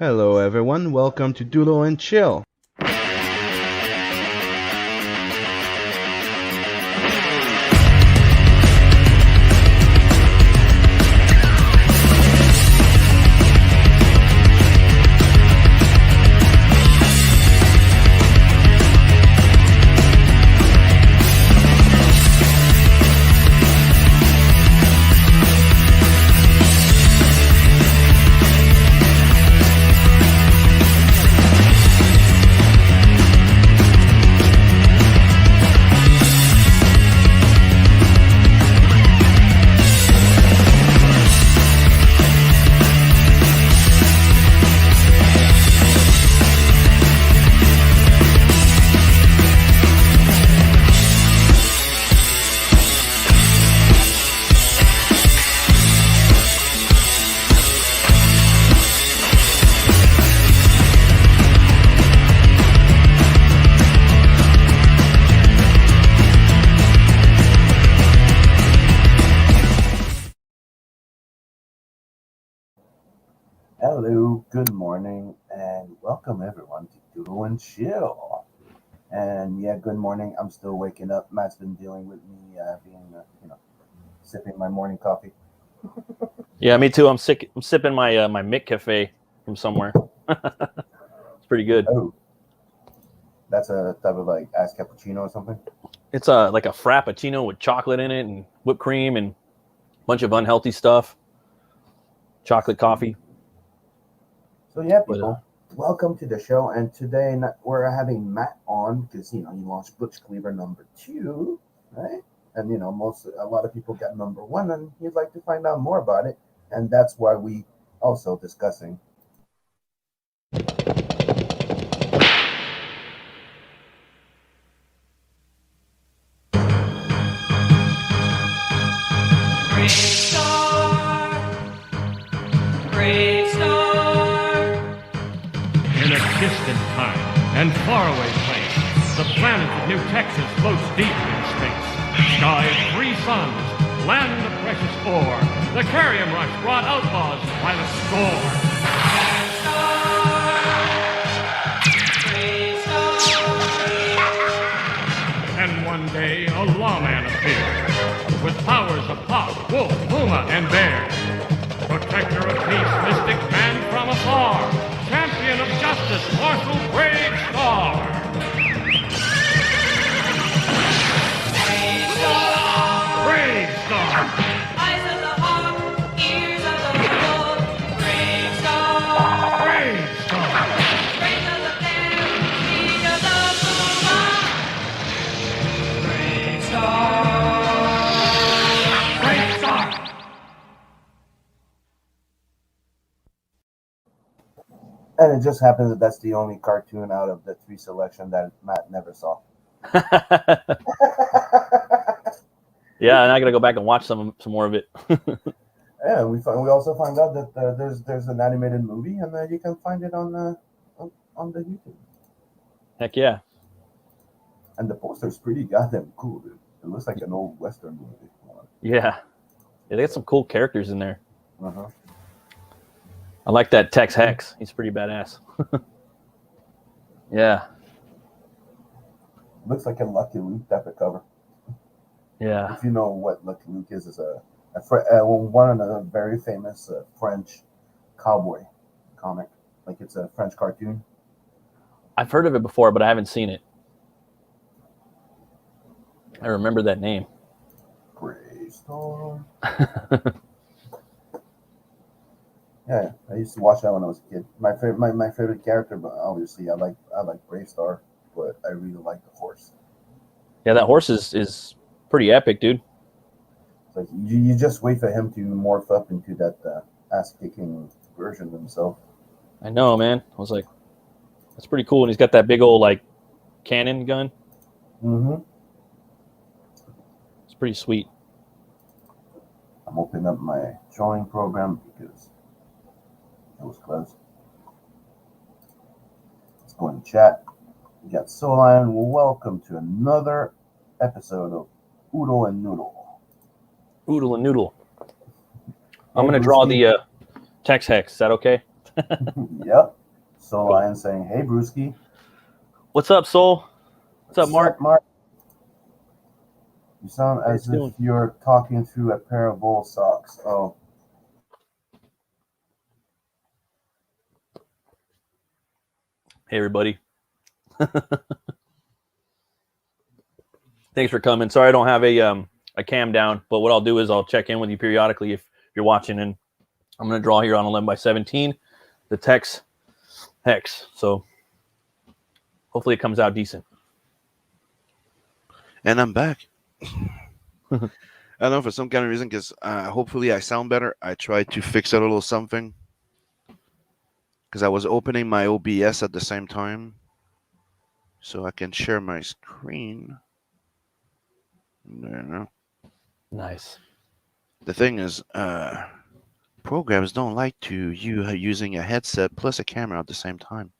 Hello everyone, welcome to Doodle and Chill. Hello, good morning, and welcome everyone to Doodle and Chill. And yeah, good morning. I'm still waking up. Matt's been dealing with me sipping my morning coffee. Yeah, me too. I'm sipping my my Mick Cafe from somewhere. It's pretty good. Oh, that's a type of like iced cappuccino or something. It's like a frappuccino with chocolate in it and whipped cream and a bunch of unhealthy stuff. Chocolate coffee. So yeah, people, welcome to the show. And today we're having Matt on because he launched Butch Cleaver #2, right? And a lot of people got #1, and he'd like to find out more about it. And that's why we also discussing. Bravestarr. In a distant time and faraway place, the planet of New Texas floats deep in space. Sky of 3 suns, land of precious ore. The Carrium Rush brought outlaws by the score. And one day a lawman appeared with powers of hawk, wolf, puma, and bear. Protector of peace, mystic man from afar, champion of justice, Marshal Bravestarr. Bravestarr. Eyes of the hawk, ears of the bull, Bravestarr. Bravestarr. Brains of the bear, feet of the puma, Bravestarr. Bravestarr. And it just happens that that's the only cartoon out of the 3 selection that Matt never saw. Yeah, and I gotta go back and watch some more of it. Yeah, we also find out that there's an animated movie, and you can find it on the YouTube. Heck yeah. And the poster's pretty goddamn cool, dude. It looks like an old Western movie. Yeah, they got some cool characters in there. Uh-huh. I like that Tex Hex. He's pretty badass. Yeah. Looks like a Lucky Luke type of cover. Yeah. If you know what Lucky Luke is one of the very famous French cowboy comic. Like it's a French cartoon. I've heard of it before, but I haven't seen it. I remember that name. Bravestarr. Yeah, I used to watch that when I was a kid. My favorite character, but obviously I like Bravestarr, but I really like the horse. Yeah, that horse is pretty epic, dude. It's like you just wait for him to morph up into that ass-kicking version of himself. I know, man. I was like, that's pretty cool. And he's got that big old like cannon gun. Mm-hmm. It's pretty sweet. I'm opening up my drawing program because it was close. Let's go in the chat. We got Solion. Welcome to another episode of Oodle and Noodle. Oodle and noodle. I'm going to draw the Tex Hex. Is that okay? Yep. Soul Lion saying, "Hey, Brewski." What's up, Soul? What's up, Mark? Mark? You sound How as you if doing? you're talking through a pair of wool socks. Oh, Hey, everybody. Thanks for coming. Sorry I don't have a cam down, but what I'll do is I'll check in with you periodically if you're watching, and I'm going to draw here on 11x17, the Tex Hex. So hopefully it comes out decent. And I'm back. I don't know, for some kind of reason, because hopefully I sound better. I tried to fix a little something because I was opening my OBS at the same time so I can share my screen. There. Nice. The thing is, programs don't like you using a headset plus a camera at the same time.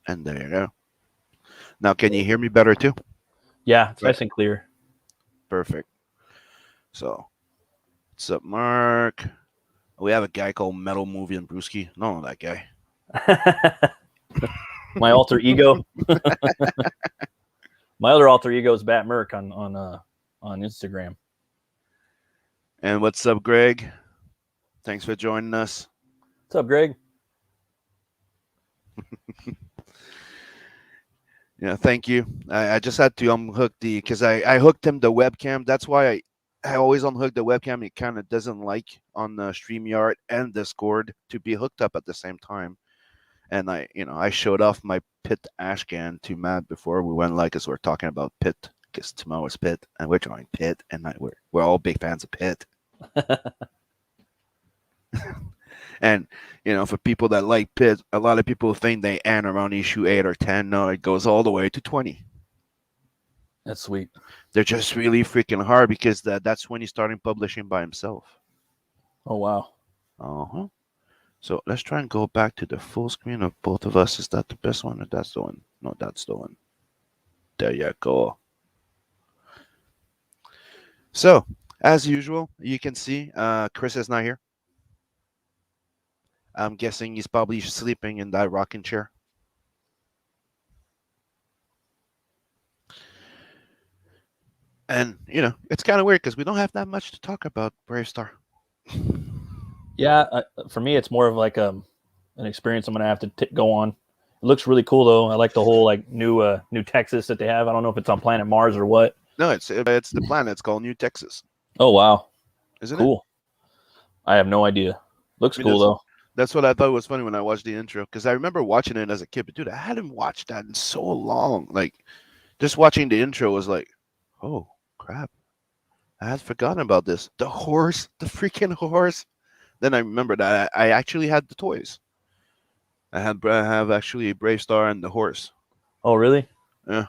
And there you go. Now, can you hear me better too? Yeah, it's Right. nice and clear. Perfect. So, what's up, Mark? We have a guy called Metal Movie and Brewski. No, that guy. My alter ego. My other alter ego is Bat Merc on Instagram. And what's up, Greg? Thanks for joining us. What's up, Greg? Yeah, thank you. I just had to unhook because I hooked him the webcam. That's why I always unhook the webcam. It kind of doesn't like on the StreamYard and Discord to be hooked up at the same time. And I showed off my Pit Ashcan to Matt before we went live because we're talking about Pit because tomorrow's Pit and we're drawing Pit and we're all big fans of Pit. And for people that like Pit, a lot of people think they end around issue 8 or 10. No, it goes all the way to 20. That's sweet. They're just really freaking hard because that's when he's starting publishing by himself. Oh, wow. Uh-huh. So let's try and go back to the full screen of both of us. Is that the best one or that's the one? No, that's the one. There you go. So, as usual, you can see Chris is not here. I'm guessing he's probably sleeping in that rocking chair. And, it's kind of weird because we don't have that much to talk about Bravestarr. Yeah, for me, it's more of like an experience I'm going to have to go on. It looks really cool, though. I like the whole new Texas that they have. I don't know if it's on planet Mars or what. No, it's the planet. It's called New Texas. Oh, wow. Isn't cool. I have no idea. Looks cool, though. That's what I thought was funny when I watched the intro, because I remember watching it as a kid, but dude, I hadn't watched that in so long. Like, just watching the intro was like, oh crap, I had forgotten about this. The horse, the freaking horse. Then I remembered that I actually had the toys. I have actually Bravestarr and the horse. Oh, really? Yeah,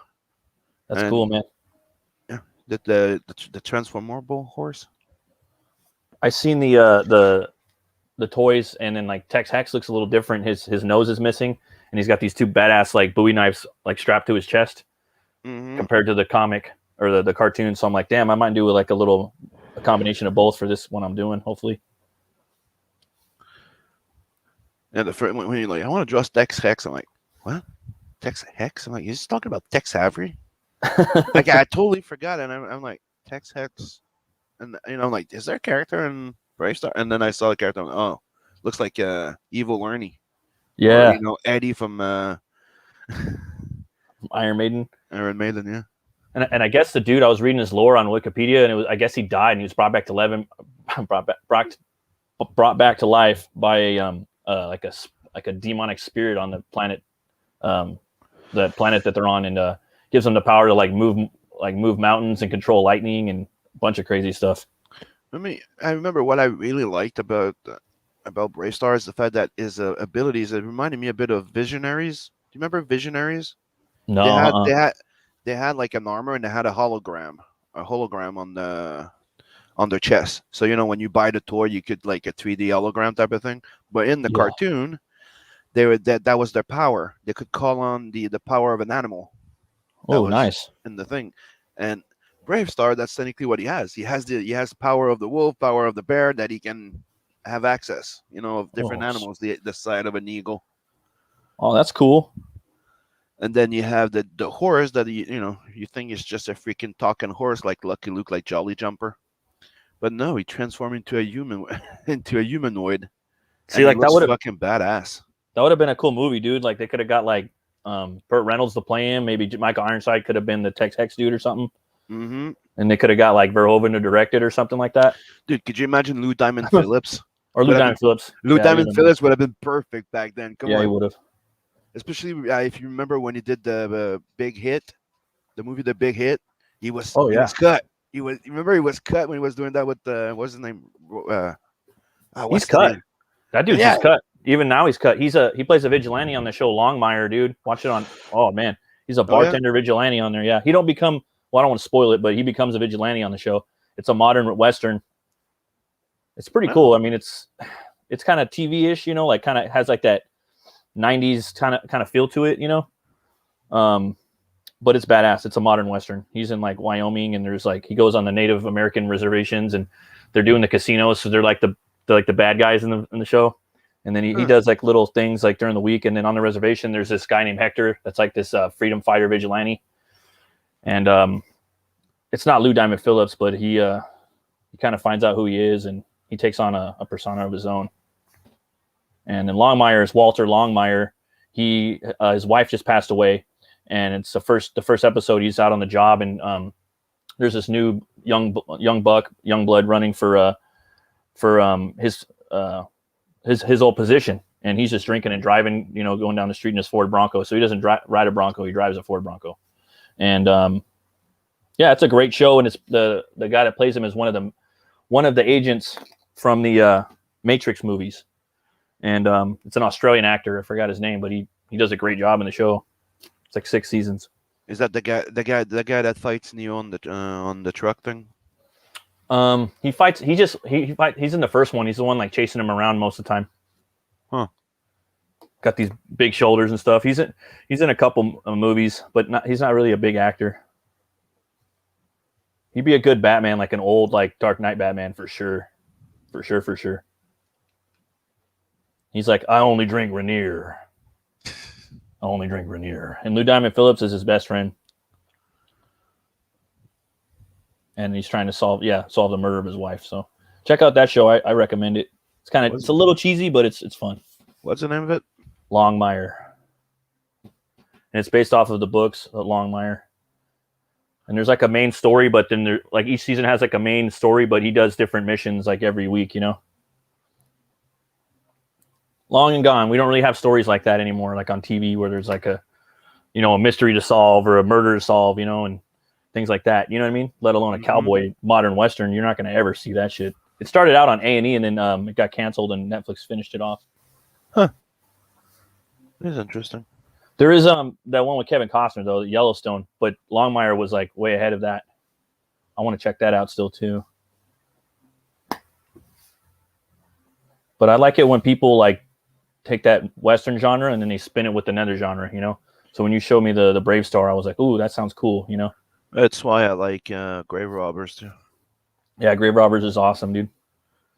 that's cool, man. Yeah, the transformable horse. I seen the toys, and then like Tex Hex looks a little different. His nose is missing, and he's got these two badass like Bowie knives like strapped to his chest, compared to the comic or the cartoon. So I'm like, damn, I might do like a combination of both for this one I'm doing, hopefully. And the first when you're like, I want to draw Tex Hex, I'm like, what? Tex Hex? I'm like, you're just talking about Tex Avery? Like, I totally forgot, and I'm like, Tex Hex, and I'm like, is there a character in Bravestarr? And then I saw the character. I'm like, oh, looks like Evil Ernie. Yeah. Or, Eddie from Iron Maiden. Iron Maiden, yeah. And I guess the dude, I was reading his lore on Wikipedia, and I guess he died, and he was brought back to life by a demonic spirit on the planet that they're on, and gives them the power to move mountains and control lightning and a bunch of crazy stuff. I remember what I really liked about Bravestarr is the fact that his abilities, it reminded me a bit of Visionaries. Do you remember Visionaries? No. They had like an armor, and they had a hologram on their chest. So when you buy the toy, you could like a 3D hologram type of thing. But in the cartoon, that was their power. They could call on the power of an animal. Oh, nice. In the thing, and Bravestarr, that's technically what he has. He has power of the wolf, power of the bear, that he can have access, you know, of different Oh, animals, the side of an eagle. Oh, that's cool. And then you have the horse that you know you think is just a freaking talking horse like Lucky Luke, like Jolly Jumper, but no, he transformed into a human into a humanoid, See, and he like looks fucking badass. that would have been a cool movie, dude. Like they could have got like Burt Reynolds to play him. Maybe Michael Ironside could have been the Tex Hex dude or something. Mm-hmm. And they could have got like Verhoeven to direct it or something like that. Dude, could you imagine Lou Diamond Phillips? Or Lou Would have Diamond Phillips. Lou Yeah, Diamond either Phillips would have been perfect back then. Come Yeah, he on, would have. especially if you remember when he did the Big Hit, the movie The Big Hit. He was Oh, he yeah. was cut. He was remember he was cut when he was doing that with what's his name? What's He's the cut. name? That dude's Yeah. just cut. Even now he's cut. He plays a vigilante on the show Longmire, dude. Watch it on. Oh man, he's a yeah? bartender vigilante on there. Yeah, he don't become. Well, I don't want to spoil it, but he becomes a vigilante on the show. It's a modern western. It's pretty Wow. cool. I mean, it's kind of TV-ish, you know, like kind of has like that '90s kind of feel to it, you know. But it's badass. It's a modern western. He's in like Wyoming, and there's like he goes on the Native American reservations, and they're doing the casinos, so they're like the bad guys in the show. And then he does like little things like during the week, and then on the reservation there's this guy named Hector that's like this freedom fighter vigilante, and it's not Lou Diamond Phillips, but he kind of finds out who he is, and he takes on a persona of his own. And then Longmire is Walter Longmire. He his wife just passed away, and it's the first episode. He's out on the job, and there's this new young blood running for his old position, and he's just drinking and driving, you know, going down the street in his Ford Bronco. So he doesn't ride a Bronco; he drives a Ford Bronco. And yeah, it's a great show, and it's the guy that plays him is one of the agents from the Matrix movies, and it's an Australian actor. I forgot his name, but he does a great job in the show. It's like 6 seasons. Is that the guy that fights Neo on the truck thing? He fights. He's in the first one. He's the one like chasing him around most of the time. Huh. Got these big shoulders and stuff. He's in a couple movies, but he's not really a big actor. He'd be a good Batman, like an old like Dark Knight Batman for sure. For sure. He's like, I only drink Rainier. And Lou Diamond Phillips is his best friend. And he's trying to solve the murder of his wife. So check out that show. I recommend it. It's a little cheesy, but it's fun. What's the name of it? Longmire. And it's based off of the books of Longmire. And there's like a main story, but then there like each season has like a main story, but he does different missions like every week, you know. Long and gone. We don't really have stories like that anymore, like on TV where there's like a mystery to solve or a murder to solve, you know, and things like that. You know what I mean? Let alone a cowboy modern western. You're not going to ever see that shit. It started out on A&E and then it got canceled and Netflix finished it off. Huh. That's interesting. There is that one with Kevin Costner though, Yellowstone, but Longmire was like way ahead of that. I want to check that out still too. But I like it when people like take that western genre and then they spin it with another genre, you know. So when you showed me the Bravestarr, I was like, "Ooh, that sounds cool," you know. That's why I like Grave Robbers too. Yeah, Grave Robbers is awesome, dude.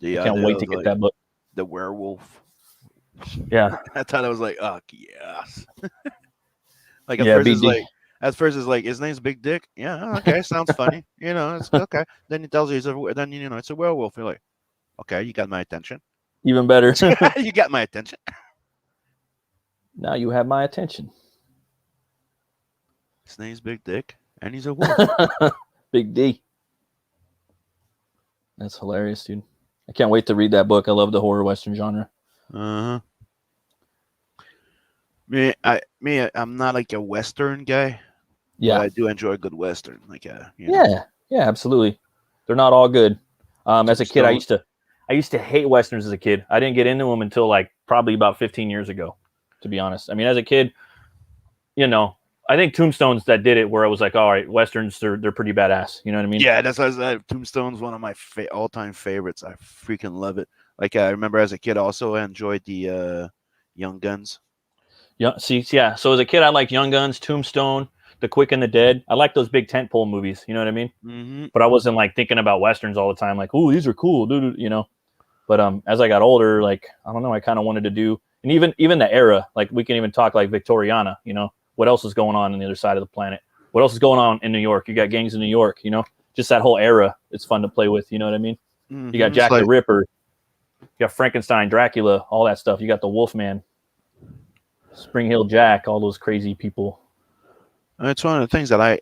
I can't wait to get that book. The werewolf. Yeah, I thought I was like, oh yes. Like Yeah, at first it's like his name's Big Dick. Yeah, okay, sounds funny. You know, it's okay. Then he tells you it's a werewolf. You're like, okay, you got my attention. even better. You got my attention. Now you have my attention. His name's Big Dick, and he's a wolf. Big D. That's hilarious, dude. I can't wait to read that book. I love the horror western genre. Uh-huh. I'm not like a western guy. Yeah, But I do enjoy a good western. Like yeah, absolutely. They're not all good. As a kid, I used to hate westerns as a kid. I didn't get into them until like probably about 15 years ago, to be honest. I mean, as a kid, you know, I think Tombstone's that did it where I was like, all right, westerns, they're pretty badass. You know what I mean? Yeah, that's why I said Tombstone's one of my all-time favorites. I freaking love it. Like I remember as a kid, also I enjoyed the Young Guns. Yeah. So as a kid, I liked Young Guns, Tombstone, The Quick and the Dead. I like those big tentpole movies. You know what I mean? Mm-hmm. But I wasn't like thinking about westerns all the time. Like, oh, these are cool, dude. You know. But as I got older, like I don't know, I kind of wanted to do, and even the era, like we can even talk like Victoriana. You know, what else is going on the other side of the planet? What else is going on in New York? You got gangs in New York. You know, just that whole era. It's fun to play with. You know what I mean? Mhm. You got It's Jack like- the Ripper. You got Frankenstein, Dracula, all that stuff. You got the Wolfman, Spring Hill Jack, all those crazy people. It's one of the things that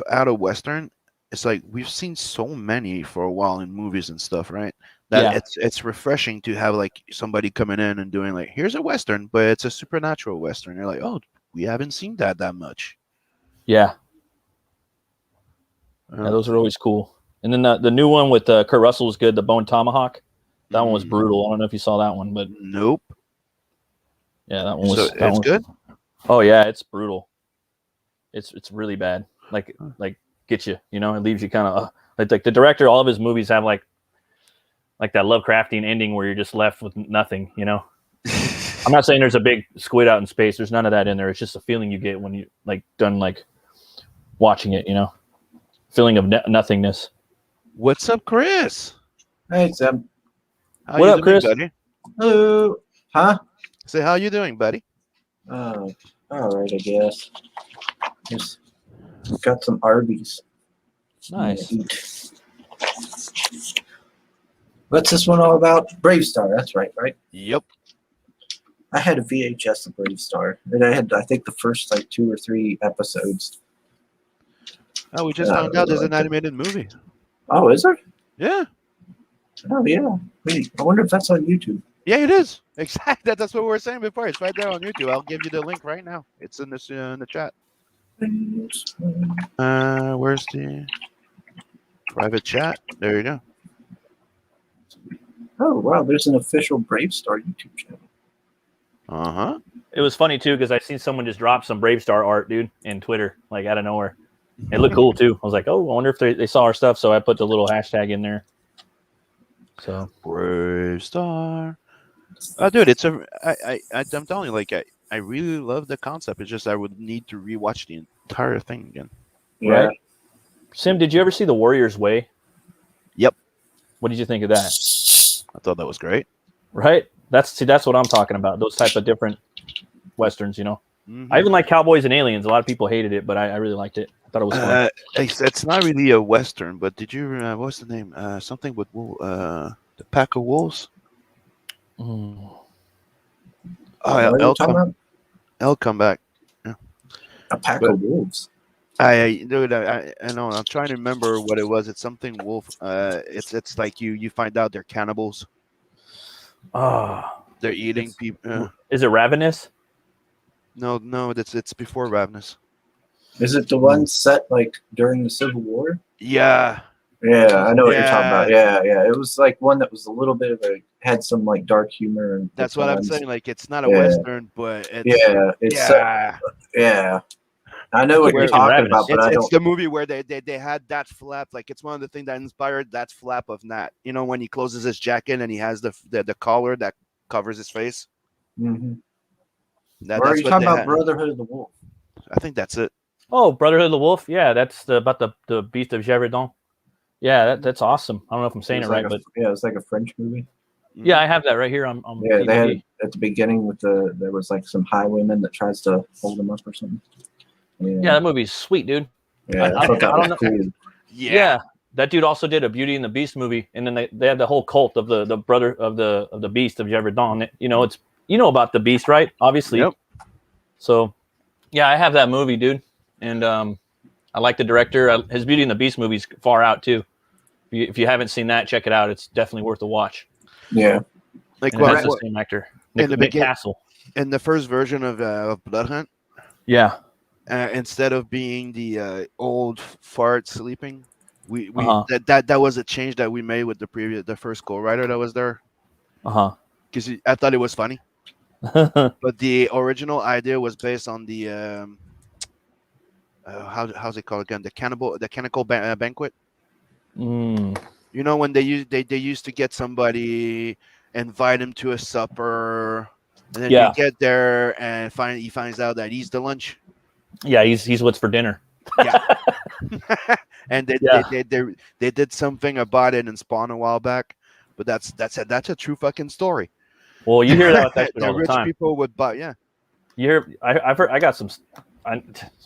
out of Western, it's like we've seen so many for a while in movies and stuff, right? That Yeah. it's refreshing to have like somebody coming in and doing like, here's a Western, but it's a supernatural Western. You're like, oh, we haven't seen that much. Yeah, those are always cool. And then the new one with Kurt Russell was good. The Bone Tomahawk. That one was brutal. I don't know if you saw that one, but Nope. yeah, that one was. So that it's one- good. Oh yeah, it's brutal. It's really bad. Like get you. You know, it leaves you kind of like the director. All of his movies have like that Lovecraftian ending where you're just left with nothing. You know. I'm not saying there's a big squid out in space. There's none of that in there. It's just a feeling you get when you like done like watching it. You know, feeling of nothingness. What's up, Chris? Hey, Sam. How What you up, doing, Chris? buddy? Hello. Huh? Say, how you doing, buddy? Oh, all right, I guess. Just got some Arby's. Nice. I'm gonna eat. What's this one all about? Bravestarr. That's right, right? Yep. I had a VHS of Bravestarr, and I had, I think, the first like 2 or 3 episodes. Oh, we just Yeah, found out there's an like animated movie. Oh, is there? Yeah. Oh, yeah. Wait, I wonder if that's on YouTube. Yeah, it is. Exactly. That's what we were saying before. It's right there on YouTube. I'll give you the link right now. It's in this in the chat. Where's the private chat? There you go. Oh, wow. There's an official Bravestarr YouTube channel. Uh-huh. It was funny too because I seen someone just drop some Bravestarr art, dude, in Twitter, like out of nowhere. It looked cool too. I was like, oh, I wonder if they saw our stuff. So I put the little hashtag in there. So Bravestarr. Oh, dude, it's I'm telling you, like I really love the concept. It's just I would need to rewatch the entire thing again. Yeah. Right. Sim, did you ever see The Warrior's Way? Yep. What did you think of that? I thought that was great. Right. That's what I'm talking about. Those type of different westerns, you know. Mhm. I even like Cowboys and Aliens. A lot of people hated it, but I really liked it. I thought it was fun. It's not really a western, but did you? What's the name? Something with the Pack of Wolves. Mm. Oh, What are you talking about? I'll come back. A pack of wolves. I know. I'm trying to remember what it was. It's something wolf. It's like you find out they're cannibals. Oh, They're eating people. is it Ravenous? No, it's before Ravenous. Is it the one set like during the Civil War? Yeah, Yeah, I know what you're talking about. Yeah. Yeah. It was like one that was a little bit of had some like dark humor. And that's what I'm times. saying. Like it's not a Yeah. western, but it's Yeah, it's set, yeah. yeah. I know what Where you're it's talking Ravenous. about, but I It's don't. the movie where they had that flap. Like it's one of the things that inspired that flap of Nat. You know, when he closes his jacket and he has the collar that covers his face. Mhm. That, Or are that's you what talking they about had. Brotherhood of the Wolf? I think that's it. Oh, Brotherhood of the Wolf. Yeah, that's about the Beast of Gévaudan. Yeah, that's awesome. I don't know if I'm saying it was like right, but yeah, it's like a French movie. yeah, I have that right here on Yeah, DVD. they had at the beginning with there was like some highwayman that tries to hold him up or something. Yeah, that movie's sweet, dude. Yeah, I I thought that don't was know. cool. Yeah. That dude also did a Beauty and the Beast movie, and then they had the whole cult of the brother of the Beast of Gévaudan. You know, it's about the Beast, right? Obviously. Yep. So, yeah, I have that movie, dude, and I like the director. His Beauty and the Beast movie's far out too. If you haven't seen that, check it out. It's definitely worth a watch. Yeah. Like And it has what, the same actor, in the Nick begin- Castle. in the first version of Blood Hunt, Yeah. instead of being the old fart sleeping, we Uh-huh. that was a change that we made with the first co-writer that was there, Uh because I thought it was funny. huh. But the original idea was based on the how's it called again? The cannibal banquet. Mm. You know, when they used to get somebody, invite him to a supper, and then Yeah. you get there and he finds out that he's the lunch. Yeah, he's what's for dinner. Yeah. And Yeah. they did something about it in Spawn a while back, But that's a true fucking story. Well, you hear about that shit The all the rich time. people would buy. Yeah, You hear? I've heard. I got some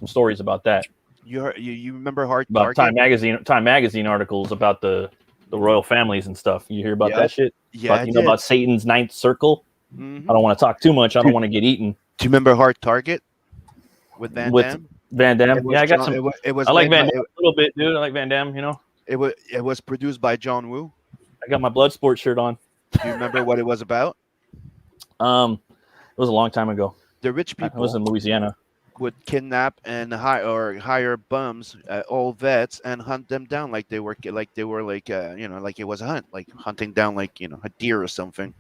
stories about that. you remember Hard About Target? Time magazine articles about the royal families and stuff. You hear about Yep. that shit? Yeah, About, you know about Satan's ninth circle? Mhm. I don't want to talk too much. I don't want to get eaten. Do you remember Hard Target with Van With Damme? Van Damme. It was Yeah, I got John- some. It was I like made Van by- Damme a little bit, dude. I like Van Damme. You know, it was produced by John Woo. I got my Bloodsport shirt on. Do you remember what it was about? It was a long time ago. The rich I was people in Louisiana. would kidnap and hire bums, old vets, and hunt them down like they were like it was a hunt, like hunting down like a deer or something.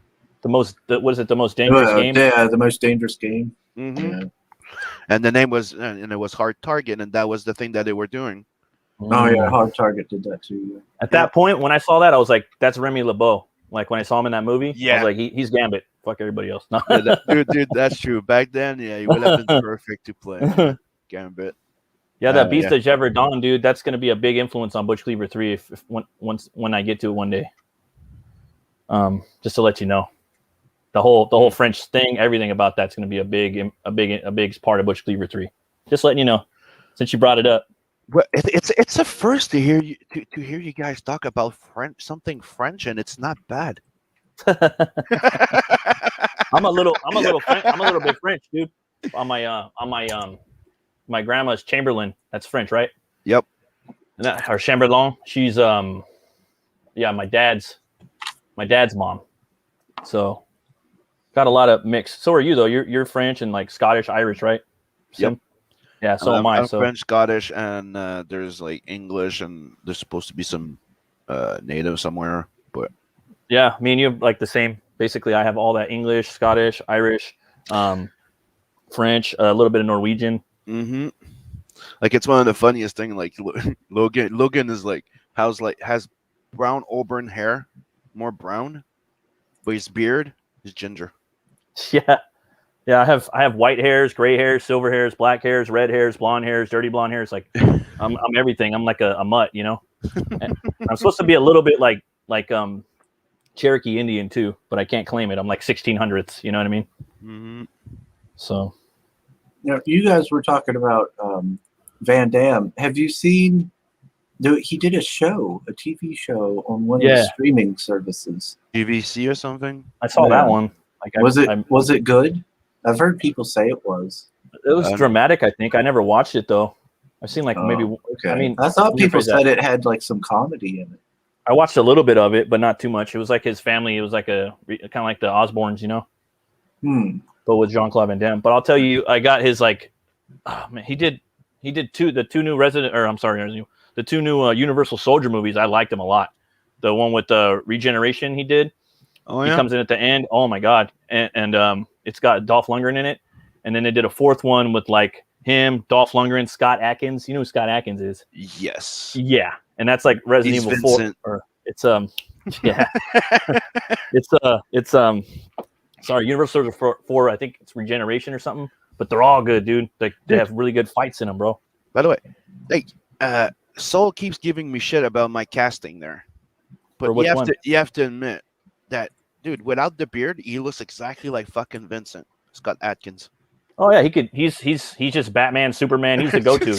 Was it the most dangerous game? Yeah, the most dangerous game. Hmm. Yeah. And the name was and it was Hard Target, and that was the thing that they were doing. Oh yeah, Hard Target did that too. At that point, when I saw that, I was like, "That's Remy LeBeau." Like when I saw him in that movie, I Yeah. was like, "He's Gambit. Fuck everybody else." No. Yeah, dude, that's true. Back then, yeah, he would have been perfect to play Gambit. Yeah, that Beast yeah. of Jever Dawn, dude. That's going to be a big influence on Butch Cleaver 3 when I get to it one day. Just to let you know, the whole French thing, everything about that's going to be a big part of Butch Cleaver 3. Just letting you know, since you brought it up. Well, it's a first to hear you guys talk about something French, and it's not bad. I'm a little bit French, dude. On my grandma's Chamberlain. That's French, right? Yep. And or Chamberlain. She's my dad's mom. So got a lot of mix. So are you though? You're French and like Scottish, Irish, right? Yep. Yeah. So am I. I'm So French, Scottish, and there's like English, and there's supposed to be some native somewhere, but yeah, me and you have like the same. Basically, I have all that English, Scottish, Irish, French, a little bit of Norwegian. mm-hmm. Like it's one of the funniest thing. Like Logan is like has brown auburn hair, more brown, but his beard is ginger. Yeah. Yeah, I have white hairs, gray hairs, silver hairs, black hairs, red hairs, blonde hairs, dirty blonde hairs. Like I'm everything. I'm like a mutt, you know. And I'm supposed to be a little bit like Cherokee Indian too, but I can't claim it. I'm like 1600s. You know what I mean? Mm-hmm. So, you guys were talking about Van Damme. Have you seen? He did a TV show on one of the streaming services. GVC or something. I saw that one. Like, was it good? I've heard people say it was. It was dramatic. I think I never watched it though. I've seen like maybe. Okay. I mean, I thought people said it had like some comedy in it. I watched a little bit of it, but not too much. It was like his family. It was like kind of like the Osbournes, you know. But with Jean-Claude Van Damme. But I'll tell you, I got his like. Oh, man, he did the two new Universal Soldier movies. I liked them a lot. The one with the Regeneration he did. Oh He yeah. comes in at the end. Oh my god! And it's got Dolph Lundgren in it. And then they did a fourth one with like him, Dolph Lundgren, Scott Adkins. You know who Scott Adkins is? Yes. Yeah, and that's like Resident He's Evil 4. Vincent. Or it's yeah, it's sorry, Universal Soldier 4. I think it's Regeneration or something. But they're all good, dude. Like they have really good fights in them, bro. By the way, like Soul keeps giving me shit about my casting there, For but which one? you have to admit that, dude, without the beard, he looks exactly like fucking Vincent Scott Adkins. Oh yeah, he could. He's just Batman, Superman. He's the go-to.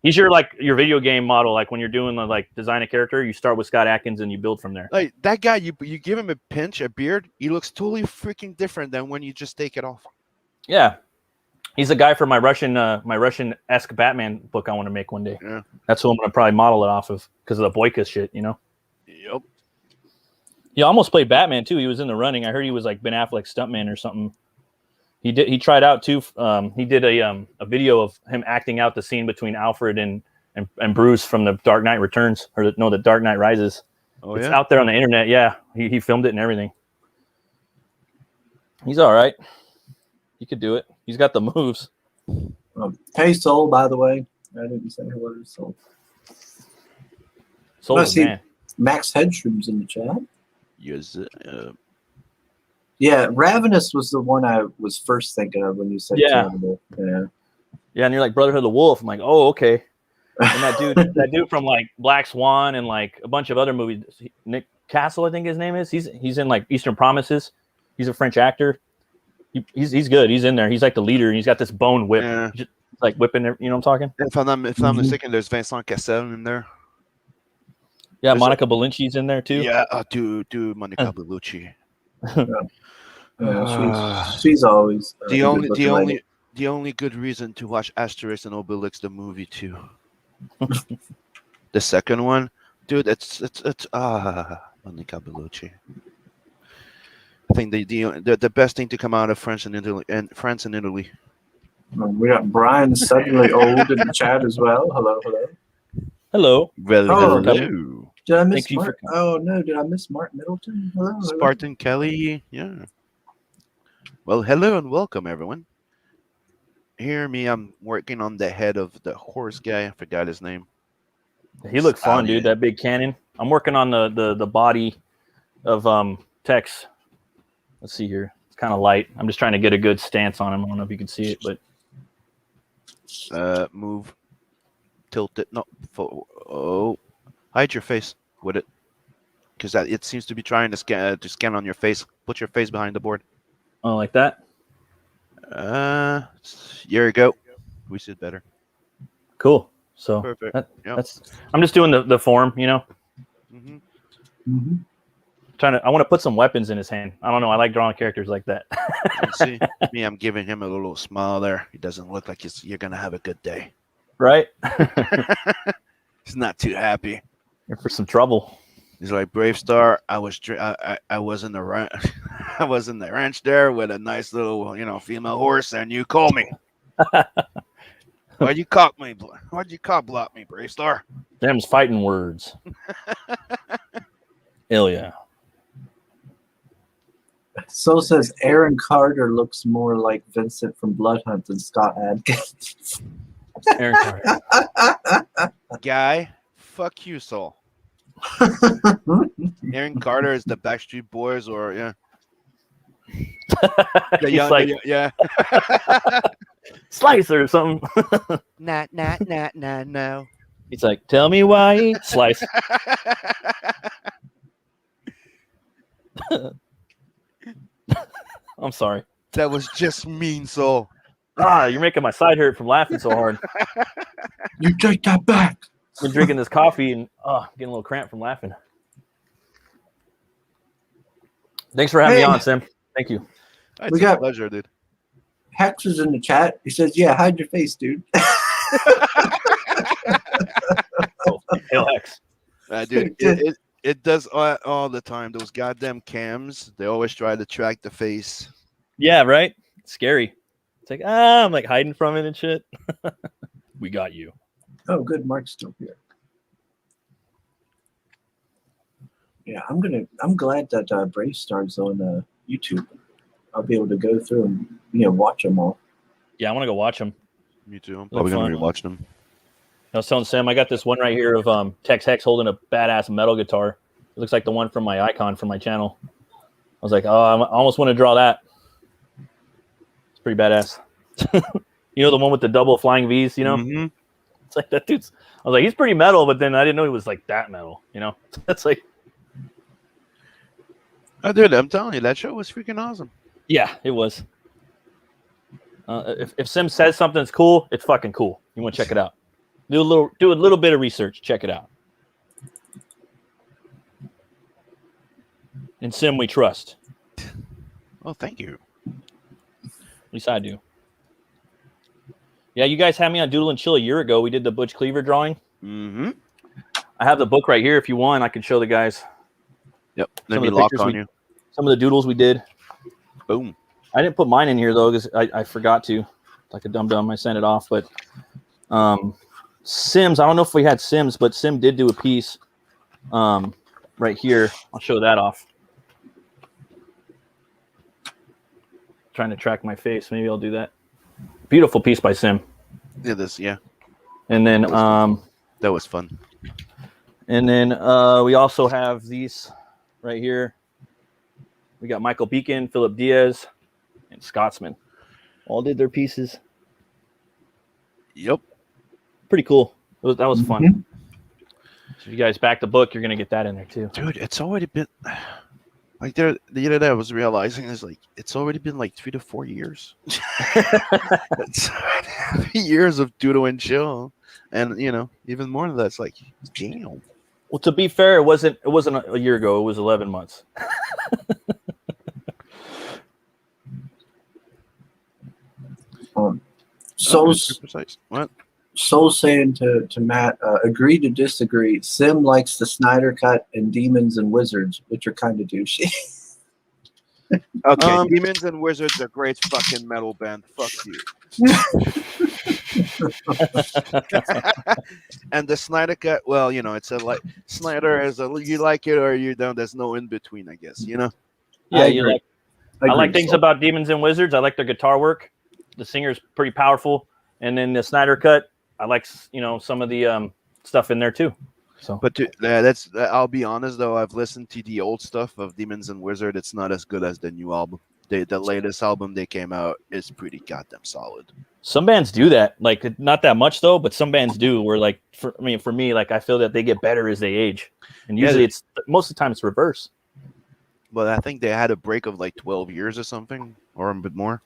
He's your video game model. Like when you're doing the like design a character, you start with Scott Adkins and you build from there. Like that guy, you give him a beard, he looks totally freaking different than when you just take it off. Yeah, he's the guy for my Russian-esque Batman book I want to make one day. Yeah, that's who I'm gonna probably model it off of because of the Boyka shit, you know. Yep. He almost played Batman too. He was in the running. I heard he was like Ben Affleck's stuntman or something. He tried out too. He did a video of him acting out the scene between Alfred and Bruce from the Dark Knight Returns, or the Dark Knight Rises. Oh, it's yeah? out there on the internet. Yeah, he filmed it and everything. He's all right. He could do it. He's got the moves. Hey, Soul, by the way. I didn't say hello to Soul. Soul's a man. Max Headstrom's in the chat. Yes. Yeah, Ravenous was the one I was first thinking of when you said Cannibal. Yeah. Yeah, and you're like Brotherhood of the Wolf. I'm like, oh, okay. And that dude from like Black Swan and like a bunch of other movies, Nick Castle, I think his name is. He's in like Eastern Promises. He's a French actor. He's good. He's in there. He's like the leader, and he's got this bone whip. Yeah. He's just, like whipping. You know what I'm talking? If I'm not mistaken, there's Vincent Cassel in there. Yeah, There's Monica Bellucci's in there too. Yeah, dude, Monica Bellucci. She's always The a only good-looking lady. the only good reason to watch Asterix and Obelix the movie too. The second one, dude, it's Monica Bellucci. I think the best thing to come out of France and Italy. We got Brian suddenly old in the chat as well. Hello. Hello. Well, Oh, hello. Did I miss Thank you for Mark? Oh no, did I miss Mark Middleton? Hello. Spartan Kelly, yeah. Well, hello and welcome, everyone. Hear me, I'm working on the head of the horse guy. I forgot his name. He looked fun, Stallion. dude. That big cannon. I'm working on the body of Tex. Let's see here. It's kind of light. I'm just trying to get a good stance on him. I don't know if you can see it, but Move. Tilt it. No. Hide your face with it. Because it seems to be trying to scan on your face. Put your face behind the board. oh, like that. Here you go. We see it better. Cool. So Perfect. Yep. that's. I'm just doing the form, you know. Mm-hmm. Mm-hmm. I want to put some weapons in his hand. I don't know. I like drawing characters like that. See me, I'm giving him a little smile there. He doesn't look like you're gonna have a good day. Right? He's not too happy. You're for some trouble. He's like, Bravestarr, I was in the I was in the ranch there with a nice little female horse, and you call me. Why'd you cock block me, Bravestarr? Them's fighting words. Hell yeah. So says Aaron Carter looks more like Vincent from Bloodhunt than Scott Adkins. Aaron Carter. Guy, fuck you, Saul. Aaron Carter is the Backstreet Boys, or yeah. He's like yeah. Slice or something. No. He's like, tell me why. Slice. I'm sorry. That was just mean, Saul. You're making my side hurt from laughing so hard. You take that back. I've been drinking this coffee and getting a little cramp from laughing. Thanks for having me on, Sim. Thank you. It's We a got- pleasure, dude. Hex is in the chat. He says, "Yeah, hide your face, dude." Hail Hex. Dude, it does all the time. Those goddamn cams, they always try to track the face. Yeah, right? It's scary. It's like, I'm like hiding from it and shit. We got you. Oh, good. Mark's still here. Yeah, I'm glad that Bravestarr's on YouTube. I'll be able to go through and watch them all. Yeah, I want to go watch them. Me too. I'm Look probably gonna fun. rewatch them. I was telling Sam, I got this one right here of Tex Hex holding a badass metal guitar. It looks like the one from my icon from my channel. I was like, oh, I almost want to draw that. It's pretty badass. The one with the double flying V's, Mm-hmm. It's like that dude's. I was like, he's pretty metal, but then I didn't know he was like that metal, That's like, Oh, dude, I'm telling you, that show was freaking awesome. yeah, it was. If Sim says something's cool, it's fucking cool. You want to check it out. Do a little bit of research. Check it out. In Sim, we trust. Oh, thank you. At least I do. Yeah, you guys had me on Doodle and Chill a year ago. We did the Butch Cleaver drawing. Mm-hmm. I have the book right here. If you want, I can show the guys Yep. Some Let of me the lock pictures on we- you. some of the doodles we did. Boom. I didn't put mine in here though because I forgot to. Like a dum-dum, I sent it off. But Sims, I don't know if we had Sims, but Sim did do a piece right here. I'll show that off. Trying to track my face. Maybe I'll do that. Beautiful piece by Sim. Yeah. And then That was fun. we also have these right here. We got Michael Beacon, Philip Diaz, and Scotsman. All did their pieces. Yep. Pretty cool. That was fun. So if you guys back the book, you're gonna get that in there too. Dude, it's already been like the other day I was realizing is like it's already been like 3 to 4 years. It's years of Doodle and Chill, and even more than that. It's like damn. Well, to be fair, it wasn't a year ago. It was 11 months. So Precise. What? Soul saying to Matt, agree to disagree. Sim likes the Snyder Cut and Demons and Wizards, which are kind of douchey. Okay, Demons and Wizards are a great fucking metal band. Fuck you. And the Snyder Cut, well, it's like Snyder is you like it or you don't. There's no in between, I guess. Yeah, I I like agree, things Soul. about Demons and Wizards. I like their guitar work. The singer's pretty powerful, and then the Snyder Cut, I like some of the stuff in there too. So, But I'll be honest though, I've listened to the old stuff of Demons and Wizard. It's not as good as the new album. The latest album they came out is pretty goddamn solid. some bands do that, like not that much though, but some bands do. Where like for me, like I feel that they get better as they age, and usually it's most of the time it's reverse. But I think they had a break of like 12 years or something, or a bit more.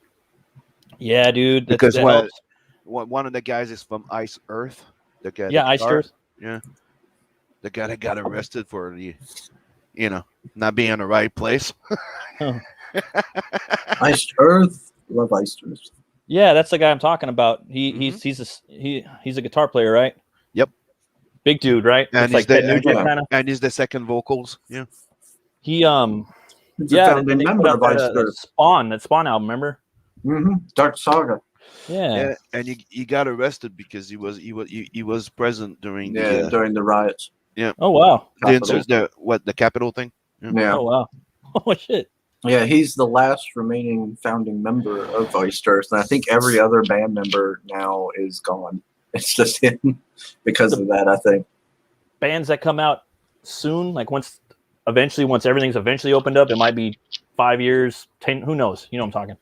Yeah, dude. Because that one helps. one of the guys is from Ice Earth. The guy, Yeah, Ice Earth. Yeah, the guy that got arrested for not being in the right place. Iced Earth, love Iced Earth. Yeah, that's the guy I'm talking about. He's a guitar player, right? Yep. Big dude, right? And It's like he's that Nugent yeah. kind of. And he's the second vocals. Yeah. He He's a founding they member put of out Iced Earth. that Spawn album, remember? Dark Saga. Yeah. And he got arrested because he was present during During the riots. Oh wow. the Capitol thing. Yeah. Oh wow. Oh shit. Yeah, he's the last remaining founding member of Iced Earth, and I think every other band member now is gone. It's just him because of that, I think. Bands that come out soon, like once everything's eventually opened up, it might be 5 years, 10. Who knows? You know what I'm talking.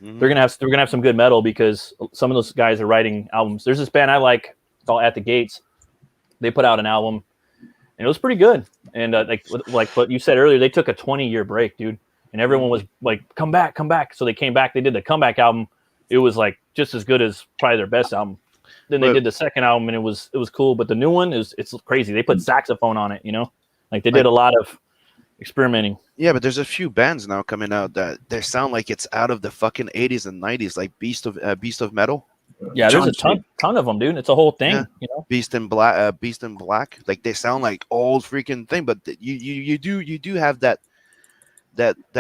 Mhm. They're gonna have some good metal because some of those guys are writing albums. There's this band I like called At the Gates. They put out an album, and it was pretty good. And like what you said earlier, they took a 20-year break, dude. And everyone was like, "Come back, come back!" So they came back. They did the comeback album. It was like just as good as probably their best album. Then they did the second album, and it was cool. But the new one it's crazy. They put saxophone on it. Like they did a lot of experimenting. Yeah, but there's a few bands now coming out that they sound like it's out of the fucking 80s and 90s, like Beast of Metal, Yeah, there's a ton of them, dude. It's a whole thing. Yeah. Beast in Black. Like they sound like old freaking thing, but you do have that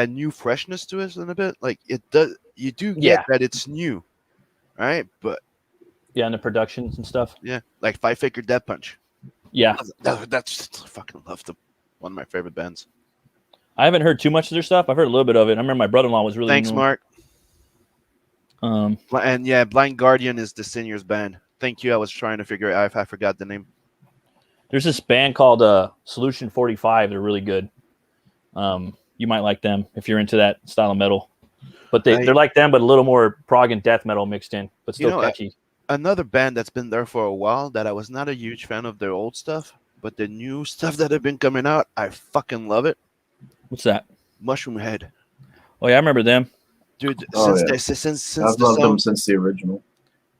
new freshness to it in a bit. Like it does. You do get that it's new, right? But yeah, and the productions and stuff. yeah, like Five Finger Death Punch. Yeah, That's I fucking love them. One of my favorite bands. I haven't heard too much of their stuff. I've heard a little bit of it. I remember my brother-in-law was really Thanks, into Mark. them. And yeah, Blind Guardian is the singer's band. Thank you. I was trying to figure it out. I forgot the name. There's this band called Solution 45. They're really good. You might like them if you're into that style of metal. But they're like them, but a little more prog and death metal mixed in, but still catchy. Another band that's been there for a while that I was not a huge fan of their old stuff, but the new stuff that have been coming out, I fucking love it. What's that? Mushroom Head. Oh yeah, I remember them. Dude, since I've loved them since the original.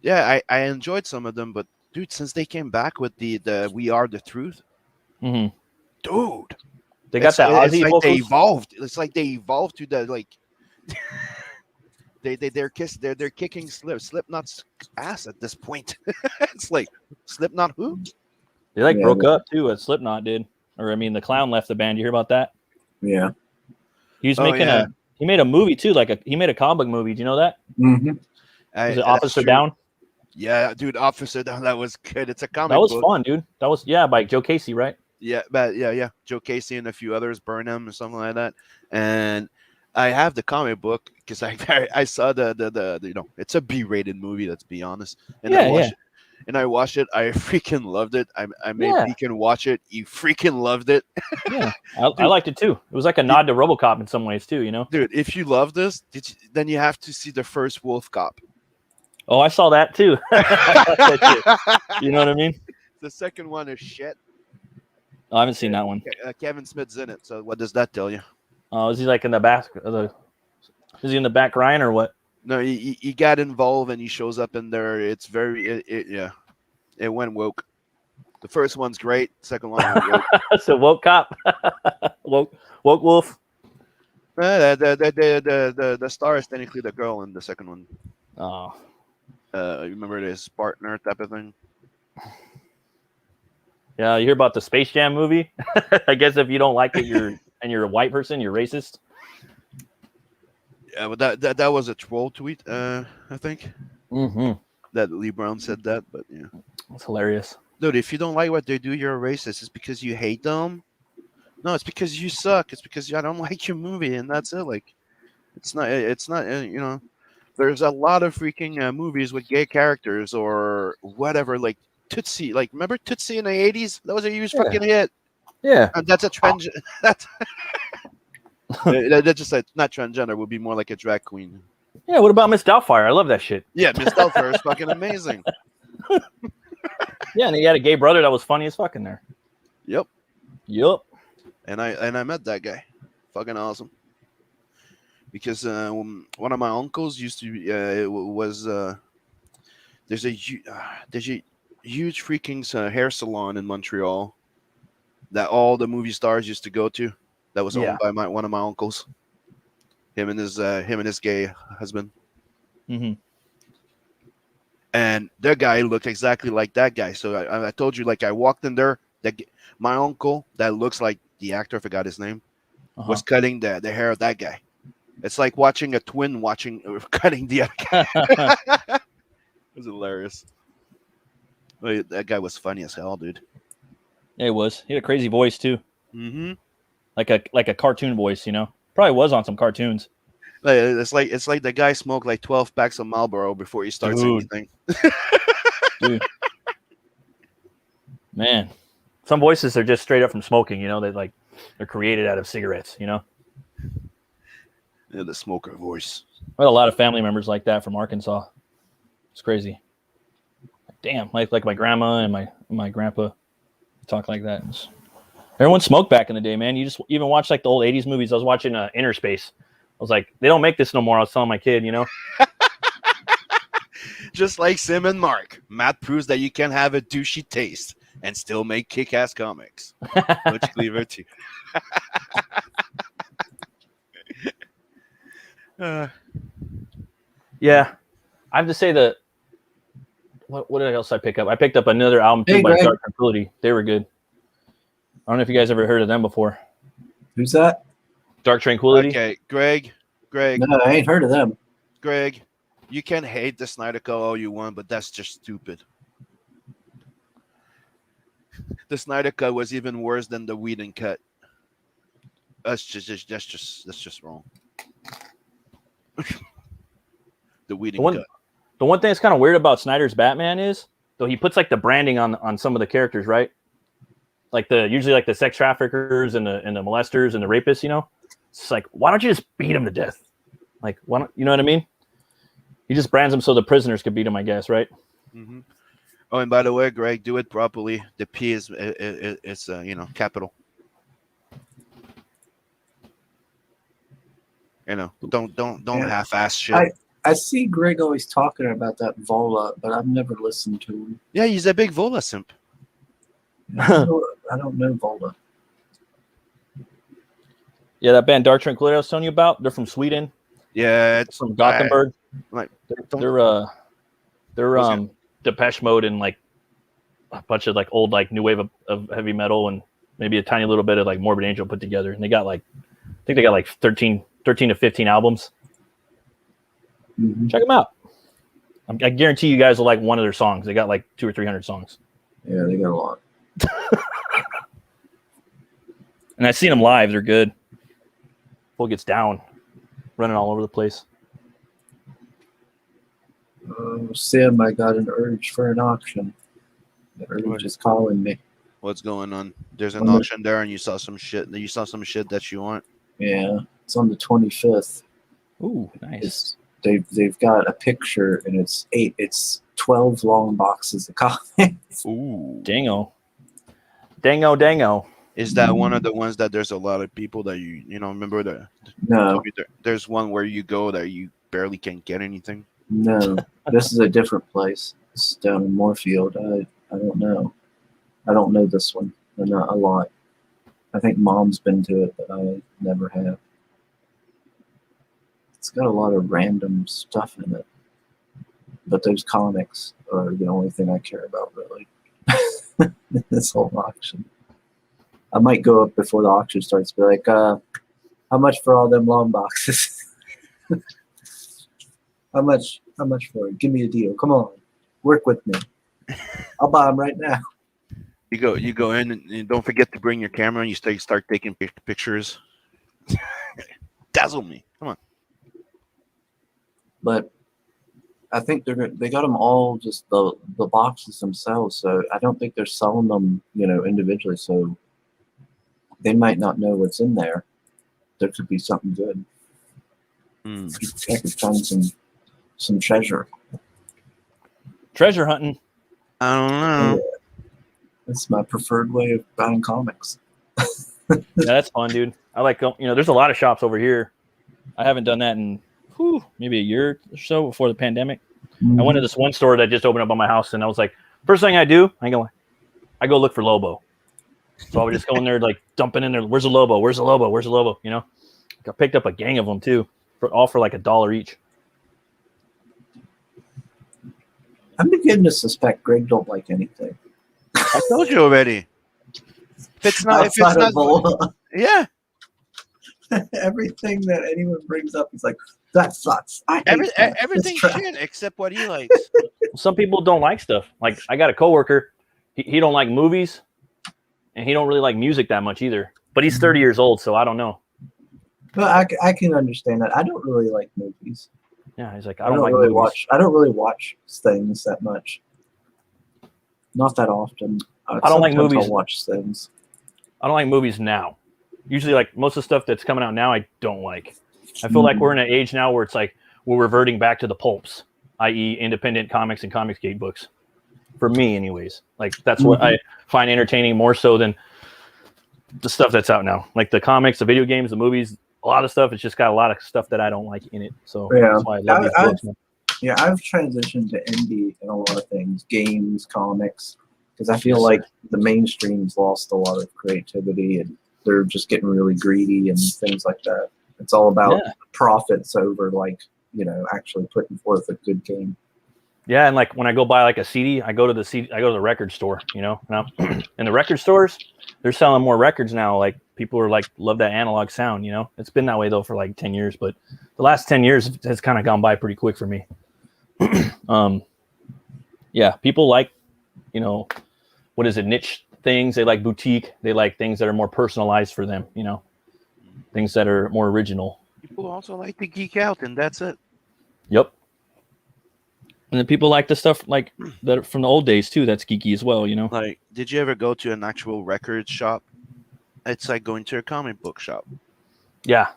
Yeah, I enjoyed some of them, but dude, since they came back with the We Are the Truth, Mm-hmm. dude, They got that Ozzy it's like vocals. they evolved. It's like they evolved to the like. They're kicking Slipknot's ass at this point. It's like Slipknot who? They Yeah, broke up too. Slipknot did, or I mean, the clown left the band. You hear about that? Yeah. He was making he made a movie too, he made a comic book movie. Do you know that? Mm-hmm. Was it Officer Down? Yeah, dude, Officer Down. That was good. It's a comic. That was book. fun, dude. That was by Joe Casey, right? Yeah, but yeah, Joe Casey and a few others, Burnham or something like that. And I have the comic book because I saw the it's a B-rated movie. Let's be honest. And I watched it. I freaking loved it. I made Beacon watch it. You freaking loved it. Yeah, I liked it too. It was like a nod to RoboCop in some ways too. Dude, if you love this, then you have to see the first Wolf Cop. Oh, I saw that too. You know what I mean? The second one is shit. Oh, I haven't seen that one. Kevin Smith's in it. So what does that tell you? Oh, is he like in the back? Is he in the back, Ryan, or what? No, he got involved and he shows up in there. It's very yeah. It went woke. The first one's great. Second one went woke. So woke cop, woke wolf. The star is technically the girl in the second one. Oh, Remember this partner type of thing? yeah. You hear about the Space Jam movie? I guess if you don't like it, you're a white person, you're racist. Yeah, but that was a troll tweet. I think Mm-hmm. that Lee Brown said that. But yeah, That's hilarious. dude, if you don't like what they do, you're a racist. It's because you hate them. No, it's because you suck. It's because I don't like your movie, and that's it. Like, it's not. You know, there's a lot of freaking movies with gay characters or whatever. Like Tootsie. Like, remember Tootsie in the '80s? That was a huge fucking hit. Yeah. And that's a trend. That's that's just not transgender. Would be more like a drag queen. Yeah. What about Miss Doubtfire? I love that shit. Yeah, Miss Doubtfire is fucking amazing. Yeah, and he had a gay brother that was funny as fucking there. Yep. Yup. And I met that guy. Fucking awesome. Because one of my uncles used to there's a huge freaking hair salon in Montreal that all the movie stars used to go to. That was owned by one of my uncles. Him and his gay husband. Mm-hmm. And that guy looked exactly like that guy. So I told you, like, I walked in there. My uncle that looks like the actor, I forgot his name, was cutting the hair of that guy. It's like watching a twin cutting the other guy. It was hilarious. That guy was funny as hell, dude. Yeah, it was. He had a crazy voice too. Mm-hmm. Like a cartoon voice, you know. Probably was on some cartoons. It's like the guy smoked like 12 packs of Marlboro before he starts anything. Dude. Man. Some voices are just straight up from smoking, you know. They're created out of cigarettes, you know. Yeah, the smoker voice. I had a lot of family members like that from Arkansas. It's crazy. Damn, like my grandma and my grandpa talk like that. Everyone smoked back in the day, man. You just even watch like the old 80s movies. I was watching Inner Space. I was like, they don't make this no more. I was telling my kid, you know. Just like Sim and Mark, Matt proves that you can have a douchey taste and still make kick-ass comics. Butch Cleaver too. Yeah, I have to say that. What else I pick up? I picked up another album too Hey, by Greg. Dark Tranquillity. They were good. I don't know if you guys ever heard of them before. Who's that? Dark Tranquillity. Okay, Greg, No, I ain't heard of them. Greg, you can hate the Snyder Cut all you want, but that's just stupid. The Snyder Cut was even worse than the Whedon cut. That's just wrong. The Whedon cut. The one thing that's kind of weird about Snyder's Batman is, though, he puts like the branding on some of the characters, right? Like usually like the sex traffickers and the molesters and the rapists, you know. It's like, why don't you just beat them to death? Like, why don't you know what I mean? He just brands them so the prisoners could beat them, I guess, right? Mm-hmm. Oh, and by the way, Greg, do it properly. The P is capital. You know, don't half-ass shit. I see Greg always talking about that Vola, but I've never listened to him. Yeah, he's a big Vola simp. I don't know Vola. Yeah, that band Dark Tranquillity I was telling you about, they're from Sweden. Yeah, it's From Gothenburg. Like, They're Depeche Mode and like a bunch of like old like new wave of heavy metal and maybe a tiny little bit of like Morbid Angel put together. And they got like, I think they got like 13 to 15 albums. Mm-hmm. Check them out. I guarantee you guys will like one of their songs. They got like 200 or 300 songs. Yeah, they got a lot. And I've seen them live. They're good. Full gets down, running all over the place. Sim, I got an urge for an auction. The urge is calling me. What's going on? There's an auction there, and you saw some shit. You saw some shit that you want. Yeah, it's on the 25th. Ooh, nice. They've got a picture, and it's 12 long boxes of comics. Ooh, Dango. Is that one of the ones that there's a lot of people that you know remember No, there's one where you go that you barely can get anything. no. This is a different place. It's down in Moorfield. I don't know. I don't know this one. Not a lot. I think Mom's been to it, but I never have. It's got a lot of random stuff in it. But those comics are the only thing I care about, really. This whole auction. I might go up before the auction starts, be like, how much for all them long boxes? How much for it? Give me a deal. Come on. Work with me. I'll buy them right now. You go in and don't forget to bring your camera and you start taking pictures. Dazzle me. Come on. But I think they got them all just the boxes themselves, so I don't think they're selling them, individually. So they might not know what's in there. There could be something good. I could find some treasure. Treasure hunting. I don't know. Yeah. That's my preferred way of buying comics. Yeah, that's fun, dude. I like, there's a lot of shops over here. I haven't done that in maybe a year or so before the pandemic. I went to this one store that just opened up on my house, and I was like, first thing I do, I go look for Lobo. So I would just go in there, like dumping in there. Where's the Lobo? Where's the Lobo? Where's the Lobo? I picked up a gang of them too, all for like $1 each. I'm beginning to suspect Greg don't like anything. I told you already. If it's not, yeah. Everything that anyone brings up, he's like, that sucks. I hate that. Everything It's crap." shit except what he likes. Some people don't like stuff. Like I got a coworker, he don't like movies, and he don't really like music that much either. But he's 30 years old, so I don't know. But I can understand that. I don't really like movies. Yeah, he's like, I don't like really movies. I don't really watch things that much. Not that often. I don't like Sometimes movies. I'll watch things. I don't like movies now. Usually, like most of the stuff that's coming out now, I don't like. I feel like we're in an age now where it's like we're reverting back to the pulps, i.e., independent comics and Comicsgate books. For me, anyways, like that's what I find entertaining more so than the stuff that's out now. Like the comics, the video games, the movies, a lot of stuff. It's just got a lot of stuff that I don't like in it. So that's why I love these books. Yeah, I've transitioned to indie in a lot of things, games, comics, because I feel like the mainstream's lost a lot of creativity and they're just getting really greedy and things like that. It's all about profits over actually putting forth a good game. Yeah, and like when I go buy like a CD, I go to the record store, and in the record stores, they're selling more records now. Like people are like love that analog sound, It's been that way though for like 10 years, but the last 10 years has kind of gone by pretty quick for me. Yeah, people like, what is it, niche things. They like boutique. They like things that are more personalized for them, things that are more original. People also like to geek out, and that's it. Yep. And then people like the stuff like that from the old days too. That's geeky as well, Like, did you ever go to an actual record shop? It's like going to a comic book shop. Yeah.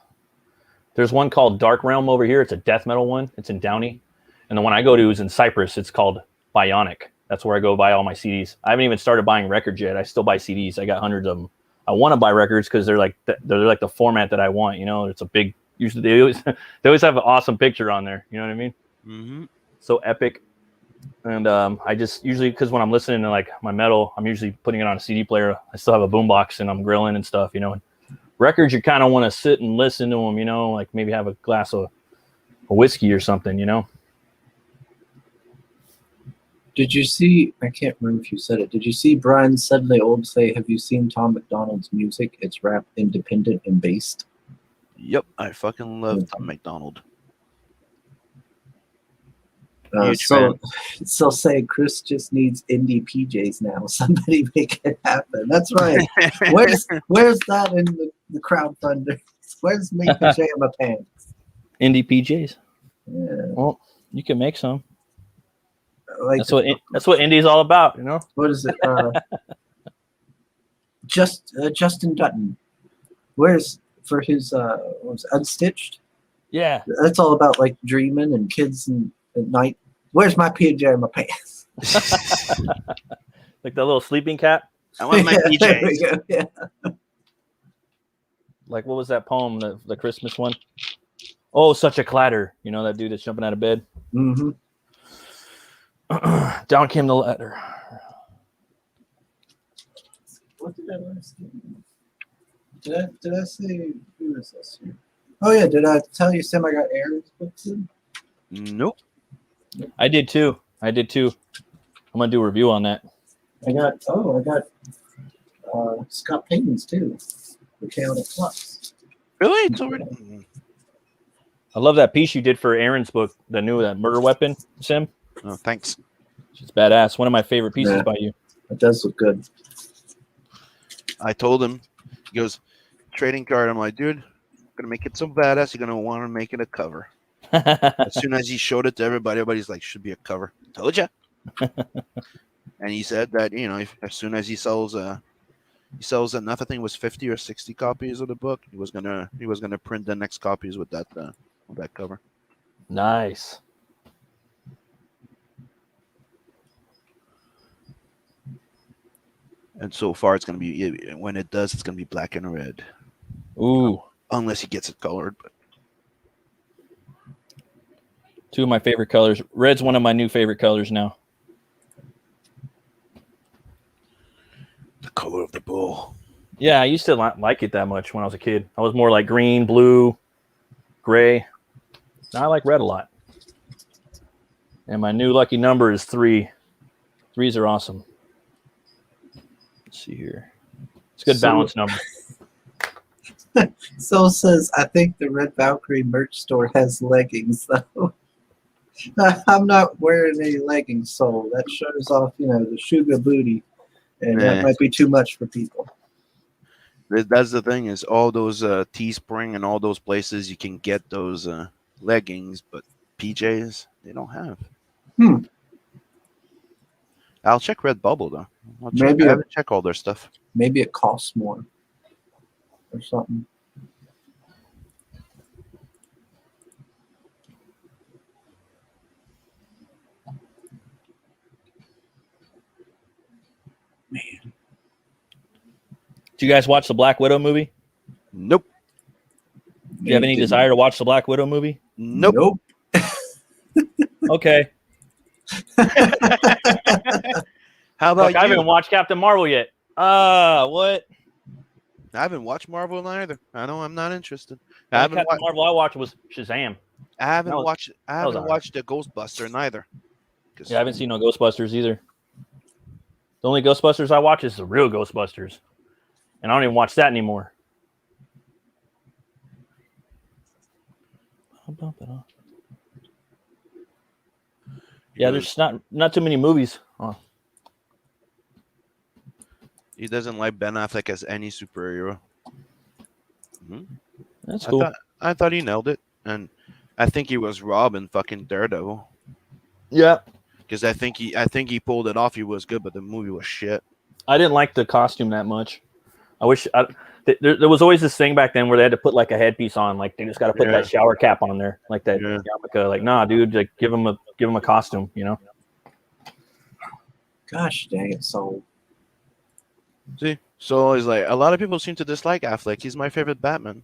There's one called Dark Realm over here. It's a death metal one. It's in Downey. And the one I go to is in Cyprus. It's called Bionic. That's where I go buy all my CDs. I haven't even started buying records yet. I still buy CDs. I got hundreds of them. I want to buy records because they're like the format that I want. It's a big. Usually they always have an awesome picture on there. You know what I mean? Mm-hmm. So epic. And I just usually, because when I'm listening to like my metal, I'm usually putting it on a CD player. I still have a boombox and I'm grilling and stuff. And records, you kind of want to sit and listen to them. Like maybe have a glass of a whiskey or something. Did you see, I can't remember if you said it, did you see Brian Suddenly Old say, have you seen Tom McDonald's music? It's rap, independent, and based. Yep, I fucking love Tom McDonald. So say Chris just needs indie PJs now. Somebody make it happen. That's right. Where's that in the crowdfunder? Where's me pajama pants? Indie PJs. Yeah. Well, you can make some. Like that's what indie's all about, What is it? Justin Dutton. Where's for his Unstitched? Yeah. That's all about like dreaming and kids at night. Where's my pajama pants? Like the little sleeping cap. I want my There we PJs. go. Yeah. Like, what was that poem, the Christmas one? Oh, such a clatter. You know, that dude that's jumping out of bed. Mm-hmm. Down came the ladder. What did I last game? Did I say who is this here? Oh yeah, did I tell you Sam I got Aaron's books in? Nope. I did too. I'm gonna do a review on that. I got Scott Payton's too. The Chaotic Flux. Really? It's already. I love that piece you did for Aaron's book, that murder weapon, Sim. Oh, thanks. It's badass. One of my favorite pieces Yeah. by you. It does look good. I told him, he goes, trading card. I'm like, dude, I'm gonna make it so badass. You're gonna want to make it a cover. As soon as he showed it to everybody, everybody's like, should be a cover. Told ya. And he said that, you know, as soon as he sells enough, I think it was 50 or 60 copies of the book, he was gonna print the next copies with that cover. Nice. And so far, it's gonna be, when it does, it's gonna be black and red, Ooh, unless he gets it colored. But two of my favorite colors. Red's one of my new favorite colors now. the color of the bull. Yeah, I used to like it that much when I was a kid. I was more like green, blue, gray. Now I like red a lot. And my new lucky number is 3. 3s are awesome. Let's see here. It's a good So- balance number. Soul says, I think the Red Valkyrie merch store has leggings though. I'm not wearing any leggings, Soul. That shows off, the sugar booty. And Yeah. that might be too much for people. That's the thing, is all those Teespring and all those places you can get those leggings, but PJs they don't have. I'll check Redbubble though. Maybe I a- haven't checked all their stuff. Maybe it costs more or something. Do you guys watch the Black Widow movie? Nope. Do you have any desire to watch the Black Widow movie? Nope. Okay. How about Look, I you? haven't watched Captain Marvel yet. What? I haven't watched Marvel either. I know I'm not interested. The I only haven't, Captain Marvel I watched was Shazam. I haven't that was- watched. I was haven't alright. watched the Ghostbuster neither. 'Cause- Yeah, I haven't seen no Ghostbusters either. The only Ghostbusters I watch is the real Ghostbusters. And I don't even watch that anymore. Yeah, there's not too many movies. Oh, He doesn't like Ben Affleck as any superhero. that's cool. I thought he nailed it, and I think he was Robin fucking Daredevil. Yeah. Because I think he pulled it off. He was good, but the movie was shit. I didn't like the costume that much. I wish there was always this thing back then where they had to put like a headpiece on, like they just got to put Yeah. that shower cap on there, like that Yeah. yarmulke. Like, nah, dude, like give him a costume, you know. Gosh dang it, Soul. See, so it's like a lot of people seem to dislike Affleck. He's my favorite Batman.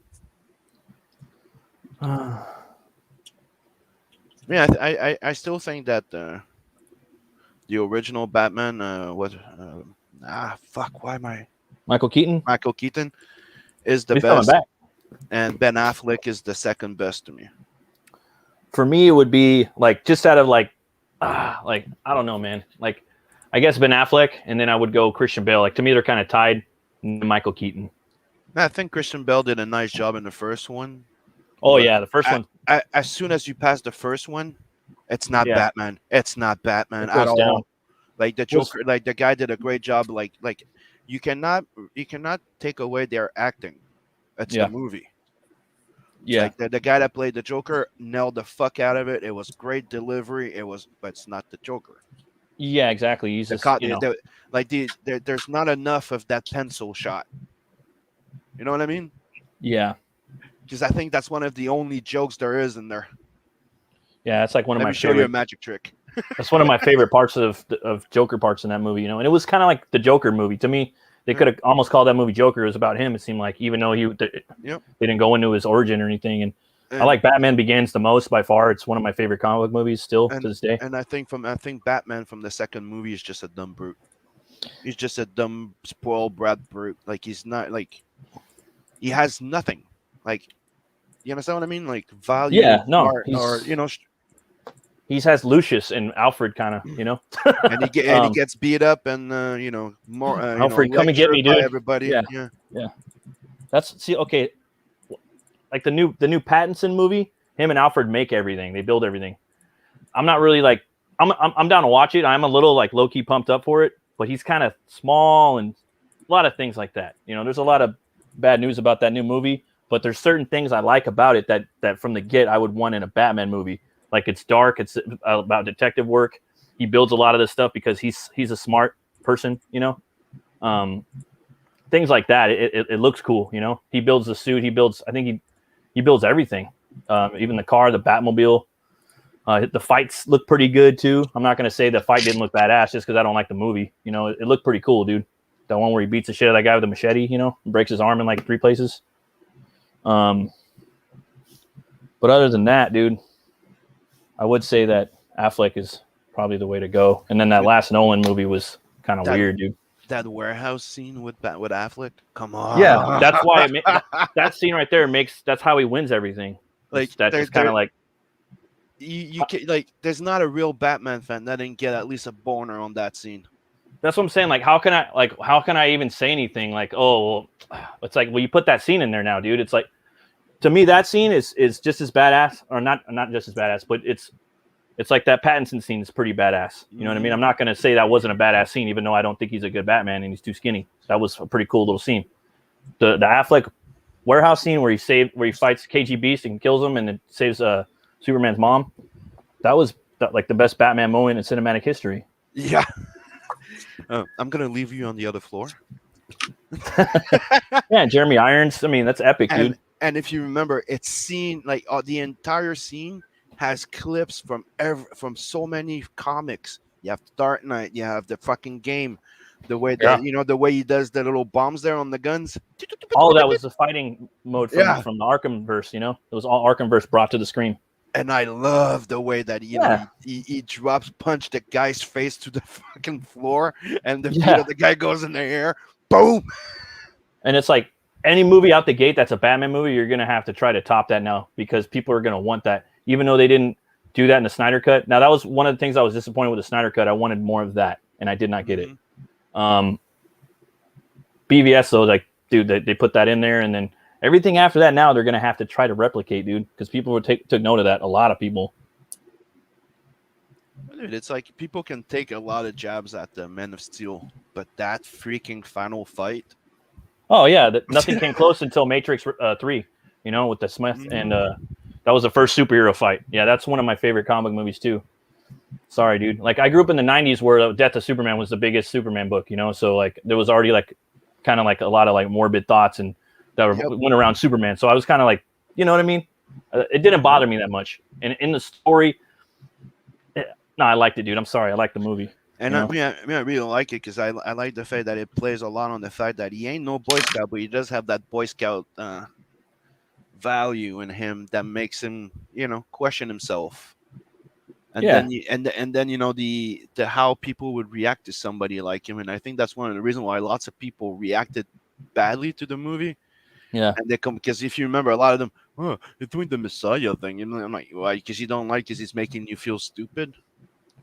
Yeah, I still think that the original Batman why am I Michael Keaton, Michael Keaton is the he's coming best, back. and Ben Affleck is the second best to me. For me, it would be like just out of like I don't know, man. Like I guess Ben Affleck, and then I would go Christian Bale. Like to me, they're kind of tied. And Michael Keaton. I think Christian Bale did a nice job in the first one. Oh But yeah, the first one. As soon as you pass the first one, it's not Yeah. Batman. It's not Batman It at goes all. down. Like the Joker, like the guy did a great job. Like you cannot take away their acting. It's Yeah. the movie. Yeah, Like the guy that played the Joker nailed the fuck out of it. It was great delivery. But it's not the Joker. yeah, exactly. He's just, There's not enough of that pencil shot. You know what I mean? yeah, Because I think that's one of the only jokes there is in there. yeah. It's like one of Let my me show you a favorite. magic trick. That's one of my favorite parts of Joker parts in that movie, and it was kind of like the Joker movie to me. They could have almost called that movie Joker. It was about him. It seemed like, even though they didn't go into his origin or anything. And I like Batman Begins the most by far. It's one of my favorite comic book movies still to this day. And I think Batman from the second movie is just a dumb brute. He's just a dumb, spoiled brat brute. Like, he's not like, he has nothing. Like, you understand what I mean? Like, value, or he has Lucius and Alfred kind of, and he gets beat up and more. Alfred, come and get me, dude. Everybody, yeah. Okay. Like the new Pattinson movie, him and Alfred make everything. They build everything. I'm not really like I'm down to watch it. I'm a little like low key pumped up for it, but he's kind of small and a lot of things like that. There's a lot of bad news about that new movie, but there's certain things I like about it that from the get I would want in a Batman movie. Like, it's dark. It's about detective work. He builds a lot of this stuff because he's a smart person, things like that. It looks cool, He builds the suit. I think he builds everything, even the car, the Batmobile. The fights look pretty good too. I'm not gonna say the fight didn't look badass just because I don't like the movie. It looked pretty cool, dude. That one where he beats the shit out of that guy with a machete, and breaks his arm in like 3 places. But other than that, dude, I would say that Affleck is probably the way to go. And then that last Nolan movie was kind of weird, dude. That warehouse scene with Affleck. Come on. Yeah, that's why that scene right there that's how he wins everything. Like, that's kind of like you can, like, there's not a real Batman fan that didn't get at least a boner on that scene. That's what I'm saying. Like, how can I even say anything? Like, oh, well, it's like, well, you put that scene in there now, dude. It's like, to me, that scene is just as badass, or not just as badass, but it's like that Pattinson scene is pretty badass. You know what I mean? I'm not going to say that wasn't a badass scene, even though I don't think he's a good Batman and he's too skinny. That was a pretty cool little scene. The Affleck warehouse scene where he fights KG Beast and kills him and then saves Superman's mom. That was like the best Batman moment in cinematic history. Yeah. I'm going to leave you on the other floor. Yeah, Jeremy Irons. I mean, that's epic, dude. And if you remember, it's seen like the entire scene has clips from so many comics. You have Dark Knight, you have the fucking game, the way that the way he does the little bombs there on the guns. All of that was the fighting mode from the Arkhamverse. It was all Arkhamverse brought to the screen. And I love the way that he drops punch the guy's face to the fucking floor, and the feet of the guy goes in the air. Boom. And it's like, any movie out the gate that's a Batman movie, you're going to have to try to top that now because people are going to want that, even though they didn't do that in the Snyder Cut. Now, that was one of the things I was disappointed with the Snyder Cut. I wanted more of that, and I did not get it. BVS, though, like, dude, they put that in there, and then everything after that now they're going to have to try to replicate, dude, because people took note of that. A lot of people. Dude, it's like people can take a lot of jabs at the Man of Steel, but that freaking final fight. Oh yeah, nothing came close until Matrix 3, with the Smith, and that was the first superhero fight. Yeah, that's one of my favorite comic movies too. Sorry, dude. Like, I grew up in the '90s where Death of Superman was the biggest Superman book, so like there was already like kind of like a lot of like morbid thoughts and that went around Superman. So I was kind of like, you know what I mean? It didn't bother me that much. And in the story, no, I liked it, dude. I'm sorry, I liked the movie. And I really like it because I like the fact that it plays a lot on the fact that he ain't no Boy Scout, but he does have that Boy Scout value in him that makes him, question himself. And then the how people would react to somebody like him, and I think that's one of the reasons why lots of people reacted badly to the movie. Yeah, and they come because if you remember, a lot of them, oh, you're doing the Messiah thing, and I'm like, why? Because you don't like, because he's making you feel stupid.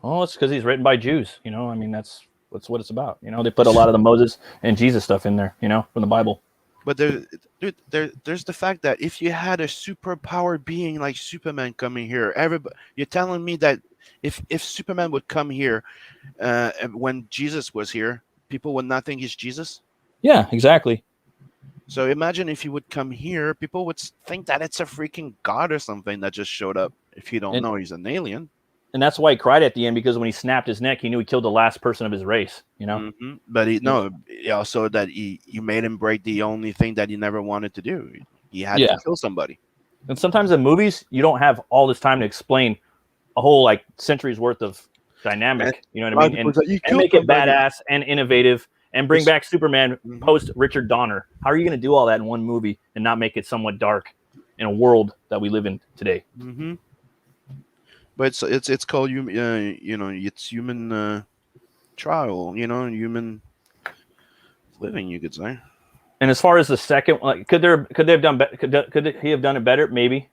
Oh, it's because he's written by Jews. I mean, that's what it's about. They put a lot of the Moses and Jesus stuff in there, from the Bible. But there's the fact that if you had a superpowered being like Superman coming here, you're telling me that if Superman would come here when Jesus was here, people would not think he's Jesus? Yeah, exactly. So imagine if he would come here, people would think that it's a freaking god or something that just showed up. If you don't know he's an alien. And that's why he cried at the end, because when he snapped his neck, he knew he killed the last person of his race, But also that you made him break the only thing that he never wanted to do. He had to kill somebody. And sometimes in movies, you don't have all this time to explain a whole like centuries worth of dynamic. You know A what lot I of mean? people say, "You And killed make it somebody." badass and innovative and bring It's- back Superman Mhm. post Richard Donner. How are you going to do all that in one movie and not make it somewhat dark in a world that we live in today? Mm-hmm. But it's called it's human trial. Human living. You could say. And as far as the second, like, could they have done could he have done it better? Maybe.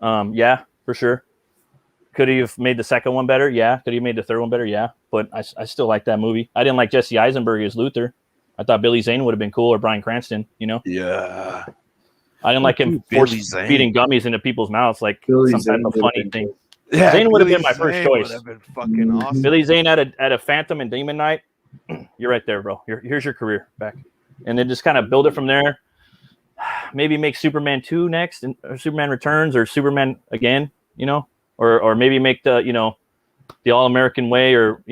Yeah, for sure. Could he have made the second one better? Yeah. Could he have made the third one better? Yeah. But I still like that movie. I didn't like Jesse Eisenberg as Luthor. I thought Billy Zane would have been cool, or Bryan Cranston. Yeah. I didn't like him Billy force Zane. feeding gummies into people's mouths like Billy some type Zane of would have funny been thing. cool. Yeah, Zane would have Billy been my first Zane choice. Would have been fucking Mhm. awesome. Billy Zane at a Phantom and Demon Knight. You're right there, bro. Here's your career back, and then just kind of build it from there. Maybe make Superman 2 next, or Superman Returns, or Superman again. Or maybe make the All American Way, or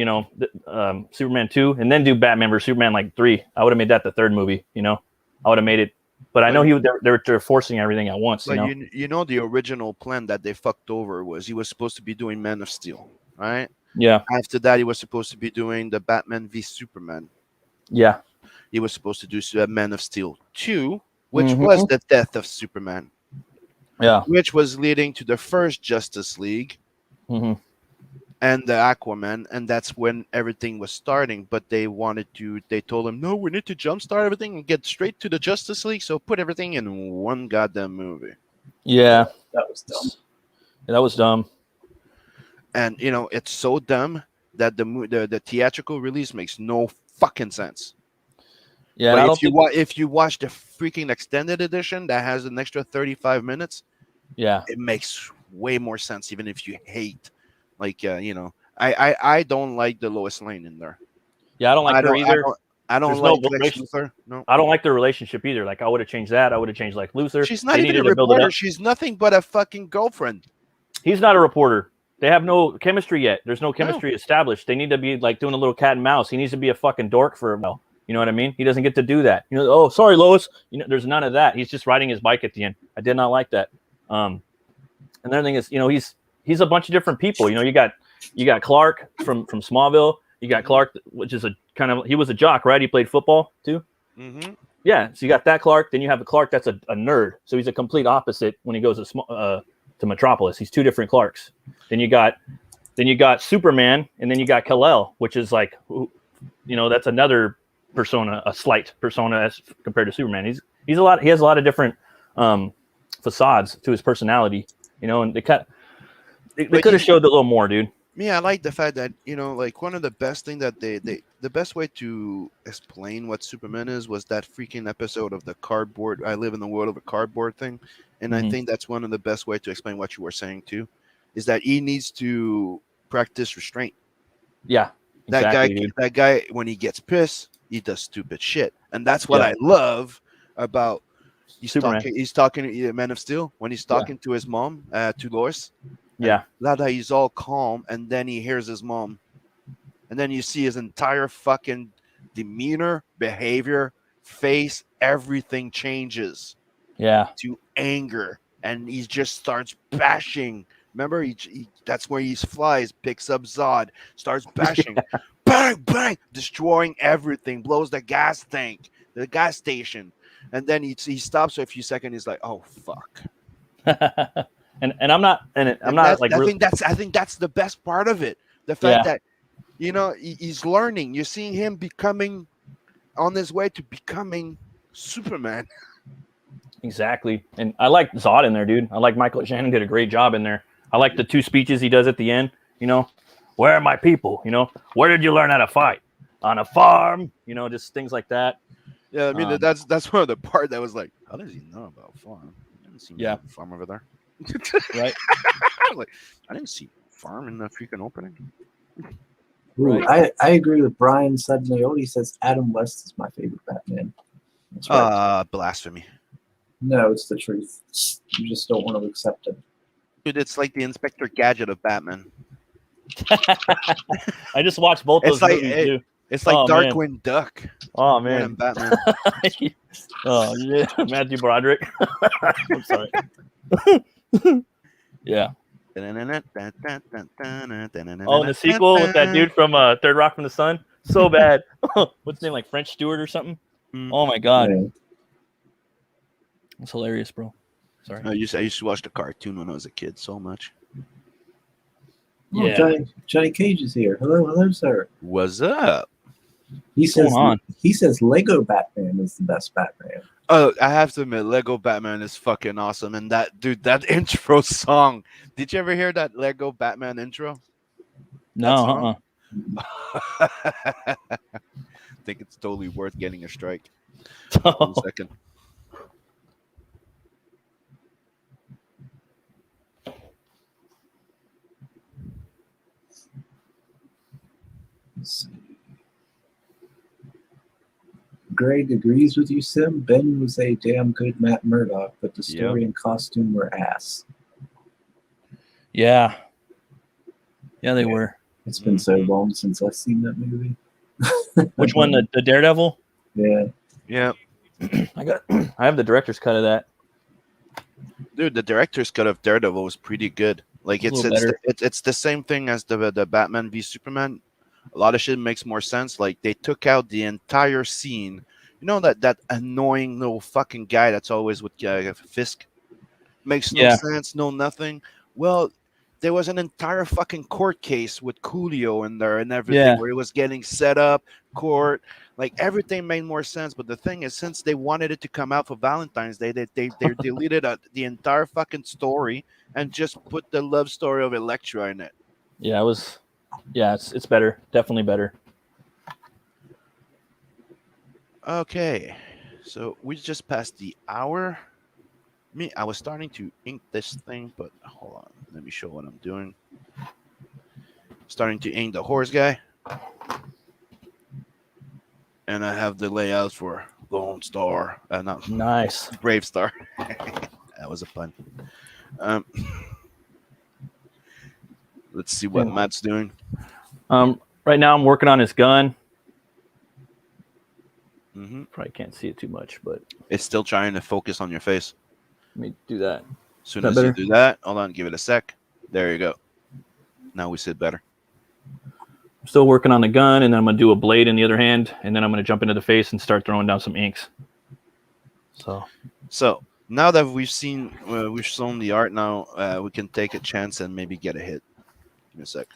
Superman 2, and then do Batman vs Superman 3. I would have made that the third movie. I would have made it, but I know they're forcing everything at once. But the original plan that they fucked over was he was supposed to be doing Man of Steel, right? Yeah, After that, he was supposed to be doing the Batman v Superman. yeah, He was supposed to do Man of Steel 2, which Mhm. was the death of Superman, yeah. which was leading to the first Justice League hmm and the Aquaman, and that's when everything was starting. But they told him, no, we need to jumpstart everything and get straight to the Justice League, so put everything in one goddamn movie. Yeah, That was dumb. that was dumb. And it's so dumb that the theatrical release makes no fucking sense. Yeah, and I But don't if you watch the freaking extended edition that has an extra 35 minutes, yeah, it makes way more sense. Even if you hate, I don't like the Lois Lane in there. yeah. I don't like her either. I don't There's like no Lex relation- Luthor. No, I don't like their relationship either. Like, I would have changed that. I would have changed like Luthor. she's not They even a needed to build it reporter. up. She's nothing but a fucking girlfriend. He's not a reporter. They have no chemistry yet. There's no chemistry established. They need to be like doing a little cat and mouse. He needs to be a fucking dork for a while. You know what I mean? He doesn't get to do that. Oh, sorry, Lois. There's none of that. He's just riding his bike at the end. I did not like that. And the other thing is, he's a bunch of different people. You got Clark from Smallville. You got Clark, which is he was a jock, right? He played football too. Mm-hmm. Yeah. So you got that Clark. Then you have a Clark that's a nerd. So he's a complete opposite when he goes to Metropolis. He's two different Clarks. Then you got Superman, and then you got Kal-El, which is that's another persona, a slight persona as compared to Superman. He has a lot of different facades to his personality, and they could have showed a little more, dude. Yeah, I like the fact that one of the best thing that the best way to explain what Superman is was that freaking episode of the cardboard. I live in the world of a cardboard thing, and I think that's one of the best way to explain what you were saying too, is that he needs to practice restraint. Yeah, exactly, dude. That guy, when he gets pissed, he does stupid shit, and that's what I love about. He's talking to Man of Steel when he's talking to his mom, to Lois. Yeah, That he's all calm, and then he hears his mom, and then you see his entire fucking demeanor, behavior, face, everything changes. Yeah, to anger, and he just starts bashing. Remember, that's where he flies, picks up Zod, starts bashing, bang, bang, destroying everything, blows the gas tank, the gas station, and then he stops for a few seconds. He's like, "Oh fuck." and I'm not I think that's the best part of it. The fact that he's learning. You're seeing him becoming on his way to becoming Superman. Exactly. And I like Zod in there, dude. I like Michael Shannon did a great job in there. I like the two speeches he does at the end. Where are my people? Where did you learn how to fight? On a farm? Just things like that. Yeah, I mean that's one of the part that was like, how does he know about farm? I didn't see no farm over there. Right. I didn't see farm in the freaking opening. Ooh, I agree with Brian Suddenly. He says Adam West is my favorite Batman. That's right. Blasphemy. No, it's the truth. You just don't want to accept it. Dude, it's like the Inspector Gadget of Batman. I just watched both those movies too. It's like Darkwing Duck. Oh man, Batman. Oh yeah, Matthew Broderick. I'm sorry. Yeah, Oh, and the sequel with that dude from Third Rock from the Sun, so bad. What's his name, like French Stewart or something? Oh my god, Yeah. it's hilarious, bro. Sorry. I used to watch the cartoon when I was a kid so much. Oh, Yeah. Johnny Cage is here. Hello, sir. What's up? He What's going says on? he says Lego Batman is the best Batman. Oh, I have to admit, Lego Batman is fucking awesome. And that that intro song. Did you ever hear that Lego Batman intro? No, song? I think it's totally worth getting a strike. Hold a second. Let's see. Greg agrees with you, Sim. Ben was a damn good Matt Murdock, but the story and costume were ass. Yeah, they were. It's been so long since I've seen that movie. Which one? The Daredevil? Yeah. Yeah. I have the director's cut of that. Dude, the director's cut of Daredevil was pretty good. Like It's it's a little it's the same thing as the Batman v Superman. A lot of shit makes more sense. Like they took out the entire scene. You know that annoying little fucking guy that's always with Fisk. Makes no sense, no nothing. Well, there was an entire fucking court case with Coolio in there and everything where it was getting set up, court, like everything made more sense. But the thing is, since they wanted it to come out for Valentine's Day, they deleted the entire fucking story and just put the love story of Elektra in it. Yeah, it was. Yeah, it's better. Definitely better. Okay, so we just passed the hour. I was starting to ink this thing, but hold on. Let me show what I'm doing. Starting to ink the horse guy. And I have the layouts for Lone Star. Not Nice. Bravestarr. That was a pun. Let's see what Matt's doing. Right now I'm working on his gun. Probably can't see it too much, but It's still trying to focus on your face. let me do that. As soon Is as that you better? do that, hold on, give it a sec. There you go. Now we sit better. I'm still working on the gun, and then I'm gonna do a blade in the other hand, and then I'm gonna jump into the face and start throwing down some inks. So now that we've shown the art, now we can take a chance and maybe get a hit. Give me a sec.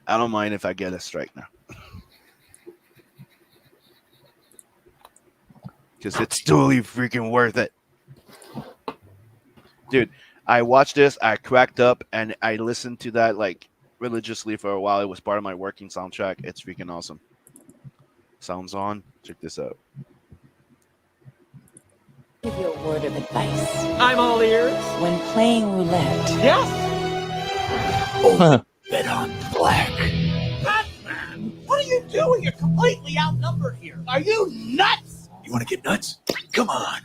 I don't mind if I get a strike now. Because it's totally freaking worth it. Dude, I watched this, I cracked up, and I listened to that like religiously for a while. It was part of my working soundtrack. It's freaking awesome. Sounds on. Check this out. Give you a word of advice. I'm all ears. When playing roulette, Yes. bet on black. Batman, what are you doing? You're completely outnumbered here. Are you nuts? You want to get nuts? Come on,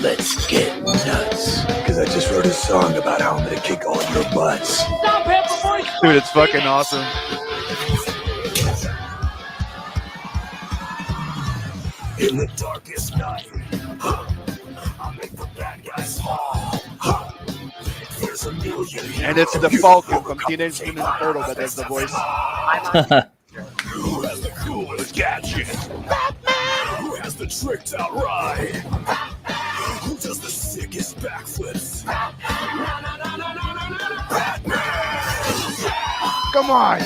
let's get nuts. Because I just wrote a song about how I'm going to kick all your butts. Stop him before he Dude, it's fucking awesome. In the darkest night, I make the bad guys fall. There's a million And it's the Falcon from Teenage Mutant Ninja Turtle that does the voice. Who has the coolest gadget? Batman! Who has the tricked out ride? Who does the sickest backflips? Come on.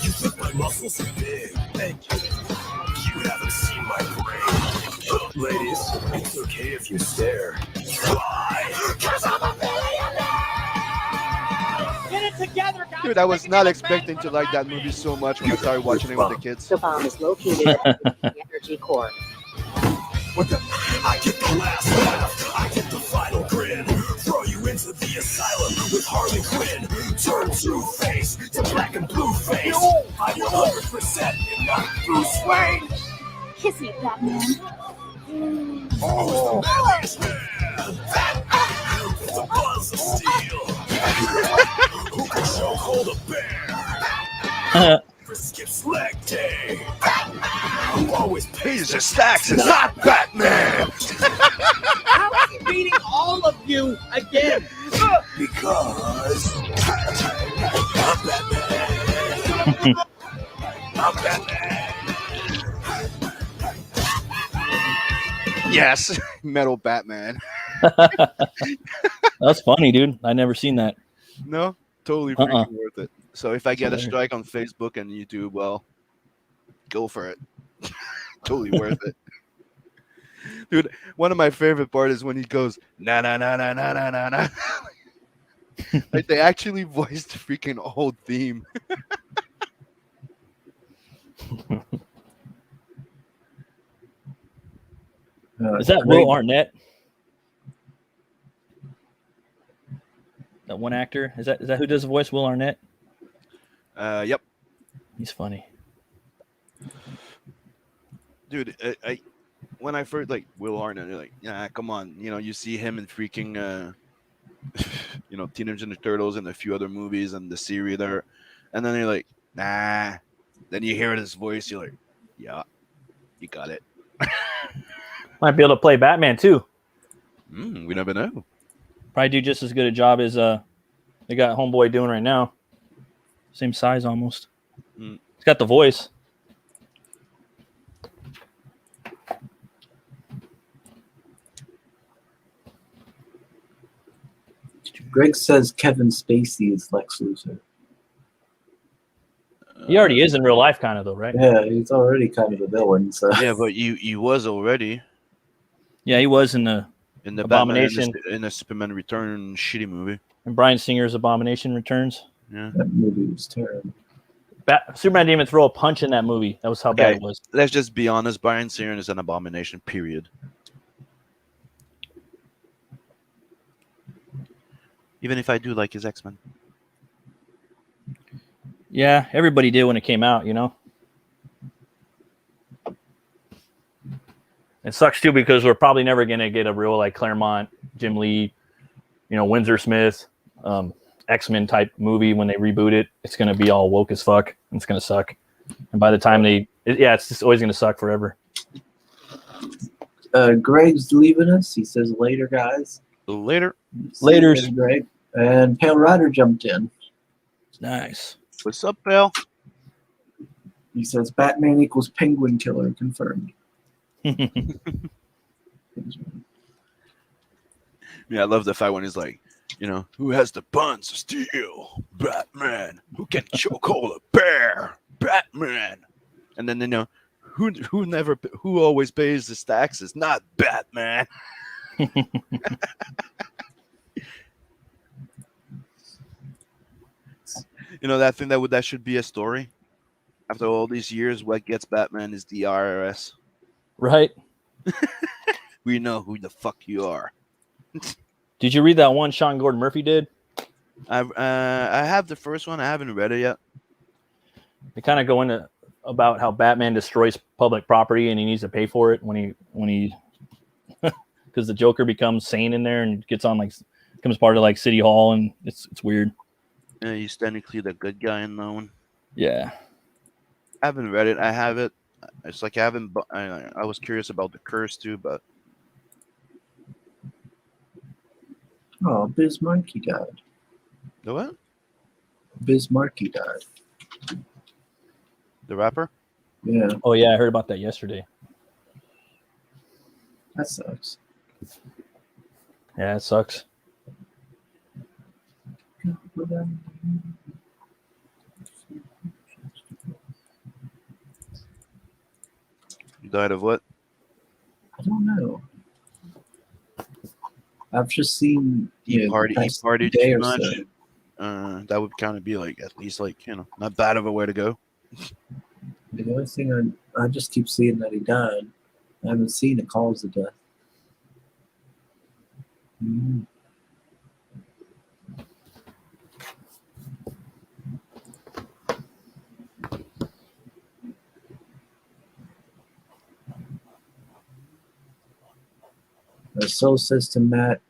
You think my muscles are big? Thank you. You haven't seen my brain. Ladies, it's okay if you stare. Why? 'Cause I'm a billionaire! get it together, guys. Dude, I was not expecting to like that movie so much when I started watching it with the kids. The bomb is located at the energy core. What the? I get the last laugh. I get the final grin. Throw you into the asylum with Harley Quinn. Turn True Face to black and blue face. I'm 100% and not Bruce Wayne. Kiss me, Batman. Oh, Marius Man. With the buzz of steel. Who can chokehold a bear? Skip's leg day. Always pays his taxes, not Batman. How is he beating all of you again? Because I'm Batman. I'm Batman. Yes, Metal Batman. That's funny, dude. I never seen that. No, totally freaking worth it. So if I get a strike on Facebook and YouTube, well, go for it. Totally worth it. Dude, one of my favorite part is when he goes, na na na na na na na na. Like they actually voiced the freaking old theme. Is that Will Arnett? That one actor? Is that who does the voice? Will Arnett? Yep. He's funny. Dude, I when I first like Will Arnett, you're like, yeah, come on. You know, you see him in freaking Teenage Ninja Turtles and a few other movies and the series there. And then you're like, nah. Then you hear his voice, you're like, yeah, you got it. Might be able to play Batman too. We never know. Probably do just as good a job as they got Homeboy doing right now. Same size almost. He's got the voice. Greg says Kevin Spacey is Lex Luthor. He already is in real life, kind of though, right? Yeah, he's already kind of a villain. So Yeah, but he was already Yeah, he was in the Abomination Batman, in the Superman Return shitty movie. and Bryan Singer's Abomination Returns. Yeah, that movie was terrible. Superman didn't even throw a punch in that movie. That was how bad it was. Let's just be honest. Bryan Singer is an abomination. Period. Even if I do like his X-Men. Yeah, everybody did when it came out, you know. It sucks too because we're probably never gonna get a real like Claremont, Jim Lee, Windsor Smith, X-Men type movie when they reboot it. It's gonna be all woke as fuck. And it's gonna suck. And by the time it's just always gonna suck forever. Greg's leaving us. He says later, guys. Later. Laters. Greg. And Pale Rider jumped in. Nice. What's up, Pale? He says Batman equals Penguin Killer confirmed. Yeah, I love the fact when he's like, who has the buns of steel? Batman. Who can chokehold a bear? Batman. And then who always pays his taxes? Not Batman. That thing that should be a story. After all these years, what gets Batman is the IRS. Right. We know who the fuck you are. Did you read that one Sean Gordon Murphy did? I have the first one. I haven't read it yet. They kind of go into about how Batman destroys public property and he needs to pay for it when he because the Joker becomes sane in there and gets on becomes part of City Hall and it's weird. Yeah, he's technically the good guy in that one. Yeah. I haven't read it. I have it. It's like I haven't. I was curious about the curse too, but Oh, Biz Markie died. the what? Biz Markie died. The rapper? Yeah, Oh yeah, I heard about that yesterday. that sucks. Yeah, it sucks. He died of what? I don't know. I've just seen He partied day too or much. so. That would kind of be at least not bad of a way to go. The only thing I just keep seeing that he died. I haven't seen a cause of death. The Soul System, Matt,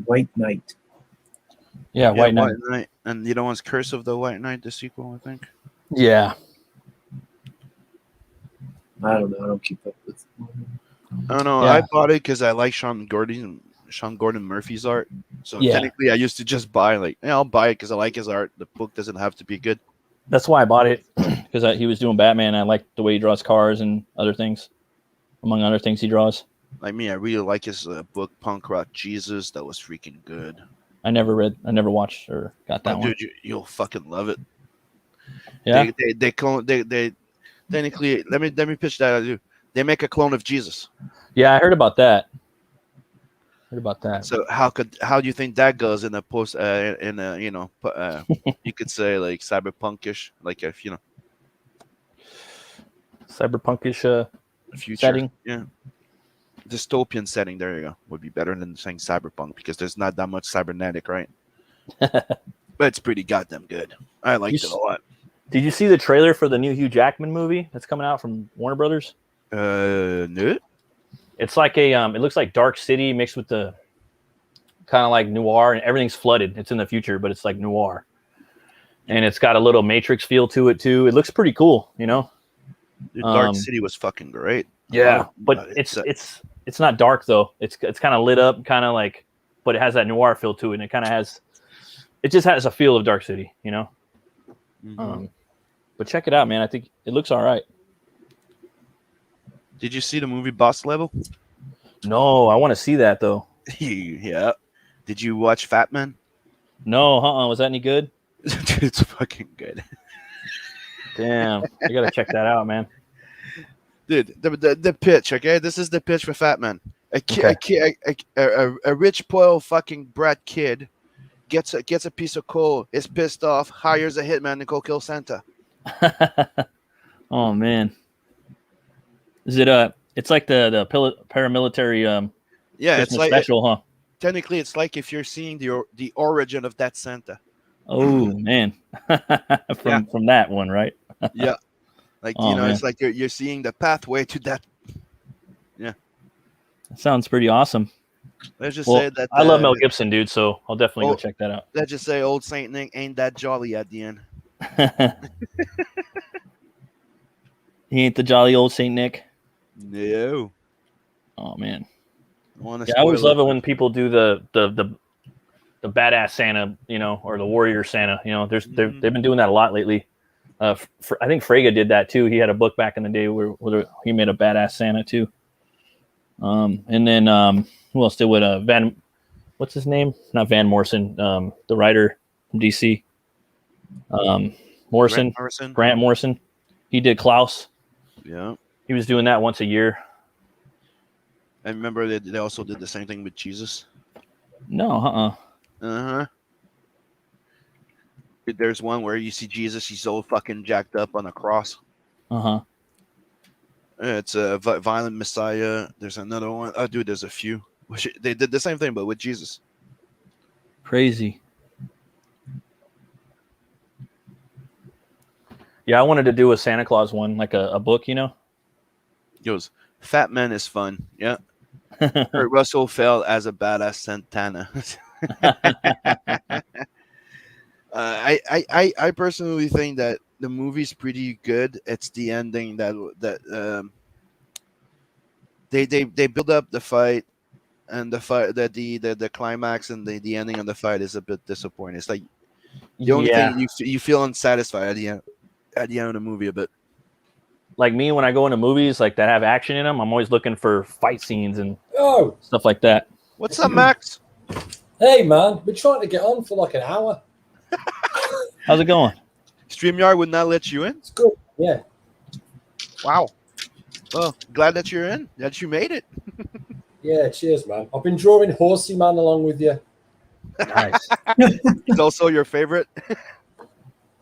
White Knight. Yeah, White Knight. And the other one's Curse of the White Knight, the sequel, I think. Yeah. I don't know. I don't keep up with. I don't know. Yeah. I bought it because I like Sean Gordon Murphy's art. So Yeah. technically, I used to just buy I'll buy it because I like his art. The book doesn't have to be good. That's why I bought it, because he was doing Batman. And I like the way he draws cars and other things, among other things he draws. Like me, I really like his book Punk Rock Jesus. That was freaking good. I never watched or got that one. Dude, you'll fucking love it. Yeah. They technically let me pitch that. I do. They make a clone of Jesus. Yeah, I heard about that. So how do you think that goes in a post you could say like cyberpunkish, like if Cyberpunkish future setting. Yeah, dystopian setting. There you go. Would be better than saying cyberpunk because there's not that much cybernetic, right? But it's pretty goddamn good. I liked it a lot. Did you see the trailer for the new Hugh Jackman movie that's coming out from Warner Brothers? No. It's like it looks like Dark City mixed with the kind of like noir, and everything's flooded. It's in the future, but it's like noir, and it's got a little Matrix feel to it too. It looks pretty cool, Dude, Dark City was fucking great. Yeah, but it's not dark though. It's kind of lit up, kind of like, but it has that noir feel to it, and it just has a feel of Dark City, Mm-hmm. But check it out, man. I think it looks all right. Did you see the movie Boss Level? No, I want to see that though. Yeah. Did you watch Fat Man? No, was that any good? Dude, it's fucking good. Damn, I gotta check that out, man. Dude, the pitch, okay? This is the pitch for Fat Man. A rich, spoiled fucking brat kid gets a piece of coal, is pissed off, hires a hitman to go kill Santa. Oh man, is it it's like the paramilitary yeah, Christmas it's like special, huh? Technically, it's like if you're seeing the origin of that Santa. Oh man, from that one, right? Yeah, like man. it's like you're seeing the pathway to that. Yeah, that sounds pretty awesome. Let's just say that I love Mel Gibson, dude. So I'll definitely go check that out. Let's just say old Saint Nick ain't that jolly at the end. He ain't the jolly old Saint Nick. No. Oh man. I always love it when people do the badass Santa, or the warrior Santa. They've been doing that a lot lately. I think Frege did that too. He had a book back in the day where he made a badass Santa too. And then who else did with what's his name? Not Van Morrison, the writer from DC. Grant Morrison. He did Klaus. Yeah. He was doing that once a year. I remember they also did the same thing with Jesus. No, There's one where you see Jesus, he's all fucking jacked up on a cross. It's a violent Messiah. There's another one. Oh, dude, there's a few. They did the same thing, but with Jesus. Crazy. Yeah, I wanted to do a Santa Claus one, like a book, He goes, Fat Man is fun. Yeah. Kurt Russell fell as a badass Santana. I personally think that the movie's pretty good. It's the ending that they build up the fight, and the climax and the ending of the fight is a bit disappointing. It's like the only thing you feel unsatisfied at the end of the movie a bit. Like me, when I go into movies like that have action in them, I'm always looking for fight scenes and stuff like that. What's up, Max? Hey, man. We're trying to get on for like an hour. How's it going? StreamYard would not let you in? It's good. Yeah. Wow. Well, glad that you're in, that you made it. Yeah, cheers, man. I've been drawing Horsey Man along with you. Nice. He's also your favorite.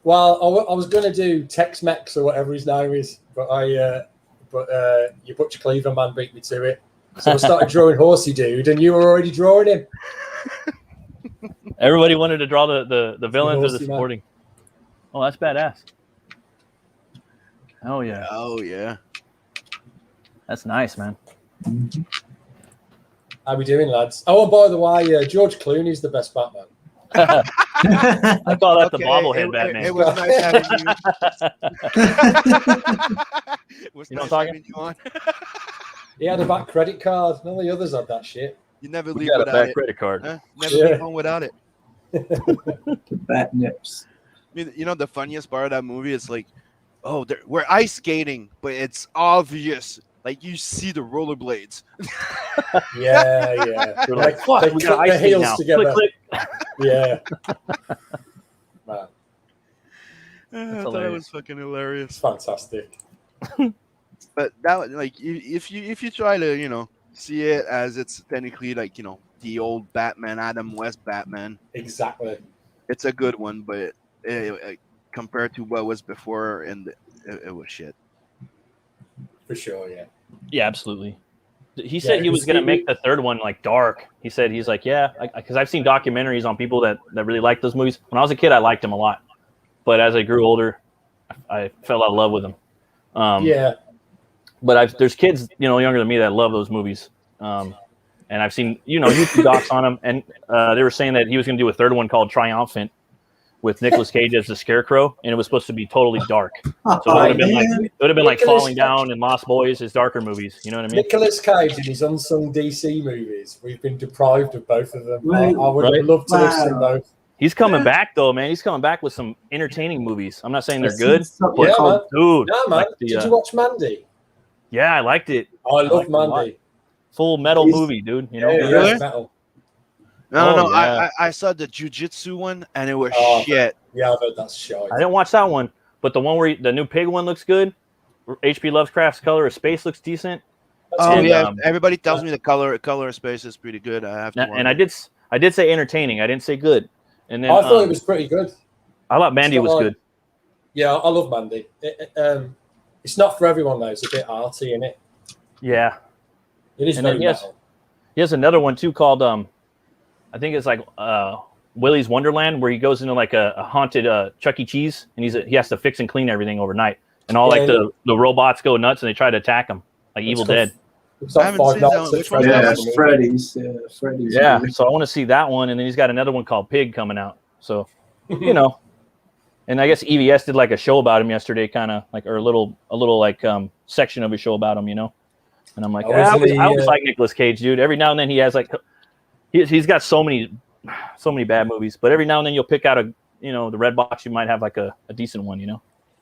Well, I was going to do Tex-Mex or whatever his name is, but your Butch Cleaver man beat me to it. So I started drawing Horsey Dude, and you were already drawing him. Everybody wanted to draw the villains or the Horsey supporting. Oh, that's badass. Oh yeah. Oh yeah. That's nice, man. How we doing, lads? Oh, and by the way, George Clooney's the best Batman. I call that the Okay, bobblehead Batman. It was nice having you. It was You know nice what I'm having you on. He had a back credit card. None of the others had that shit. You never We leave got a without back it. credit card. Huh? Never Yeah. leave home without it. The bat nips. I mean, you know, the funniest part of that movie is like, oh, we're ice skating, but it's obvious. Like you see the rollerblades. Yeah. We're like, fuck, they we click got their ice skate heels now. together. Click, click. Yeah. Man, I thought it was fucking hilarious. it's fantastic. But that, like, if you try to, you know, see it as it's technically like, you know, the old Batman, Adam West Batman, Exactly. it's a good one, but compared to what was before, and it was shit. For sure, yeah. Yeah, absolutely. He said he because was going to make the third one like dark. He's like, yeah, because I've seen documentaries on people that really like those movies. When I was a kid, I liked them a lot, but as I grew older, I fell out of love with them. Yeah. But there's kids, you know, younger than me that love those movies. And I've seen, you know, YouTube docs on them, and they were saying that he was going to do a third one called Triumphant with Nicolas Cage as the Scarecrow, and it was supposed to be totally dark. So it would have been like Falling Down and Lost Boys, his darker movies. You know what I mean? Nicolas Cage in his unsung DC movies. We've been deprived of both of them. Right. I would have loved to have seen both. He's coming back though, man. He's coming back with some entertaining movies. I'm not saying they're good, Something but Yeah, man. dude, No, man. like the, Did you watch Mandy? yeah, I liked it. I love liked it a lot. Mandy. Full metal movie, dude. You know, Yeah, Really? metal. No. yeah. I saw the jujitsu one, and it was Oh, shit. Yeah, I've heard that's shite. I didn't watch that one, but the one where the new pig one looks good. H.P. Lovecraft's Color of Space looks decent. Oh And, yeah, everybody tells me the color of space is pretty good. I have to. And I did say entertaining. I didn't say good. And then I thought it was pretty good. I thought Mandy It's was not good. Yeah, I love Mandy. It's not for everyone though. It's a bit arty, isn't it? Yeah. It is And very then metal. he has another one too called I think it's like Willy's Wonderland, where he goes into like a haunted Chuck E. Cheese, and he has to fix and clean everything overnight, and all like the robots go nuts and they try to attack him like It's Evil called- Dead. It's like I haven't Five seen Nights that one. at Which one's Freddy's. that? Freddy's. Freddy's. Yeah, so I want to see that one, and then he's got another one called Pig coming out. So you know, and I guess EVS did like a show about him yesterday, kind of like, or a little like section of a show about him, you know. And I'm like, Oh, I isn't he, always like Nicolas Cage, dude. Every now and then he has like, he's got so many bad movies, but every now and then you'll pick out the red box, you might have like a decent one, you know.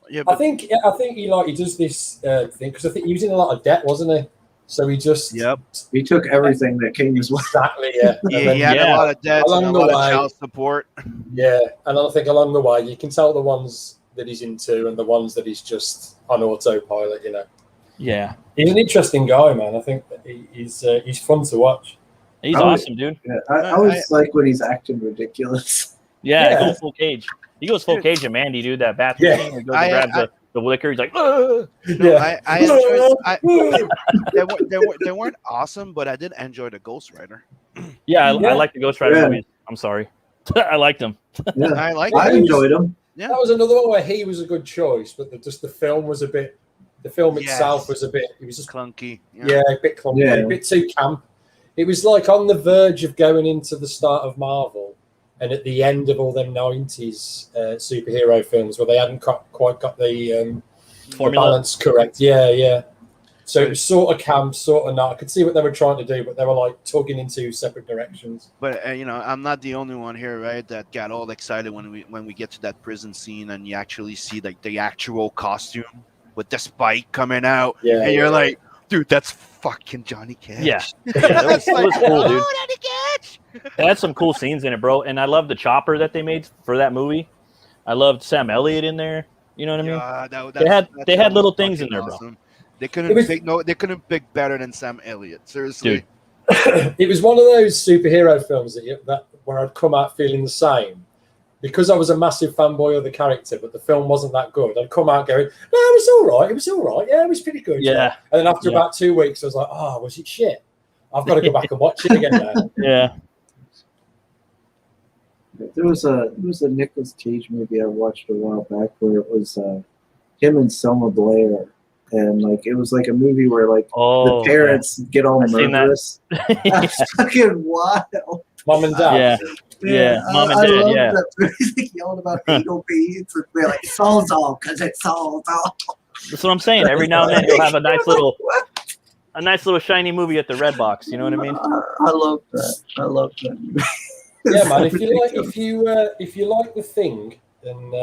Yeah, I think he does this thing because I think he was in a lot of debt, wasn't he? So he just Yep. He took everything that came his way. exactly yeah. And He then- had a lot of debts and a Along the lot of way- child support. Yeah, and I think along the way you can tell the ones that he's into and the ones that he's just on autopilot. You know, Yeah, he's an interesting guy, man. I think that he's fun to watch. he's I would- awesome, dude. Yeah, I always like when he's acting ridiculous. Yeah, Yeah. he goes full Cage. He goes full Cage and Mandy, dude. That bathroom Yeah. scene where he goes and grabs the liquor. He's like, "Ugh." Yeah, I enjoyed. They weren't awesome, but I did enjoy the Ghost Rider. yeah, Yeah. I like the Ghost Rider Yeah. movies. I'm sorry, I liked them. Yeah, I like I it. enjoyed him. Yeah. that was another one where he was a good choice, but the film was a bit. The film itself Yes. was a bit. It was just Clunky. yeah, a bit clunky, Yeah. a bit too camp. It was like on the verge of going into the start of Marvel, and at the end of all them '90s superhero films where they hadn't quite got the Formula. balance correct. Yeah. So it was sort of camp, sort of not. I could see what they were trying to do, but they were like tugging in two separate directions. But I'm not the only one here, right? That got all excited when we get to that prison scene and you actually see like the actual costume with the spike coming out, Yeah, and you're yeah. like, dude, that's fucking Johnny Cash. Yeah, it was cool, dude. Oh, Johnny Cash. It had some cool scenes in it, bro. And I love the chopper that they made for that movie. I loved Sam Elliott in there. You know what I mean? Yeah, They had little fucking things in there, bro. awesome. They It was- they couldn't pick better than Sam Elliott. Seriously. Dude. It was one of those superhero films that where I'd come out feeling the same. Because I was a massive fanboy of the character, but the film wasn't that good. I'd come out going, no, it was all right. It was all right. Yeah, it was pretty good. Yeah. And then after Yeah. about 2 weeks, I was like, oh, was it shit? I've got to go back and watch it again now. Yeah. There was a Nicolas Cage movie I watched a while back where it was him and Selma Blair, and like it was like a movie where like Oh, the parents get all I've seen that. murderous. That's fucking wild. Mom and dad. Yeah, mom and I dad, love yeah. that. He's like yelling about anal beads, and they're like Saul's all because it's Saul's all. That's what I'm saying. Every now and then you'll have a nice little shiny movie at the Red Box. You know what I mean? I love that. I love that. Yeah, man. If you like The Thing and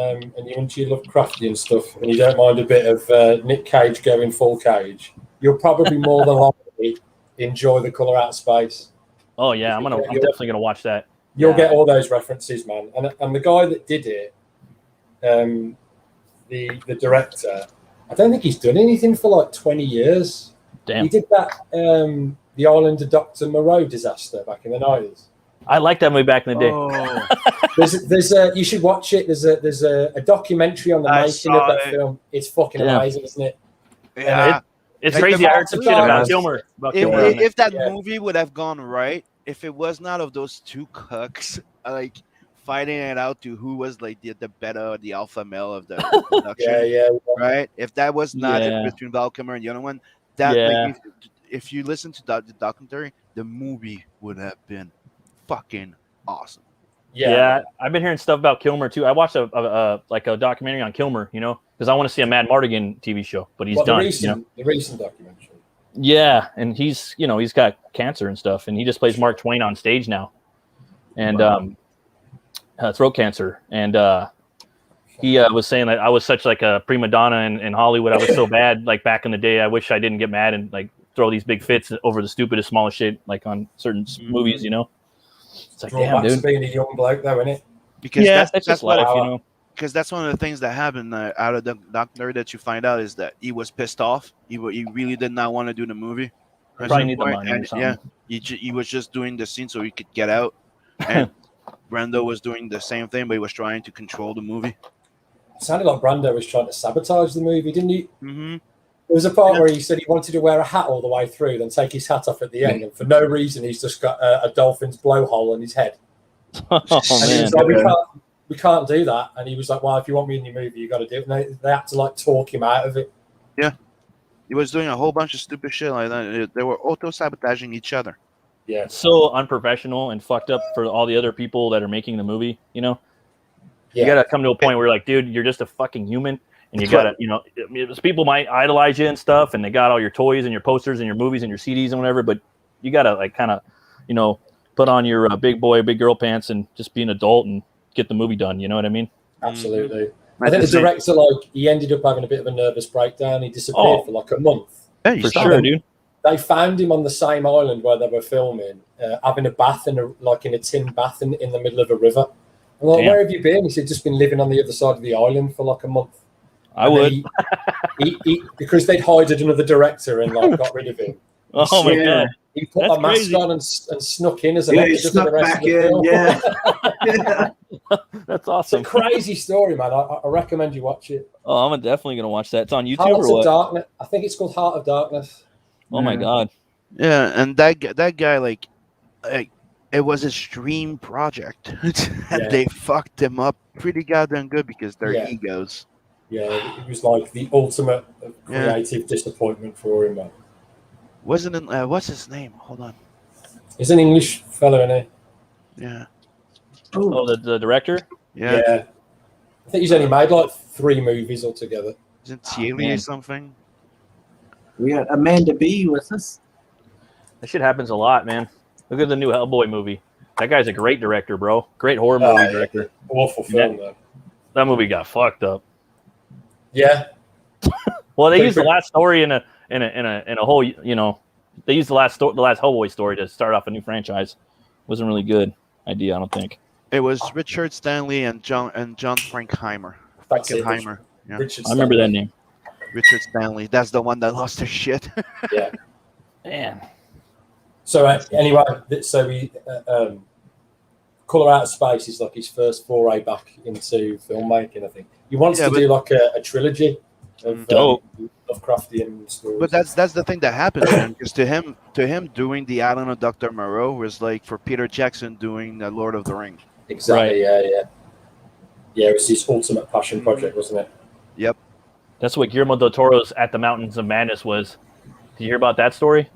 you're into your Lovecraftian stuff and you don't mind a bit of Nick Cage going full Cage, you'll probably more than likely enjoy The Color Out of Space. Oh yeah, I'm definitely gonna watch that. You'll get all those references, man. And the guy that did it, the director, I don't think he's done anything for like 20 years. Damn. He did that the Island of Dr. Moreau disaster back in the 90s. I liked that movie back in the day. There's you should watch it. There's a documentary on the making of that film. It's fucking amazing, isn't it? Yeah. It's Like crazy. I heard some shit about Kilmer. If that movie would have gone right, if it was not of those two cucks like fighting it out to who was like the beta, the alpha male of the production, right? If that was not it between Val Kilmer and the other one, that like, if you listen to the documentary, the movie would have been fucking awesome. Yeah, I've been hearing stuff about Kilmer too. I watched a documentary on Kilmer, you know, because I want to see a Mad Mardigan TV show, but he's done. The recent documentary. Yeah, and he's got cancer and stuff, and he just plays Mark Twain on stage now, and throat cancer, and he was saying that I was such like a prima donna in Hollywood. I was so bad like back in the day. I wish I didn't get mad and like throw these big fits over the stupidest, smallest shit like on certain movies, you know. It's like, damn, dude. Being a young bloke, though, isn't it? Because that's just life, you know. Because that's one of the things that happened out of the documentary that you find out is that he was pissed off. He really did not want to do the movie. Probably need the money or something. Yeah, he was just doing the scene so he could get out. And Brando was doing the same thing, but he was trying to control the movie. It sounded like Brando was trying to sabotage the movie, didn't he? Mm-hmm. There was a part where he said he wanted to wear a hat all the way through, then take his hat off at the end, and for no reason he's just got a dolphin's blowhole on his head. Oh, and man. he was like, we can't do that. And he was like, well, if you want me in your movie, you got to do it. And they had to like talk him out of it. Yeah. He was doing a whole bunch of stupid shit like that. They were auto-sabotaging each other. Yeah. So unprofessional and fucked up for all the other people that are making the movie, you know? You got to come to a point where you're like, dude, you're just a fucking human. And you got to, you know, people might idolize you and stuff, and they got all your toys and your posters and your movies and your CDs and whatever, but you got to, like, kind of, you know, put on your big boy, big girl pants and just be an adult and get the movie done. You know what I mean? Absolutely. I think the director, like, he ended up having a bit of a nervous breakdown. He disappeared for like a month. Yeah, for sure, dude. They found him on the same island where they were filming, having a bath in a tin bath in the middle of a river. I'm like, where have you been? He said, just been living on the other side of the island for like a month. I would. He because they'd hired another director and like got rid of him. Oh my god! He put a mask on and snuck in as an extra for the rest of the film. That's awesome. It's a crazy story, man. I recommend you watch it. Oh, I'm definitely gonna watch that. It's on YouTube Heart or what? of Darkness. I think it's called Heart of Darkness. Oh my god! Yeah, and that guy like it was a dream project, and they fucked him up pretty goddamn good because they're egos. Yeah, it was like the ultimate creative disappointment for him, man. Wasn't it? What's his name? Hold on. He's an English fellow, isn't he? Yeah. Oh, the director? Yeah. I think he's only made like 3 movies altogether. Is it Thierry or something? We got Amanda B with us. That shit happens a lot, man. Look at the new Hellboy movie. That guy's a great director, bro. Great horror movie director. Awful film, though. That movie got fucked up. Yeah. Well, they used the last story in a whole, you know, they used the last Hellboy story to start off a new franchise. Wasn't really good idea, I don't think. It was Richard Stanley and John Frankenheimer. Frankenheimer. Yeah. I remember that name. Richard Stanley. That's the one that lost their shit. Yeah. Man. So anyway, so we Color Out of Space is like his first foray back into filmmaking. I think he wants to do like a trilogy of Lovecraftian stories. But that's the thing that happened, man. Because to him doing the Island of Dr. Moreau was like for Peter Jackson doing the Lord of the Rings. Exactly. Right. Yeah. It was his ultimate passion project, wasn't it? Yep. That's what Guillermo del Toro's At the Mountains of Madness was. Did you hear about that story?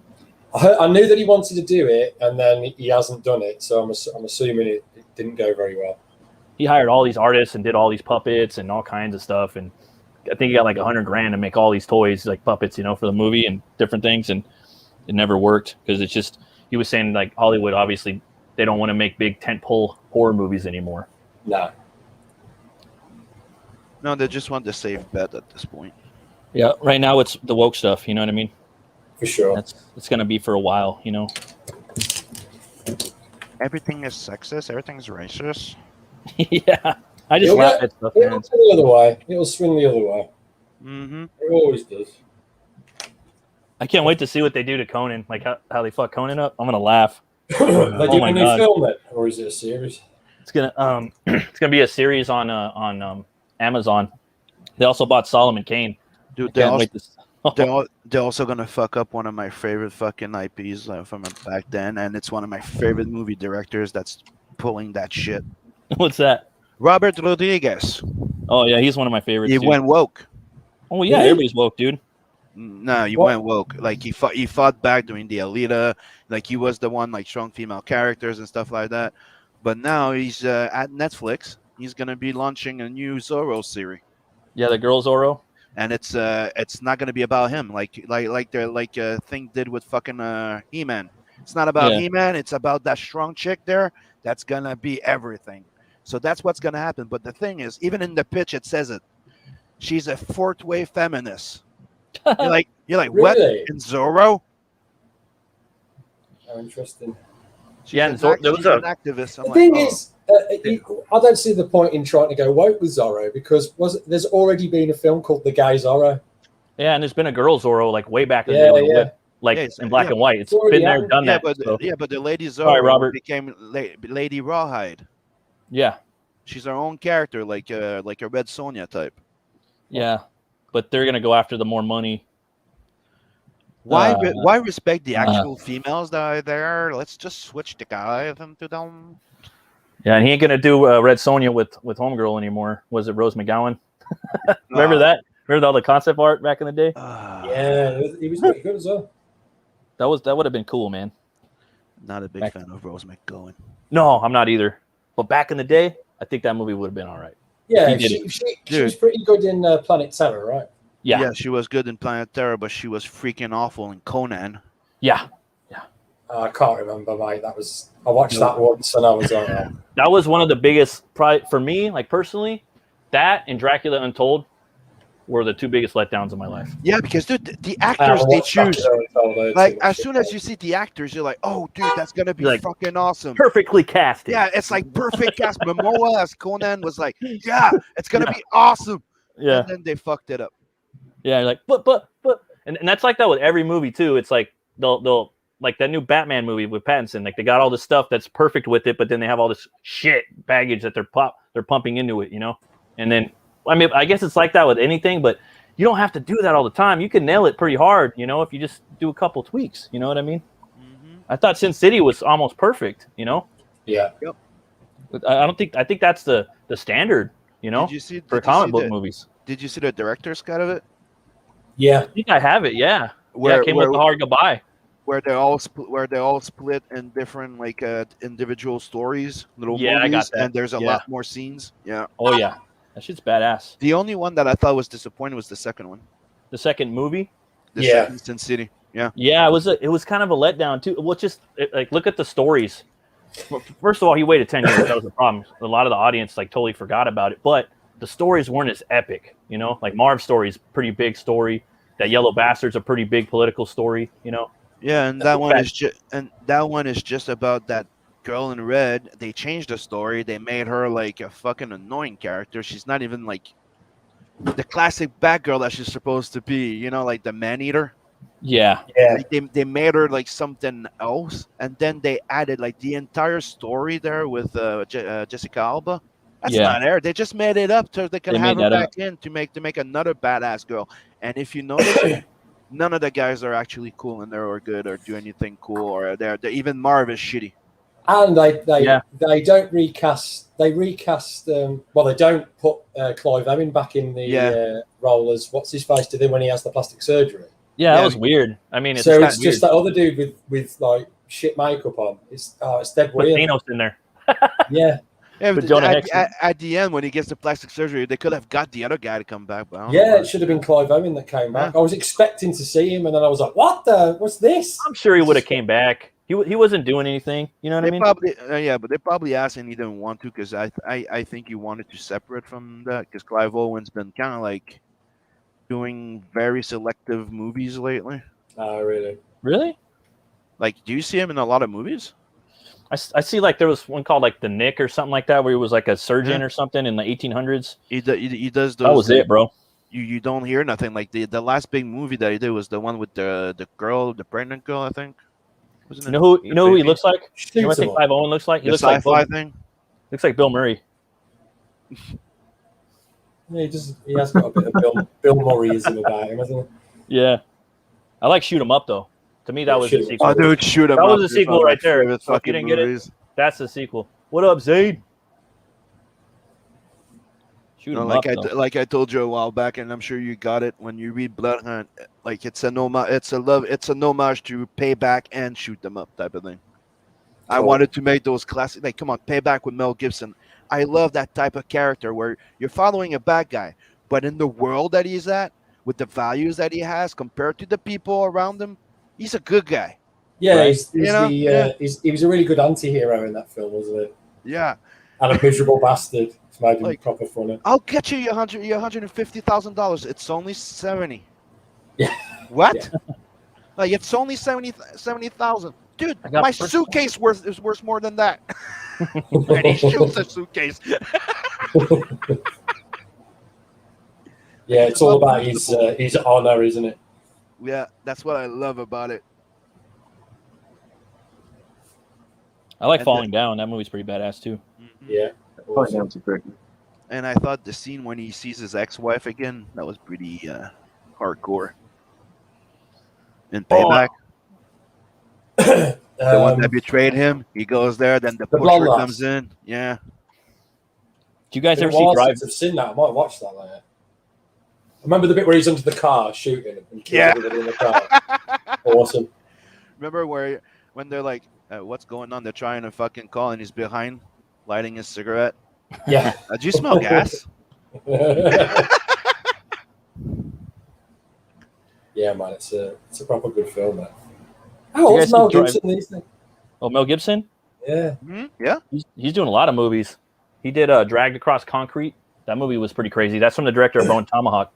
I knew that he wanted to do it, and then he hasn't done it. So I'm assuming it didn't go very well. He hired all these artists and did all these puppets and all kinds of stuff. And I think he got like $100,000 to make all these toys, like puppets, for the movie and different things. And it never worked because it's just, he was saying like Hollywood, obviously, they don't want to make big tentpole horror movies anymore. No. No, they just want the safe bet at this point. Yeah, right now it's the woke stuff. You know what I mean? For sure. It's going to be for a while, Everything is sexist. Everything's racist. Yeah. I just laugh at stuff, man. It'll swing the other way. It'll swing the other way. Mm-hmm. It always does. I can't wait to see what they do to Conan, like how they fuck Conan up. I'm going to laugh. They do my a new God. film it, or is it a series? It's gonna be a series on Amazon. They also bought Solomon Kane. Dude, they're also gonna fuck up one of my favorite fucking IPs from back then, and it's one of my favorite movie directors that's pulling that shit. What's that? Robert Rodriguez. Oh yeah, he's one of my favorites. He too. went woke. Oh yeah, everybody's woke, dude. No, he went woke. Like he fought back during the Alita. Like he was the one like strong female characters and stuff like that. But now he's at Netflix. He's gonna be launching a new Zorro series. Yeah, the girl Zorro. And it's not gonna be about him like the thing did with fucking He-Man. It's not about He-Man. It's about that strong chick there. That's gonna be everything. So that's what's gonna happen. But the thing is, even in the pitch, it says it. She's a fourth wave feminist. You're like Really? What in Zorro? Oh, interesting. She's an activist. I'm The like, thing oh. is, I don't see the point in trying to go woke with Zorro because there's already been a film called The Gay Zorro. Yeah, and there's been a girl Zorro like way back in Yeah, the day, yeah. like Yeah, in black and white. It's already been there, happened. done Yeah, that. but the Lady Zorro Sorry, Robert. became Lady Rawhide. Yeah, She's her own character, like a Red Sonja type. yeah, but they're gonna go after the more money. Why respect the actual females that are there? Let's just switch the guy to them. Yeah, and he ain't gonna do Red Sonja with Homegirl anymore. Was it Rose McGowan? Remember that? Remember all the concept art back in the day? Yeah, he was pretty good as well. That would have been cool, man. Not a big fan of Rose McGowan. No, I'm not either. But back in the day, I think that movie would have been all right. Yeah, He did she was pretty good in Planet Terror, right? Yeah, she was good in Planet Terror, but she was freaking awful in Conan. yeah. I can't remember, mate. I watched that once and I was like, oh. That was one of the biggest for me, like personally. That and Dracula Untold were the two biggest letdowns of my life. Yeah, because dude, the actors they choose, like as soon as you see the actors, you're like, oh, dude, that's gonna be Like, fucking awesome. Perfectly casted. Yeah, it's like perfect cast. Momoa as Conan was like, yeah, it's gonna be awesome. Yeah. And then they fucked it up. Yeah, like but and that's like that with every movie too. It's like they'll like that new Batman movie with Pattinson. Like they got all this stuff that's perfect with it, but then they have all this shit baggage that they're pumping into it, And then I mean, I guess it's like that with anything, but you don't have to do that all the time. You can nail it pretty hard, if you just do a couple tweaks. You know what I mean? Mm-hmm. I thought Sin City was almost perfect. Yeah. Yep. But I think that's the standard. For comic book movies. Did you see the director's cut of it? Yeah. I think I have it. Yeah. It came with the hard goodbye. Where they all split in different individual stories, little movies, I got that. and there's a lot more scenes. Yeah. Oh yeah, that shit's badass. The only one that I thought was disappointing was the second one. The second movie. The second Sin City. Yeah. Yeah, it was kind of a letdown too. Well, look at the stories. First of all, he waited 10 years. That was the problem. A lot of the audience totally forgot about it, but the stories weren't as epic. Like Marv's story is a pretty big story. That Yellow Bastard's a pretty big political story. Yeah, and that one is just about that girl in red. They changed the story. They made her like a fucking annoying character. She's not even like the classic Batgirl that she's supposed to be. Like the man-eater. Yeah. Like they made her like something else, and then they added like the entire story there with Jessica Alba. That's not there. They just made it up so they can have her back in to make another badass girl. And if you notice, none of the guys are actually cool and they're or good or do anything cool or they're even Marv is shitty. And Yeah. they don't recast. They recast. Well, they don't put Clive Owen back in the role as what's his face to do when he has the plastic surgery. Yeah, that was weird. I mean, So it's just that other dude with like shit makeup on. It's dead put weird. Thanos in there. Yeah. Yeah, But but Jonah at, Hex- at the end, when he gets the plastic surgery, they could have got the other guy to come back. But I don't know Yeah, why. it should have been Clive Owen that came back. Yeah. I was expecting to see him, and then I was like, what's this? I'm sure he would have came back. He wasn't doing anything. You know what I They mean? probably, but they probably asked and he didn't want to because I think he wanted to separate from that because Clive Owen's been kind of like doing very selective movies lately. Oh, really? Really? Like, do you see him in a lot of movies? I see like there was one called like The Nick or something like that where he was like a surgeon or something in the 1800s. He does those. That was it, bro. You don't hear nothing. Like the last big movie that he did was the one with the girl, the pregnant girl, I think. Wasn't it? You know who he looks like? You know what I Shoots him think up. Clive Owen looks like? He The looks like sci-fi Bill, thing. looks like Bill Murray. Yeah, he has got a bit of Bill Murrayism about him, hasn't he? Yeah. I like Shoot 'em Up though. To me, that was the Shoot 'em sequel. Oh, dude, shoot him. That was a sequel right there. Favorite So if you fucking didn't get it, movies. that's the sequel. What up, Zayd? Shoot You know, 'em like up, though. like I told you a while back, and I'm sure you got it when you read Blood Hunt. Like it's an homage to Payback and Shoot Them Up type of thing. I Cool. wanted to make those classic. Like, come on, Payback with Mel Gibson. I love that type of character where you're following a bad guy, but in the world that he's at, with the values that he has compared to the people around him, he's a good guy. Yeah, Right. he was a really good anti-hero in that film, wasn't he? Yeah, And a miserable bastard. It's made him Like- proper funny. I'll get you your $150,000. It's only 70. Yeah. What? Like it's only 70,000. Dude, I got my first- suitcase is worth more than that. And he shoots a suitcase. Yeah, it's all about his honor, isn't it? Yeah, that's what I love about it. I like And Falling Down. That movie's pretty badass too. Yeah. Oh, yeah, it's a great. And I thought the scene when he sees his ex-wife again, that was pretty hardcore. In Payback, the one that betrayed him, he goes there, then the blonde pusher lass. comes in. Yeah. Do you guys It ever see was Drive? since I've seen that. I might watch that later. I remember the bit where he's under the car shooting and kills Yeah. everybody in the car. Awesome. Remember when they're like, what's going on? They're trying to fucking call and he's behind lighting his cigarette. Yeah. Do you smell gas? Yeah, man, it's a proper good film, man. You How old's guys Mel see Drive- Gibson these days? Oh, Mel Gibson. Yeah. Yeah. He's doing a lot of movies. He did Dragged Across Concrete. That movie was pretty crazy. That's from the director of Bone Tomahawk.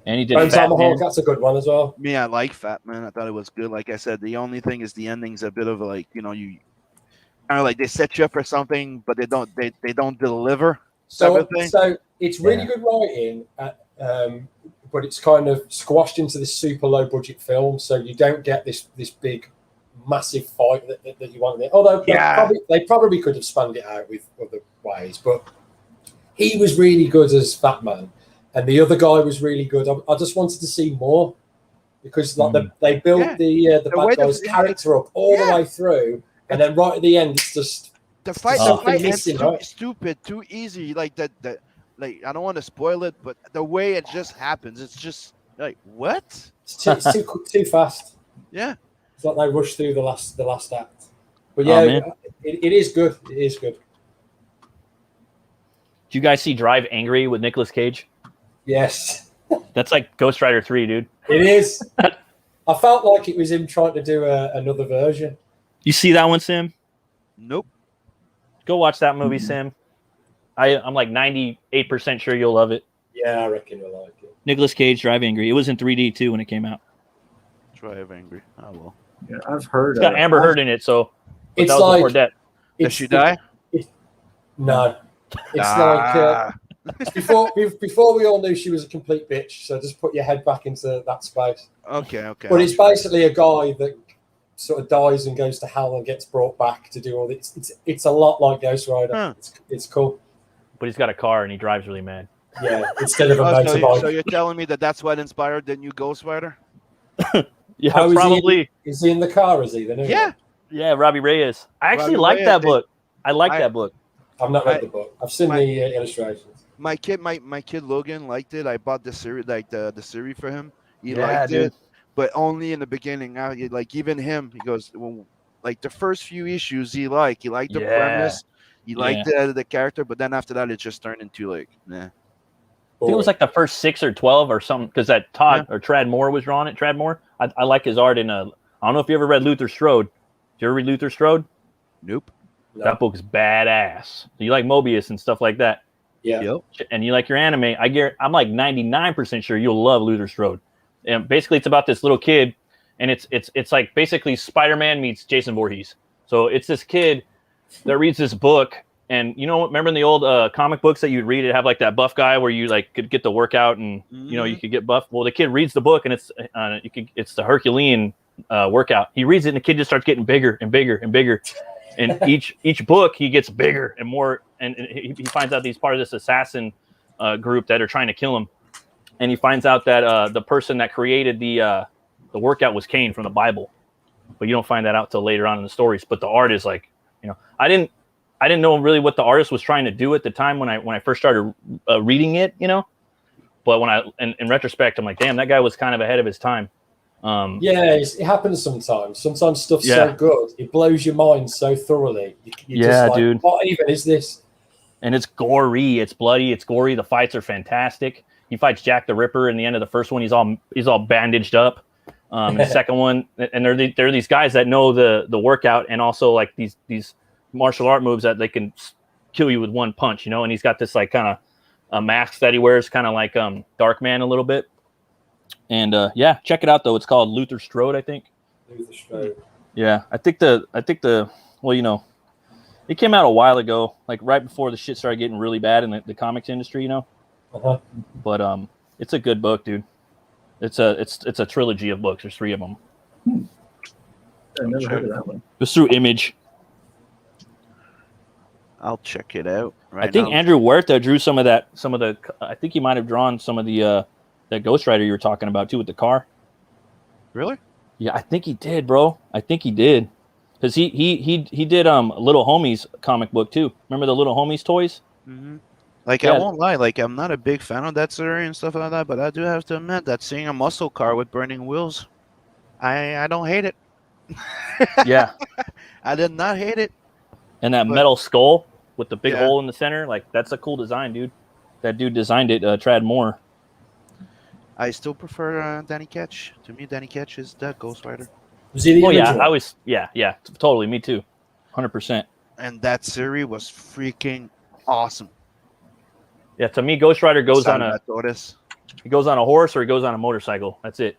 And he did Bone Fat Tomahawk, Man. that's a good one as well. Me, I like Fat Man. I thought it was good. Like I said, the only thing is the ending's a bit of a, like, you kind of like they set you up for something, but they don't deliver. So, type of thing. so it's really good writing, but it's kind of squashed into this super low budget film, so you don't get this big, massive fight that you want. Although they probably could have spanned it out with other ways, but he was really good as Fat Man, and the other guy was really good. I just wanted to see more because they built the way bad guy's character up all the way through, and then right at the end, it's just The fight something ends missing, too right? stupid, too easy. Like that. Like I don't want to spoil it, but the way it just happens, it's just like what? It's too fast. Yeah. It's like they rush through the last act. But Oh, yeah, man. it is good. It is good. Did you guys see Drive Angry with Nicolas Cage? Yes, That's like Ghost Rider 3, dude. it is. I felt like it was him trying to do another version. You see that one, Sim? Nope. Go watch that movie, Sim. I'm like 98% sure you'll love it. Yeah, I reckon you'll like it. Nicolas Cage, Drive Angry. It was in 3D too when it came out. Drive Angry. I will. Yeah, I've heard. It's got Amber Heard in it, so but It's that was like before that. Does she die? No, it's Ah. like before we all knew she was a complete bitch. So just put your head back into that space. Okay. But it's basically a guy that sort of dies and goes to hell and gets brought back to do all this. It's a lot like Ghost Rider. Huh. It's cool. But he's got a car and he drives really mad. Yeah, instead of a so motorbike. you're telling me that's what inspired the new Ghost Rider? Yeah, How is probably. Is he in the car? Is he the new Yeah. one? Yeah, Robbie Reyes. I actually Robbie like Reyes, that book. I like I- that book. I've not read I- the book. I've seen my- the illustrations. My kid Logan liked it. I bought the series, like the series for him. He Yeah, liked dude. it, but only in the beginning. Now, like even him, he goes, well, like the first few issues, he liked the Yeah. premise, he liked Yeah. the character, but then after that, it just turned into like, nah. I think it was like the first 6 or 12 or something, because that Todd or Trad Moore was drawing it. Trad Moore. I like his art in I don't know if you ever read Luther Strode. Did you ever read Luther Strode? Nope. That book is badass. So you like Mobius and stuff like that. Yeah. Yep. And you like your anime, I'm like 99% sure you'll love Luther Strode. And basically, it's about this little kid, and it's like basically Spider-Man meets Jason Voorhees. So it's this kid that reads this book, and you know, remember in the old comic books that you'd read, it have like that buff guy where you like could get the workout, and you know you could get buff. Well, the kid reads the book, and it's the Herculean workout. He reads it, and the kid just starts getting bigger and bigger and bigger. And each book he gets bigger and more, and he finds out he's part of this assassin group that are trying to kill him. And he finds out that the person that created the workout was Cain from the Bible, but you don't find that out till later on in the stories. But the art is like, you know, I didn't know really what the artist was trying to do at the time when I first started reading it, you know. But when in retrospect, I'm like, damn, that guy was kind of ahead of his time. It happens sometimes. Sometimes stuff's so good, it blows your mind so thoroughly. You're just like, dude. What even is this? And it's gory, it's bloody, it's gory. The fights are fantastic. He fights Jack the Ripper in the end of the first one. He's all bandaged up. The second one, and they're these guys that know the workout, and also like these martial art moves that they can kill you with one punch, you know. And he's got this like kind of mask that he wears, kind of like Darkman a little bit. And yeah, check it out though. It's called Luther Strode, I think. Luther Strode. Yeah, I think the well, you know, it came out a while ago, like right before the shit started getting really bad in the comics industry, you know. But it's a good book, dude. It's a trilogy of books. There's 3 of them. I never heard of that one. It's through Image. I'll check it out. I think Andrew Huerta drew some of the. I think he might have drawn some of the that Ghost Rider you were talking about too with the car. Really? Yeah, I think he did, bro. I think he did, because he did Little Homies comic book too. Remember the Little Homies toys? Mm-hmm. Like, Yeah. I won't lie, like I'm not a big fan of that series and stuff like that, but I do have to admit that seeing a muscle car with burning wheels, I don't hate it. Yeah, I did not hate it. and that But- metal skull with the big Yeah. hole in the center, like that's a cool design, dude. That dude designed it, Trad Moore. I still prefer Danny Ketch. To me, Danny Ketch is the Ghost Rider. Was he the Oh yeah, original? yeah, totally, me too, 100%. And that series was freaking awesome. Yeah, to me, Ghost Rider goes on a Torres. he goes on a horse or he goes on a motorcycle. That's it.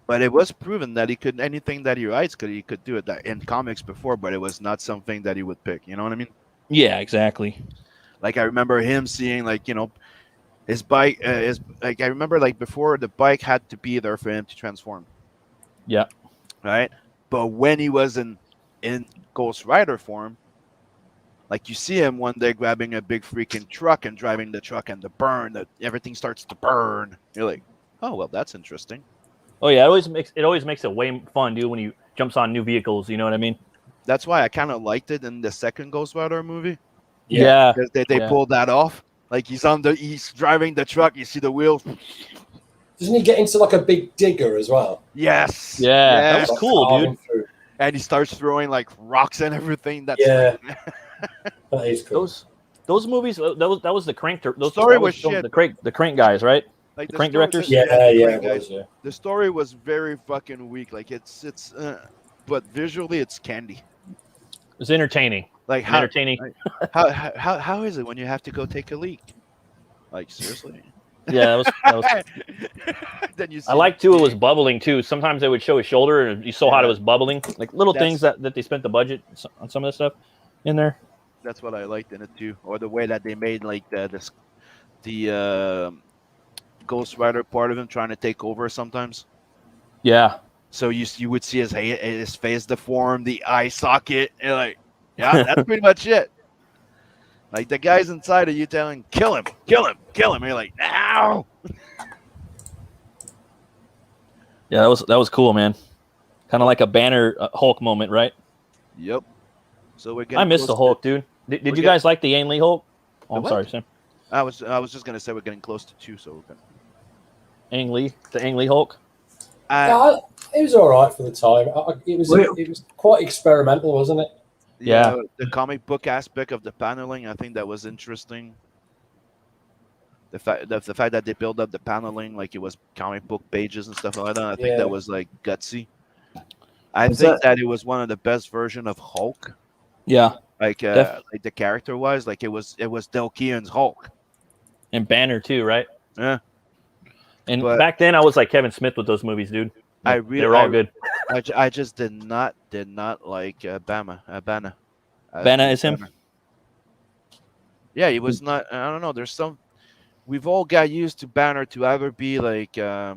But it was proven that he could anything that he writes he could do it that in comics before, but it was not something that he would pick. You know what I mean? Yeah, exactly. Like I remember him seeing like, you know, his bike is like I remember like before the bike had to be there for him to transform. Yeah. Right? But when he was in Ghost Rider form, like you see him one day grabbing a big freaking truck and driving the truck, and everything starts to burn. You're like, oh well, that's interesting. Oh yeah, it always makes it way fun, dude, when he jumps on new vehicles. You know what I mean? That's why I kind of liked it in the second Ghost Rider movie. Yeah. Because they Yeah. pulled that off. Like he's driving the truck. You see the wheels. Doesn't he get into like a big digger as well? Yes. Yeah, that Yes. was cool, dude. Carving through. And he starts throwing like rocks and everything. That's Yeah. That is cool. Those movies, that was the Crank. Those Story that was filmed shit. the Crank guys, right? like Crank story- directors? Yeah, the yeah, Crank it guys. was, yeah. The story was very fucking weak. Like it's but visually it's candy. It's entertaining. Like how Entertaining. how is it when you have to go take a leak? Like seriously? Yeah, that was. Then you see I like too. It was bubbling too. Sometimes they would show his shoulder, and you saw how it was bubbling. Like little things that they spent the budget on some of this stuff in there. That's what I liked in it too, or the way that they made like the Ghost Rider part of him trying to take over sometimes. Yeah, So you would see his face deform, the eye socket, and like, yeah, that's pretty much it. Like the guy's inside of you telling, kill him, kill him, kill him. And you're like, no. yeah, that was cool, man. Kind of like a Banner Hulk moment, right? Yep. So we're getting I missed close the to- Hulk, dude. Did We're you guys like the Ang Lee Hulk? Oh, The I'm what? sorry, Sam. I was just gonna say we're getting close to 2, so we're gonna. Ang Lee, the Ang Lee Hulk. Yeah, it was all right for the time. It was quite experimental, wasn't it? Yeah. The comic book aspect of the paneling, I think that was interesting. The fact that they built up the paneling like it was comic book pages and stuff like that, I think Yeah. that was like gutsy. I Was think that- that it was one of the best version of Hulk, Yeah. like the character wise, like it was Del Keaton's Hulk. And Banner too, right? Yeah. And But- back then, I was like Kevin Smith with those movies, dude. I Like, really, they were all good. I just did not like Bana. Bana is him? Banner. Yeah, he was not. I don't know. There's some. We've all got used to Banner to either be like to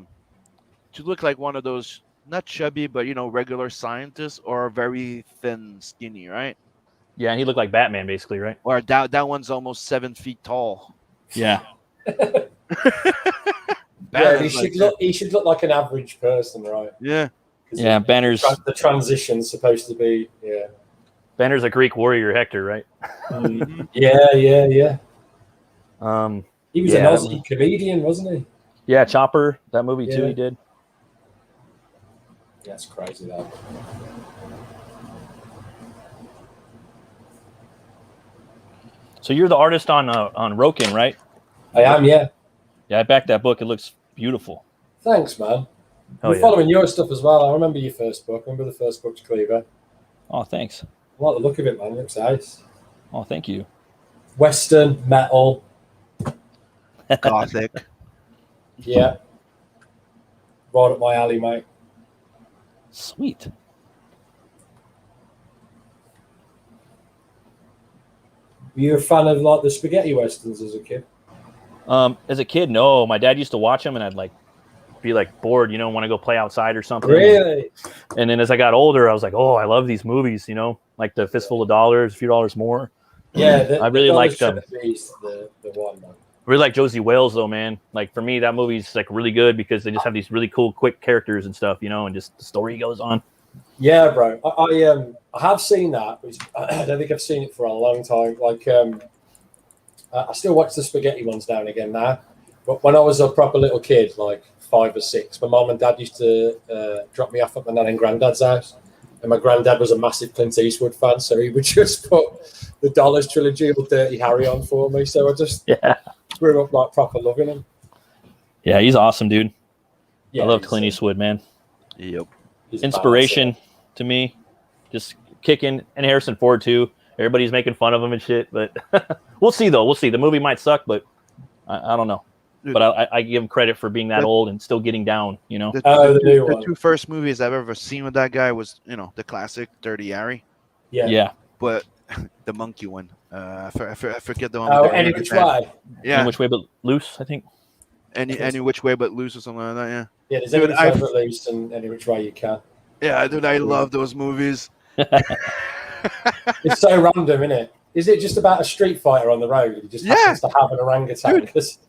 look like one of those not chubby but regular scientists or very thin, skinny, right? Yeah, and he looked like Batman, basically, right? Or that one's almost 7 feet tall. Yeah. Yeah, Banner's he should look like an average person, right? Yeah. 'Cause Yeah, Banner's the transition's supposed to be, yeah. Banner's a Greek warrior, Hector, right? Yeah. He was an Yeah. Aussie comedian, wasn't he? Yeah, Chopper, that movie too. Yeah. He did. That's crazy, that. So you're the artist on Rokin, right? I am, yeah. Yeah, I backed that book. It looks beautiful. Thanks, man. Hell I'm yeah. following your stuff as well. I remember your first book. I remember the first Butch Cleaver. Oh, thanks. I like the look of it, man. It looks nice. Oh, thank you. Western, metal. Gothic. Yeah. Right up my alley, mate. Sweet. Were you a fan of like the spaghetti westerns as a kid? As a kid, no. My dad used to watch them, and I'd like be like bored, want to go play outside or something. Really? And then as I got older, I was like, oh, I love these movies. Like the Fistful of Dollars, a few dollars more. Yeah, I really liked them. The one, man. I really like Josie Wales though, man. Like for me, that movie's like really good because they just have these really cool, quick characters and stuff, and just the story goes on. Yeah, bro. I have seen that, but I don't think I've seen it for a long time. Like, I still watch the spaghetti ones now and again now. But when I was a proper little kid, like 5 or 6, my mom and dad used to drop me off at my nan and granddad's house. And my granddad was a massive Clint Eastwood fan, so he would just put the Dollars trilogy or Dirty Harry on for me. So I just grew up like proper loving him. Yeah, he's awesome, dude. Yeah, I love he's- Clint Eastwood, man. Yep. he's Inspiration to me, just kicking, and Harrison Ford too. Everybody's making fun of him and shit, but we'll see though. We'll see. The movie might suck, but I don't know. Dude. But I give him credit for being that old and still getting down. The, Oh, the the new two, one. the 2 first movies I've ever seen with that guy was, the classic Dirty Harry, Yeah. Yeah. but the monkey one. I forget the one. Oh, with the any Raven which Man. way? Yeah, In Which Way But Loose, I think. any which way but loose or something like that. Yeah. Yeah, there's Dude, any which I've- way but loose and any which way you can. Yeah, dude, I love those movies. It's so random, isn't it? Is it just about a street fighter on the road? He just happens to have an orangutan. Dude. 'Cause-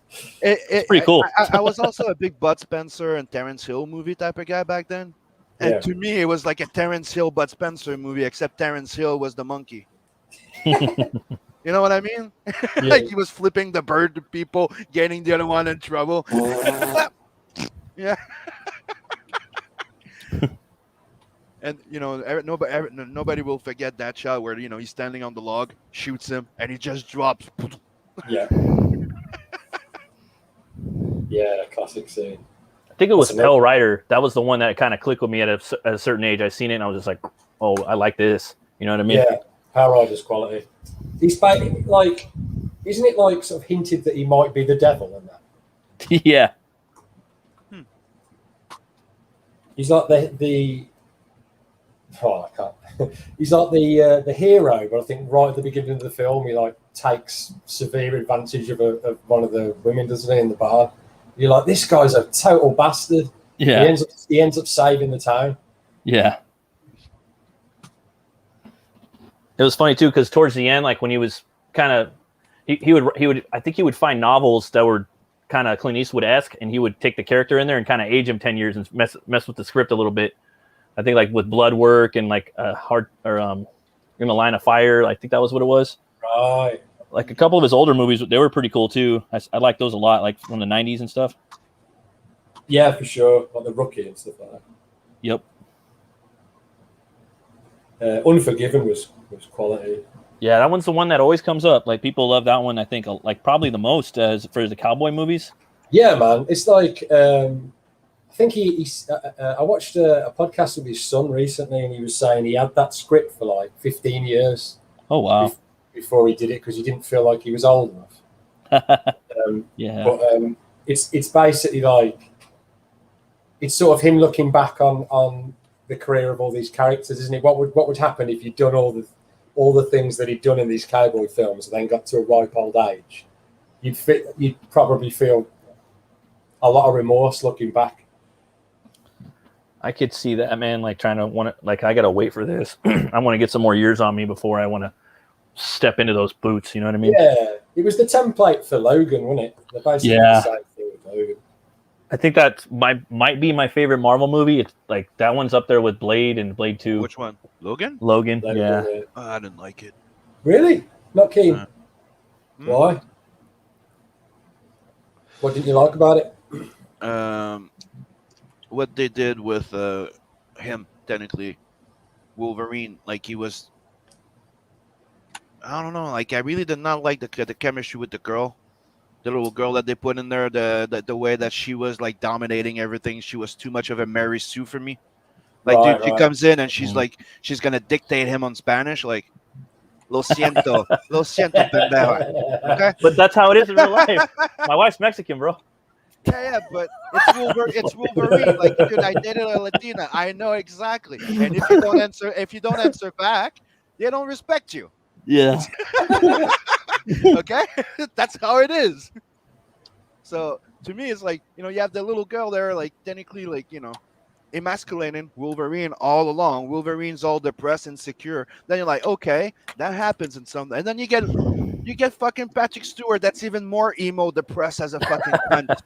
It's pretty cool. I was also a big Bud Spencer and Terrence Hill movie type of guy back then. And Yeah. to me, it was like a Terrence Hill, Bud Spencer movie, except Terrence Hill was the monkey. You know what I mean? Like he was flipping the bird to people, getting the other one in trouble. Yeah. And nobody will forget that shot where he's standing on the log, shoots him, and he just drops. Yeah. Yeah, classic scene. I think it was That's a Pell Rider. That was the one that kind of clicked with me at a certain age. I seen it and I was just like, oh, I like this. You know what I mean? Yeah, Power Rider's quality. He's like, isn't it like sort of hinted that he might be the devil in that? Yeah. He's like the oh, I can't. He's like the hero, but I think right at the beginning of the film, he like takes severe advantage of one of the women, doesn't he, in the bar? You're like, this guy's a total bastard. Yeah. He ends up saving the town. Yeah. It was funny too because towards the end, like when he was kind of, he would I think he would find novels that were kind of Clint Eastwood-esque, and he would take the character in there and kind of age him 10 years and mess with the script a little bit. I think like with Blood Work and like In the Line of Fire. I think that was what it was. Right. Like a couple of his older movies, they were pretty cool too. I like those a lot, like from the 90s and stuff. Yeah, for sure. Like the Rookie and stuff like that. Yep. Unforgiven was quality. Yeah, that one's the one that always comes up. Like people love that one. I think like probably the most as for the cowboy movies. Yeah, man. It's like I think I watched a podcast with his son recently, and he was saying he had that script for like 15 years. Oh wow! Before he did it, because he didn't feel like he was old enough. Yeah. But it's basically like it's sort of him looking back on the career of all these characters, isn't it? What would happen if you'd done all the things that he'd done in these cowboy films and then got to a ripe old age? You'd probably feel a lot of remorse looking back. I could see that, man. Like I gotta wait for this. I want to get some more years on me before I want to step into those boots. You know what I mean? Yeah, it was the template for Logan, wasn't it? They're basically the same thing with Logan. I think that might be my favorite Marvel movie. It's like that one's up there with Blade and Blade 2. Which one? Logan? Logan, yeah. Oh, I didn't like it. Really? Not keen? Why? What didn't you like about it? What they did with him, technically, Wolverine, like he was, I don't know, like I really did not like the chemistry with the girl, the little girl that they put in there, the way that she was like dominating everything. She was too much of a Mary Sue for me. Like, Right, dude, she comes in and she's like, she's gonna dictate him on Spanish, like, lo siento, pendejo. Okay, But that's how it is in real life. My wife's Mexican, bro. yeah, but it's Wolverine. Like, dude, I dated a Latina. I know exactly. And if you don't answer back, they don't respect you. Yeah. Okay, that's how it is. So to me, it's like, you have the little girl there, like technically, like, emasculating Wolverine all along. Wolverine's all depressed, insecure. Then you're like, okay, that happens in some, and then you get fucking Patrick Stewart that's even more emo, depressed as a fucking cunt.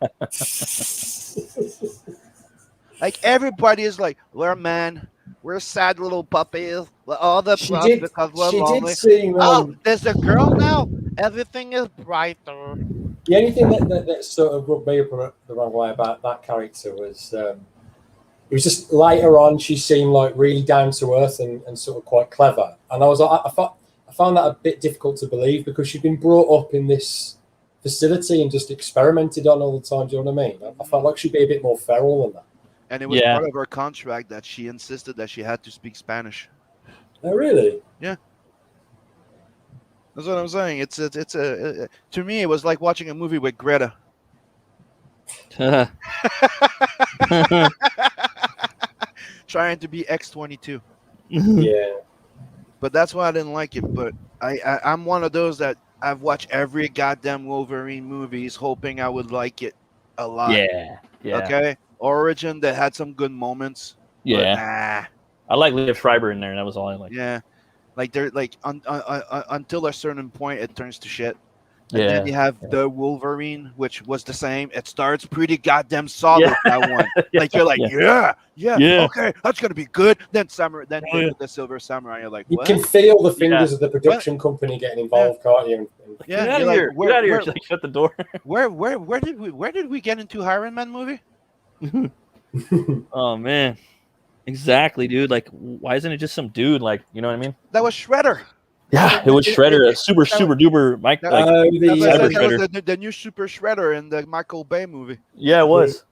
Like everybody is like, we're men, we're sad little puppies, we're all depressed because we're lonely. Oh, there's a girl now. Everything is brighter. The only thing that sort of rubbed me up the wrong way about that character was it was just later on she seemed like really down to earth and sort of quite clever, and I was like, I found that a bit difficult to believe because she'd been brought up in this facility and just experimented on all the time. Do you know what I mean? I felt like she'd be a bit more feral than that. And it was part of her contract that she insisted that she had to speak Spanish. Oh, really? Yeah. That's what I'm saying. It's to me, it was like watching a movie with Greta. Trying to be X-22. Yeah. But that's why I didn't like it. But I'm one of those that I've watched every goddamn Wolverine movies, hoping I would like it a lot. Yeah. Okay. Origin, that had some good moments. Yeah. I like Liev Schreiber in there. That was all I liked. Yeah. Like they're like until a certain point, it turns to shit. And Yeah. then you have the Wolverine, which was the same. It starts pretty goddamn solid. That one, like you're like, yeah, okay, that's gonna be good. Then with the Silver Samurai, you're like, You what? can feel the fingers of the production company getting involved, can't you? Yeah, Get out of you're here! like, Get out of here! Like, shut the door. Where did we get into Iron Man movie? Oh man, exactly, dude. Like, why isn't it just some dude? Like, you know what I mean? That was Shredder. Yeah, it was Shredder, a super duper Mike. The new Super Shredder in the Michael Bay movie. Yeah, it was.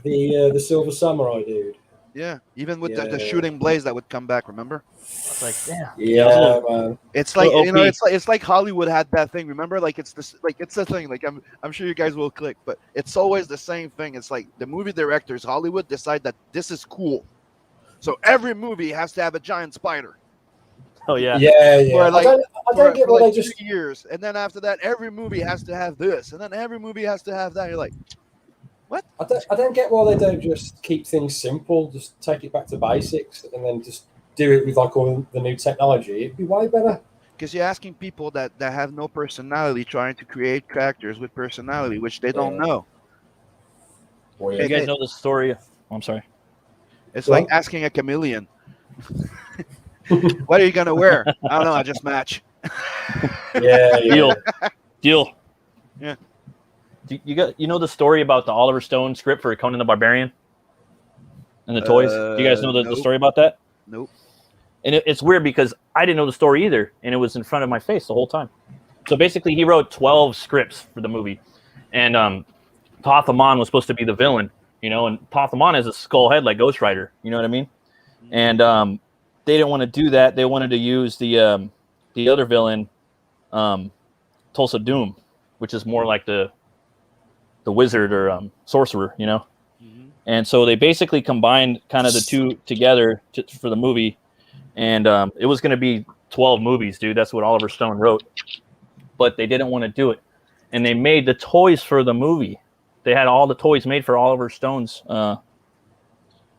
The Silver Samurai dude. Yeah, even with the shooting blades that would come back. Remember? It's like, yeah, man. It's like it's like Hollywood had that thing. Remember, like it's the thing. Like I'm sure you guys will click, but it's always the same thing. It's like the movie directors, Hollywood, decide that this is cool, so every movie has to have a giant spider. Oh yeah. Yeah. I don't get why they just 2 years, and then after that, every movie has to have this, and then every movie has to have that. You're like, what? I don't get why they don't just keep things simple, just take it back to basics, and then just do it with like all the new technology. It'd be way better. Because you're asking people that have no personality, trying to create characters with personality, which they don't know. You guys know the story? I'm sorry. It's Go like on. asking a chameleon, "What are you gonna wear?" I don't know. I just match. Yeah, yeah. Deal. Yeah. You know the story about the Oliver Stone script for Conan the Barbarian and the toys? Do you guys know the Nope. story about that? Nope. And it's weird because I didn't know the story either, and it was in front of my face the whole time. So basically, he wrote 12 scripts for the movie, and Thoth-Amon was supposed to be the villain, you know, and Thoth-Amon has a skull head like Ghost Rider, you know what I mean? And they didn't want to do that. They wanted to use the other villain, Tulsa Doom, which is more like the wizard or sorcerer, you know. And so they basically combined kind of the two together for the movie, and it was going to be 12 movies, dude. That's what Oliver Stone wrote, but they didn't want to do it, and they made the toys for the movie. They had all the toys made for Oliver Stone's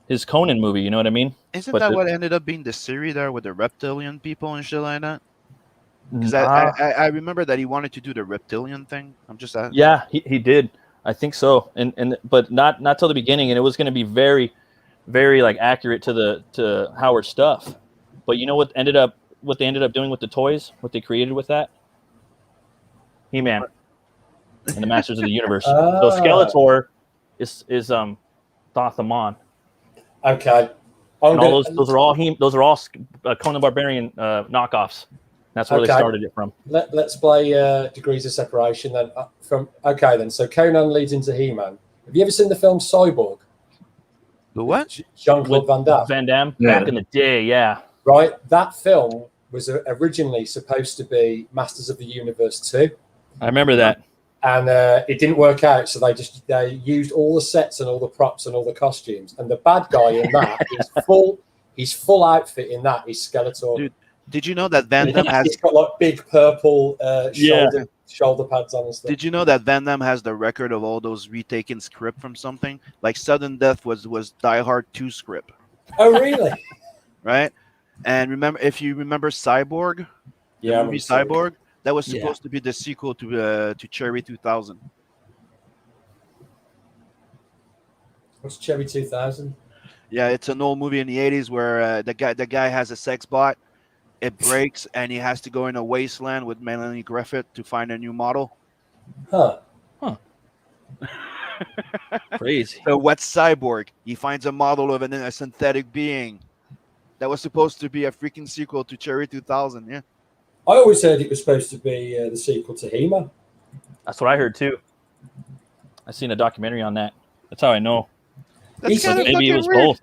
his Conan movie. You know what I mean? Isn't But that the- what ended up being the series there with the reptilian people and shit like that? Because Ah. I remember that he wanted to do the reptilian thing. I'm just Yeah, he did. I think so, and but not till the beginning, and it was going to be very, very like accurate to Howard's stuff. But you know what they ended up doing with the toys? What they created with that? He-Man and the Masters of the Universe. So Skeletor is Thoth-Amon. Okay. And all those are all Conan Barbarian knockoffs. That's where they started it from. Let's play degrees of separation then. So Conan leads into He-Man. Have you ever seen the film Cyborg? The what? Jean-Claude Van Damme. Van Damme Yeah. back in the day, yeah. Right. That film was originally supposed to be Masters of the Universe 2. I remember that. And it didn't work out, so they used all the sets and all the props and all the costumes. And the bad guy in that his full outfit in that is Skeletor. Dude, did you know that Van Damme has? He's got like big purple shoulder pads on and stuff. Did you know that Van Damme has the record of all those retaken script from something? Like Sudden Death was Die Hard 2 script, Oh, really? right? And if you remember Cyborg, Yeah, movie Cyborg, that was supposed to be the sequel to Cherry 2000. What's Cherry 2000? Yeah, it's an old movie in the 80s where the guy has a sex bot. It breaks, and he has to go in a wasteland with Melanie Griffith to find a new model. Huh. Crazy. So what's Cyborg? He finds a model of a synthetic being. That was supposed to be a freaking sequel to Cherry 2000, yeah. I always heard it was supposed to be the sequel to He-Man. That's what I heard too. I seen a documentary on that. That's how I know. That's So kind of maybe it was weird. both.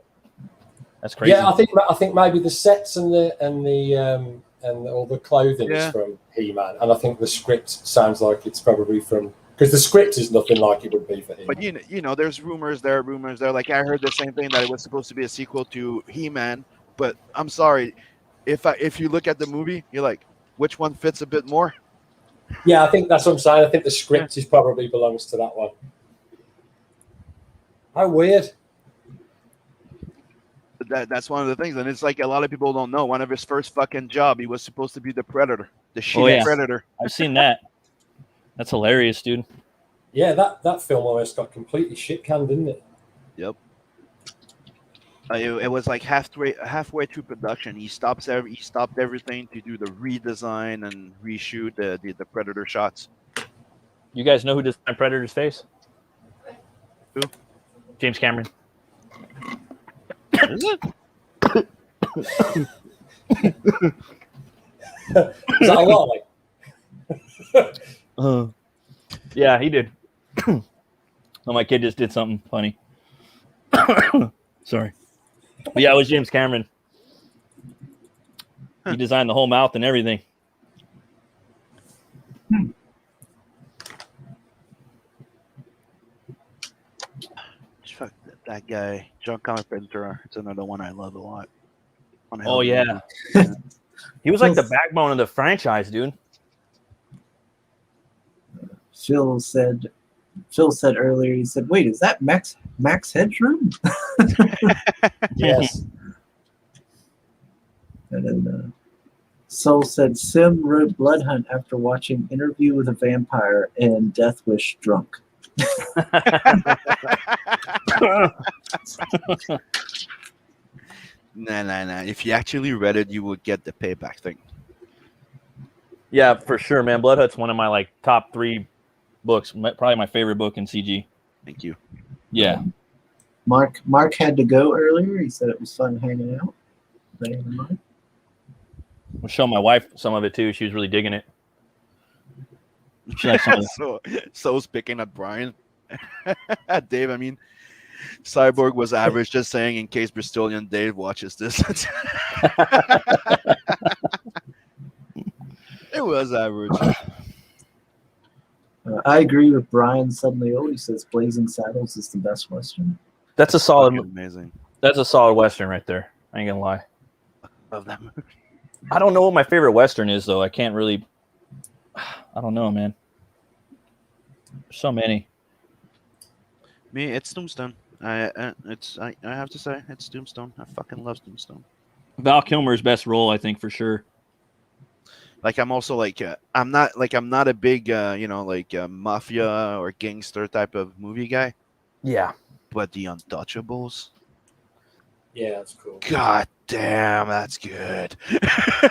That's crazy. Yeah, I think maybe the sets and all the clothing Yeah. is from He-Man, and I think the script sounds like it's probably from, because the script is nothing like it would be for He-Man. But you know, there's rumors there. Like I heard the same thing, that it was supposed to be a sequel to He-Man. But I'm sorry, if you look at the movie, you're like, which one fits a bit more? Yeah, I think that's what I'm saying. I think the script is probably belongs to that one. How weird. That's one of the things, and it's like a lot of people don't know. One of his first fucking job, he was supposed to be the Predator, the shitty yeah. Predator. I've seen that. That's hilarious, dude. Yeah, that film almost got completely shit canned, didn't it? Yep. It was like halfway through production. He stopped everything to do the redesign and reshoot the Predator shots. You guys know who designed Predator's face? Who? James Cameron. Is it? Is that a lie? Yeah, he did. Oh, my kid just did something funny. Sorry. But yeah, it was James Cameron. He designed the whole mouth and everything. Fuck that guy, John Carpenter. It's another one I love a lot. Oh yeah. He was like the backbone of the franchise, dude. Phil said earlier, he said, wait, is that Max Headroom? Yes. And then Soul said, Sim wrote Bloodhunt after watching Interview with a Vampire and Death Wish drunk. Nah. If you actually read it, you would get the payback thing. Yeah, for sure, man. Blood Hut's one of my like top 3 books. Probably my favorite book in CG. Thank you. Yeah. Mark had to go earlier. He said it was fun hanging out. I'll show my wife some of it too. She was really digging it. She likes some of it. So picking at Brian. Dave, I mean, Cyborg was average, just saying in case Bristolian Dave watches this. It was average. I agree with Brian Suddenly Old. He says Blazing Saddles is the best Western. That's a solid. Amazing. That's a solid Western right there. I ain't gonna lie. Love that movie. I don't know what my favorite Western is though. I can't really. I don't know, man. There's so many. Me, it's Tombstone. I have to say, it's Tombstone. I fucking love Tombstone. Val Kilmer's best role, I think, for sure. Like I'm also like I'm not a big mafia or gangster type of movie guy. Yeah. But The Untouchables. Yeah, that's cool. God damn, that's good.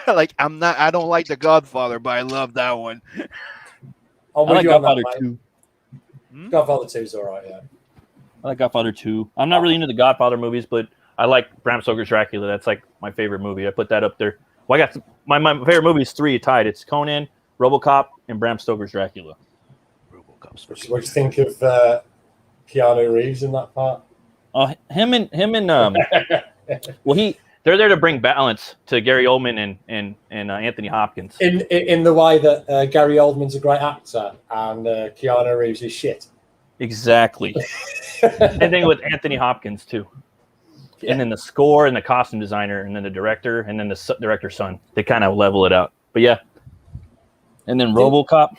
Like I don't like The Godfather, but I love that one. Oh, I like Godfather 2. Godfather 2 is all right, yeah. I like Godfather 2. I'm not really into the Godfather movies, but I like Bram Stoker's Dracula. That's like my favorite movie. I put that up there. Well, I got my favorite movie is 3 tied. It's Conan, RoboCop, and Bram Stoker's Dracula. RoboCop's What do you think of Keanu Reeves in that part? Him and well, they're there to bring balance to Gary Oldman and Anthony Hopkins. In the way that Gary Oldman's a great actor and Keanu Reeves is shit. Exactly. Same thing with Anthony Hopkins too. Yeah. And then the score and the costume designer and then the director and then the director's son. They kind of level it out. But yeah. And then RoboCop.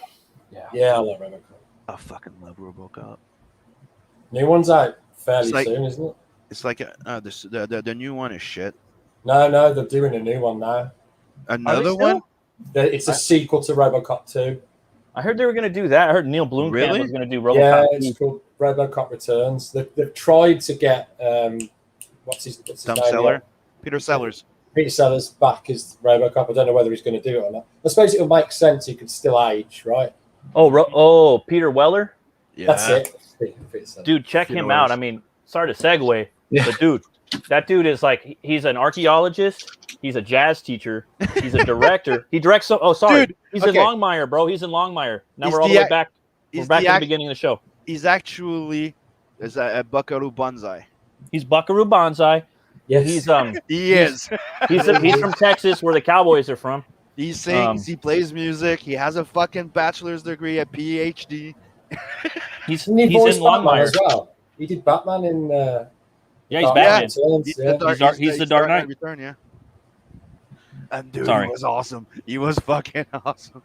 Yeah, I love RoboCop. I fucking love RoboCop. New one's out fairly soon, isn't it? It's like the new one is shit. No, they're doing a new one now. Another one? It's a sequel to RoboCop 2. I heard they were going to do that. I heard Neil Blomkamp was going to do RoboCop. Yeah, it's called RoboCop Returns. They've tried to get what's his name? Seller? Peter Sellers. Peter Sellers back as RoboCop. I don't know whether he's going to do it or not. I suppose it'll make sense. He could still age, right? Oh, Peter Weller. Yeah, that's it. Dude, check him out. I mean, sorry to segue, but dude, that dude is like he's an archaeologist. He's a jazz teacher. He's a director. He directs. Dude, he's in Longmire, bro. He's in Longmire. Now we're all the way back. We're back at the beginning of the show. He's actually a Buckaroo Banzai. He's Buckaroo Banzai. Yes, he is. He's from Texas, where the Cowboys are from. He sings. He plays music. He has a fucking bachelor's degree, a PhD. He's in Longmire as well. He did Batman in. He's Batman. He's the Dark Knight Return. Yeah. And dude, he was awesome. He was fucking awesome.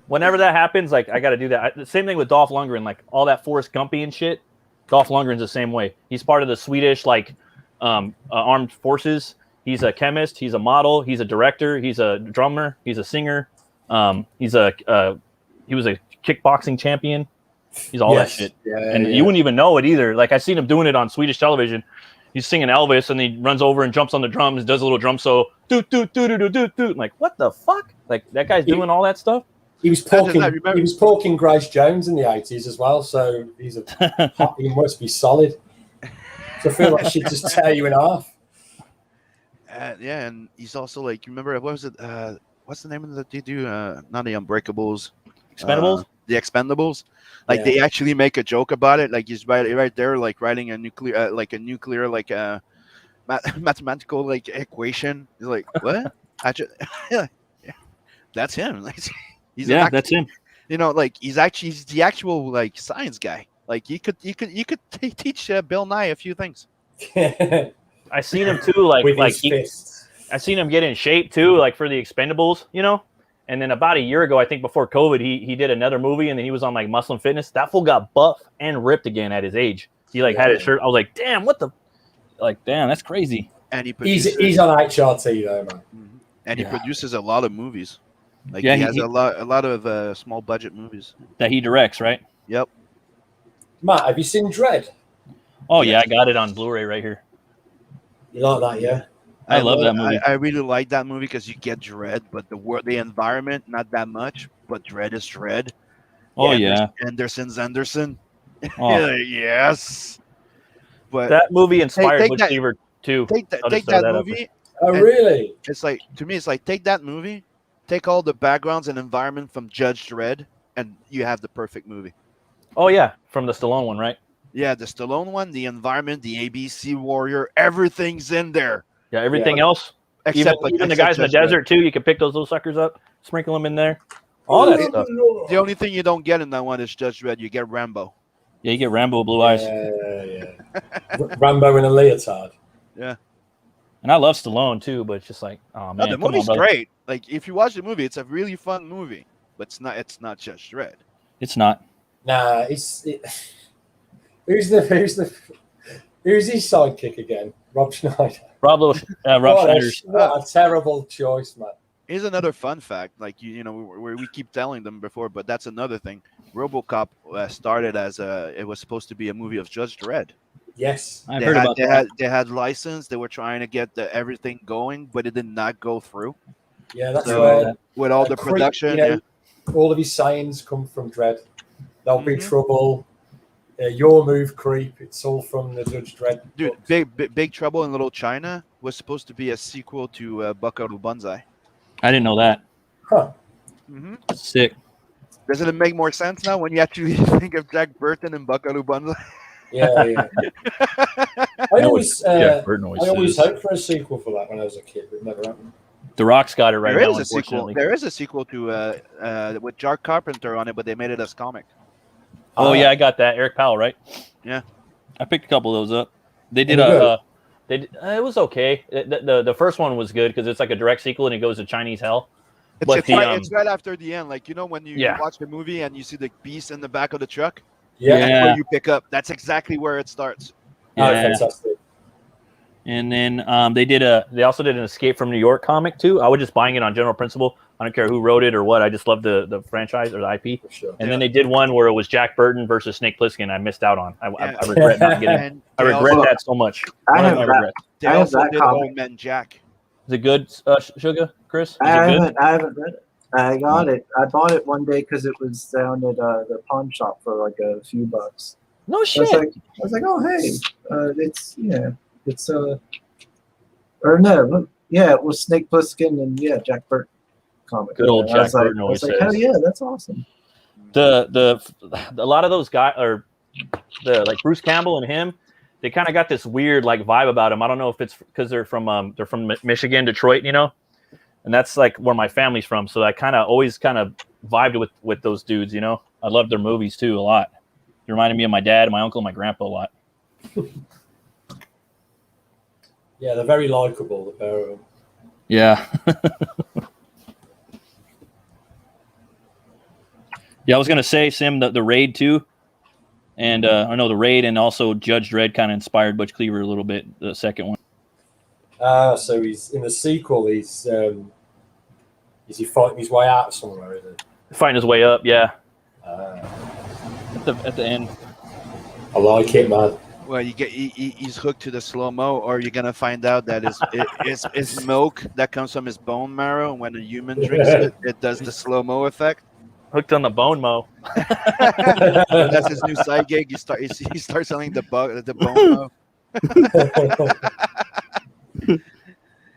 Whenever that happens, like I got to do that. The same thing with Dolph Lundgren, like all that Forrest Gumpy and shit. Dolph Lundgren's the same way. He's part of the Swedish armed forces. He's a chemist. He's a model. He's a director. He's a drummer. He's a singer. He was a kickboxing champion. He's all that shit. You wouldn't even know it either. Like I seen him doing it on Swedish television. He's singing Elvis and he runs over and jumps on the drums, does a little drum solo. Doot, doot, doot, doot, doot, doot. Like, what the fuck? Like that guy's doing all that stuff. He was porking Grace Jones in the 80s as well, so he must be solid. So I feel like she'd just tear you in half. And he's also like, you remember what was it? What's the name of that they do? Not the Unbreakables. Expendables? The Expendables. Like they actually make a joke about it. Like he's right there, like writing a nuclear mathematical like equation. He's like, what? That's him. Like, that's him. You know, like he's the actual like science guy. Like you could teach Bill Nye a few things. I seen him too. I seen him get in shape too, like for the Expendables. You know. And then about a year ago, I think before COVID, he did another movie, and then he was on like Muscle and Fitness. That fool got buff and ripped again at his age. He had his shirt. I was like, damn, damn, that's crazy. And he's on HRT though, man. And he produces a lot of movies. Like he has a lot of small budget movies that he directs, right? Yep. Matt, have you seen Dredd? Oh yeah, I got it on Blu-ray right here. You like that, yeah? I love that movie. I really like that movie because you get Dredd, but the environment not that much. But Dredd is Dredd. Oh yeah. Anderson. Oh, Yes. But that movie inspired take Butch that- Cleaver too. take I'll just that throw that out movie. Oh, And- really? It's like, to me, it's like, take that movie, take all the backgrounds and environment from Judge Dredd, and you have the perfect movie. Oh yeah, from the Stallone one, right? Yeah, the Stallone one, the environment, the ABC Warrior, everything's in there. Yeah, everything else, Except even the except guys in the Judge Dredd. desert too. You can pick those little suckers up, sprinkle them in there, all that stuff. The only thing you don't get in that one is Judge Dredd. You get Rambo. Yeah, you get Rambo blue eyes, Yeah. Rambo in a leotard. Yeah. and I love Stallone too. But it's just like, oh No, man, the come on, movie's brother. great. Like, if you watch the movie, it's a really fun movie. But it's not Judge Dredd. It's not. Nah, who's his sidekick again? Rob Schneider. Rob What Schneider's. what a terrible choice, man. Here's another fun fact. Like, we keep telling them before, but that's another thing. RoboCop started as it was supposed to be a movie of Judge Dredd. Yes. I've heard about that. They had license. They were trying to get everything going, but it did not go through. Yeah, that's So where with all the Creep, production, all of his sayings come from Dredd. There'll be Mhm. trouble. Your move, creep. It's all from the Judge Dredd. dude, books. Big Trouble in Little China was supposed to be a sequel to Buckaroo Banzai. I didn't know that. Huh. Mm-hmm. Sick. Doesn't it make more sense now when you actually think of Jack Burton and Buckaroo Banzai? Yeah. I always Burton I always says. hoped for a sequel for that when I was a kid, but it never happened. The Rock's got it right There now. is a sequel. Unfortunately. There is a sequel to with Jack Carpenter on it, but they made it as comic. Oh yeah, I got that. Eric Powell, right? Yeah. I picked a couple of those up. They did Any good? it was okay. The first one was good because it's like a direct sequel and it goes to Chinese hell. It's, But it's right after the end. Like, when you Yeah. watch the movie and you see the beast in the back of the truck, Yeah. that's Yeah. where you pick up. That's exactly where it starts. Oh, Yeah. fantastic. And then they also did an Escape from New York comic too. I was just buying it on general principle. I don't care who wrote it or what. I just love the franchise or the IP. For sure. And then they did one where it was Jack Burton versus Snake Plissken. I missed out on. I regret not getting. And I they regret also, that so much. I One of have my that. regrets. they I have also that did comic. Old Man Jack. Is it good, Sugar, Chris? Is I it good? haven't read it. I got it. I bought it one day because it was down at the pawn shop for like a few bucks. No I shit. was like, oh hey, it's or no, yeah, it was Snake Plissken and Jack Burton comic. Good old And I was Jack Burton I always was like, hell says. yeah, that's awesome. A lot of those guys are like Bruce Campbell and him. They kind of got this weird like vibe about them. I don't know if it's because they're from Michigan, Detroit, and that's like where my family's from. So I always vibed with those dudes. I love their movies too a lot. It reminded me of my dad, my uncle, and my grandpa a lot. Yeah, they're very likable, the pair of them. Yeah. Yeah, I was gonna say, Sim, the Raid too, and I know the Raid and also Judge Dredd kind of inspired Butch Cleaver a little bit. The second one. So he's in the sequel. Is he fighting his way out of somewhere? Is it? Fighting his way up, yeah. Uh, At the end. I like it, man. Well, he's hooked to the slow mo, or you're gonna find out that it's milk that comes from his bone marrow, and when a human drinks it, it does the slow mo effect. Hooked on the bone mo. That's his new side gig. He starts selling the bone mo.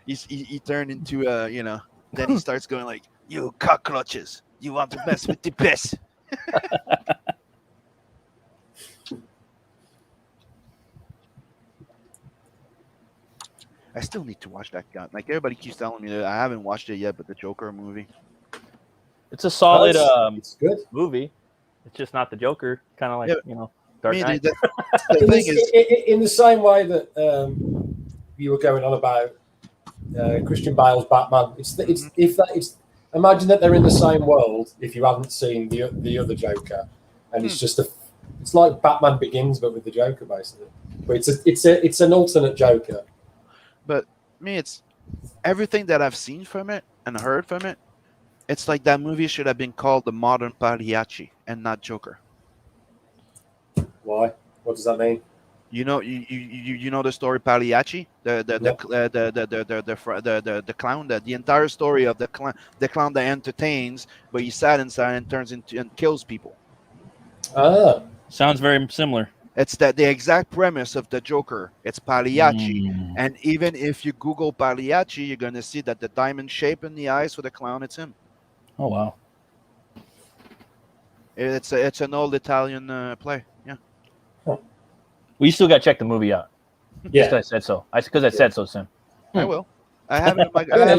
He turned into Then he starts going like, "You cockroaches, you want to mess with the best." I still need to watch that guy. Like, everybody keeps telling me that. I haven't watched it yet, but the Joker movie. It's a solid It's good. movie. It's just not the Joker. Kind of like I Dark mean, Knight. the thing is, In the same way that you were going on about Christian Bale's Batman, imagine that they're in the same world. If you haven't seen the other Joker, and it's like Batman Begins, but with the Joker basically. But it's an alternate Joker. but me, it's everything that I've seen from it and heard from it. It's like that movie should have been called The Modern Pagliacci and not Joker. Why? What does that mean? You know, you know the story Pagliacci, the clown, the entire story of the clown that entertains, but he's sad inside and turns into and kills people. Ah, Sounds very similar. It's the exact premise of the Joker. It's Pagliacci, and even if you Google Pagliacci, you're gonna see that the diamond shape in the eyes for the clown, it's him. Oh wow. It's an old Italian play. Yeah. Well, you still got to check the movie out. yeah. Because I said so. Because I said so, Sim. I will. I have it in my. Yeah,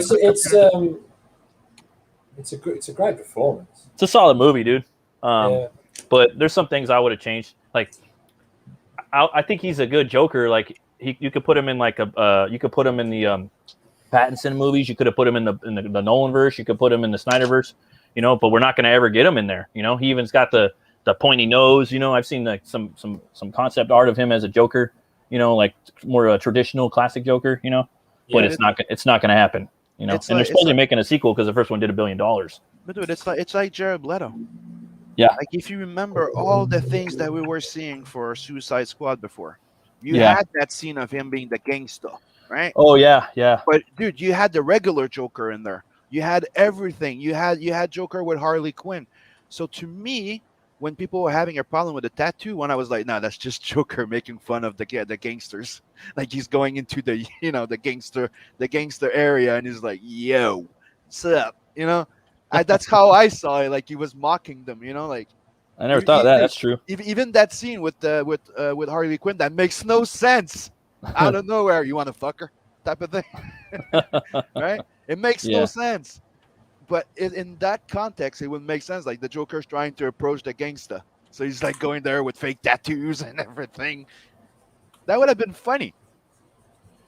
it's a great performance. It's a solid movie, dude. Yeah. But there's some things I would have changed. Like, I think he's a good Joker. Like, you could put him in like you could put him in the Pattinson movies. You could have put him in the Nolan verse. You could put him in the Snyderverse. You know, but we're not going to ever get him in there. You know, he even's got the pointy nose. You know, I've seen like some concept art of him as a Joker. You know, like more a traditional classic Joker. You know, but it's not going to happen. You know, and they're supposedly making a sequel because the first one did $1 billion. But dude, it's like Jared Leto. Yeah. Like if you remember all the things that we were seeing for Suicide Squad before, you had that scene of him being the gangster, right? Oh yeah, yeah. But dude, you had the regular Joker in there. You had everything. You had Joker with Harley Quinn. So to me, when people were having a problem with the tattoo, when I was like, no, that's just Joker making fun of the gangsters. Like he's going into the the gangster area, and he's like, yo, what's up? You know, that's how I saw it. Like he was mocking them. You know, like I never thought of that. That's true. Even that scene with Harley Quinn that makes no sense out of nowhere. You want to fuck her type of thing, right? It makes no sense. But in that context, it would make sense. Like the Joker's trying to approach the gangster, so he's like going there with fake tattoos and everything. That would have been funny.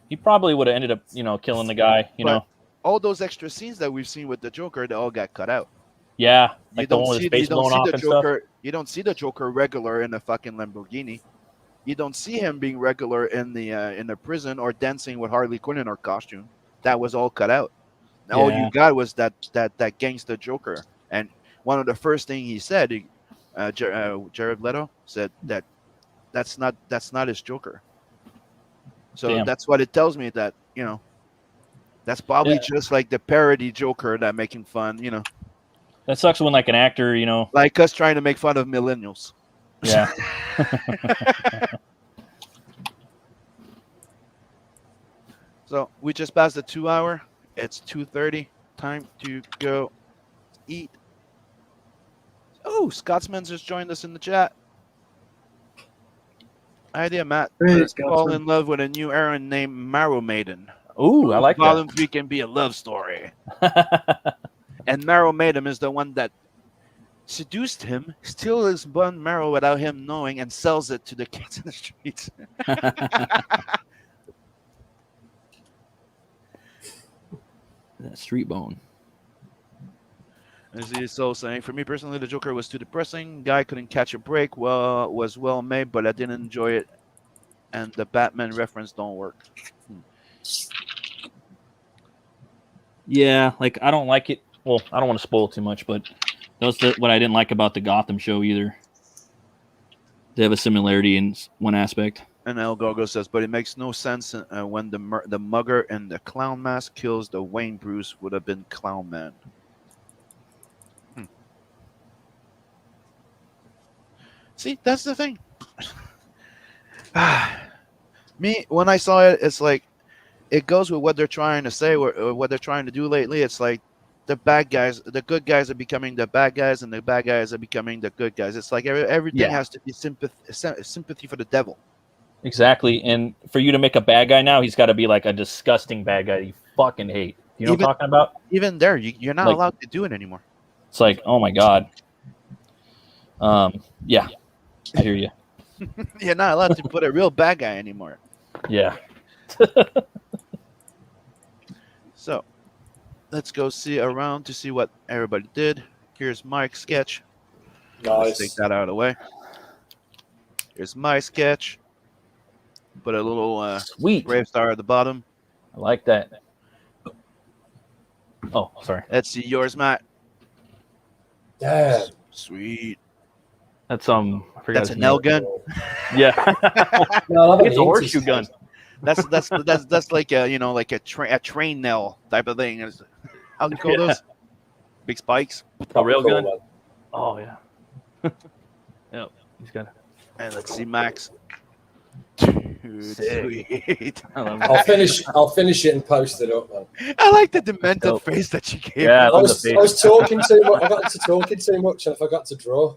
He probably would have ended up, killing the guy. You know, all those extra scenes that we've seen with the Joker, they all got cut out. Yeah, like the one with his face blown off and stuff. You don't see the Joker regular in a fucking Lamborghini. You don't see him being regular in the prison or dancing with Harley Quinn in her costume. That was all cut out. All you got was that gangster Joker. And one of the first thing he said, Jared Leto said that's not his Joker. So that's what it tells me that that's probably just like the parody Joker that making fun. That sucks when like an actor, like us trying to make fun of millennials. Yeah. So we just passed the 2 hour. It's 2:30. Time to go eat. Oh, Scotsman just joined us in the chat. Idea, Matt. Hey, Fall in love with a new Aaron named Marrow Maiden. Ooh, I like that. Volume 3 can be a love story. And Marrow Maiden is the one that seduced him, steals his bone marrow without him knowing, and sells it to the kids in the streets. That street bone. As he is so saying, for me personally, the Joker was too depressing. Guy couldn't catch a break. Was well made, but I didn't enjoy it. And the Batman reference don't work. Yeah, like I don't like it. Well, I don't want to spoil too much, but that's what I didn't like about the Gotham show either. They have a similarity in one aspect. And El Gogo says, but it makes no sense when the mugger in the clown mask kills the Wayne Bruce would have been Clown Man. See, that's the thing. Me, when I saw it, it's like it goes with what they're trying to say or what they're trying to do lately. It's like the bad guys, the good guys are becoming the bad guys, and the bad guys are becoming the good guys. It's like everything has to be sympathy for the devil. Exactly. And for you to make a bad guy now, he's got to be like a disgusting bad guy that you fucking hate. You know what I'm talking about? Even there, you're not allowed to do it anymore. It's like, oh my God. Yeah, I hear you. You're not allowed to put a real bad guy anymore. Yeah. So, let's go see around to see what everybody did. Here's Mike's sketch. Nice. Let's take that out of the way. Here's my sketch. Put a little sweet Bravestarr at the bottom. I like that. Oh, sorry. Let's see yours, Matt. Damn. Sweet. That's I forgot That's his a name. nail gun. Yeah. No, I love It's a horseshoe gun. That's like a like a train nail type of thing. How do you call those? Big spikes. A rail gun. Man. Oh yeah. Yep. He's got. And let's see, Max. Dude, Sick. sweet. I love I'll finish it and post it up, man. I like the demented Dope. face that you gave. Yeah, him. I I love was, the I face. was talking too much. I got into talking too much, and I forgot to draw.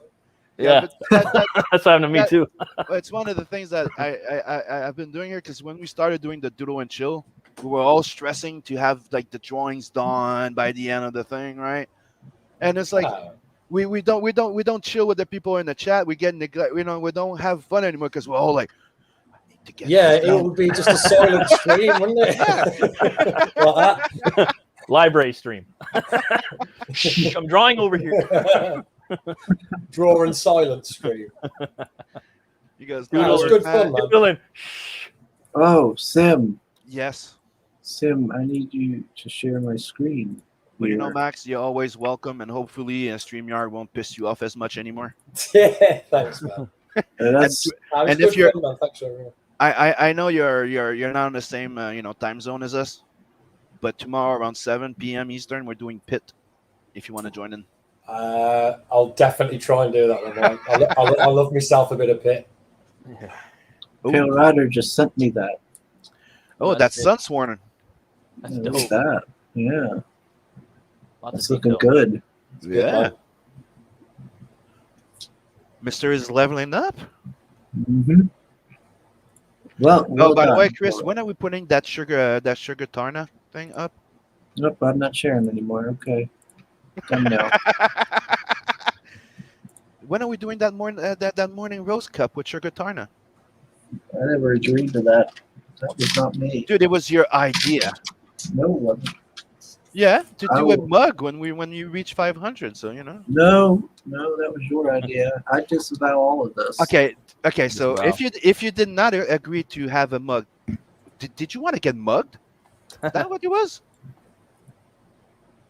Yeah, but that's happened to me that- too. it's one of the things that I've been doing here, because when we started doing the Doodle and Chill, we were all stressing to have like the drawings done by the end of the thing, right? And it's like Ah, we don't chill with the people in the chat. We get neglect. We don't have fun anymore because we're all like, I need to get yeah, this it done. would be just a silent stream, wouldn't it? Like Library stream. Shh, I'm drawing over here. that. Draw and silent stream. You guys, That was good fun, man. Dylan. Shh. Oh, Sim. Yes. Sim, I need you to share my screen. But you know, here. Max, you're always welcome, and hopefully StreamYard won't piss you off as much anymore. Yeah, thanks, man. That's That was And good if you're- fun, man. Thanks, everyone. I know you're not in the same time zone as us, but tomorrow around 7 p.m. Eastern, we're doing Pit. If you want to join in. I'll definitely try and do that one, man. I love myself a bit of Pit. Pale Rider just sent me that. Oh, That's that's it. Sun Sworn. That's Look dope. at that. Yeah, Lots that's of looking detail. good. Good, Yeah, man. Mister is leveling up. Mm-hmm. Well, Oh, by the done. way, Chris, when are we putting that sugar Tarna thing up? Nope, I'm not sharing anymore. Okay, done now. When are we doing that morning roast cup with sugar Tarna? I never agreed to that. That was not me. Dude, it was your idea. No one. Yeah, to do a Oh. mug when you reach 500. So No, that was your idea. I disavow all of this. Okay. So Wow. if you did not agree to have a mug, did you want to get mugged? Is that what it was?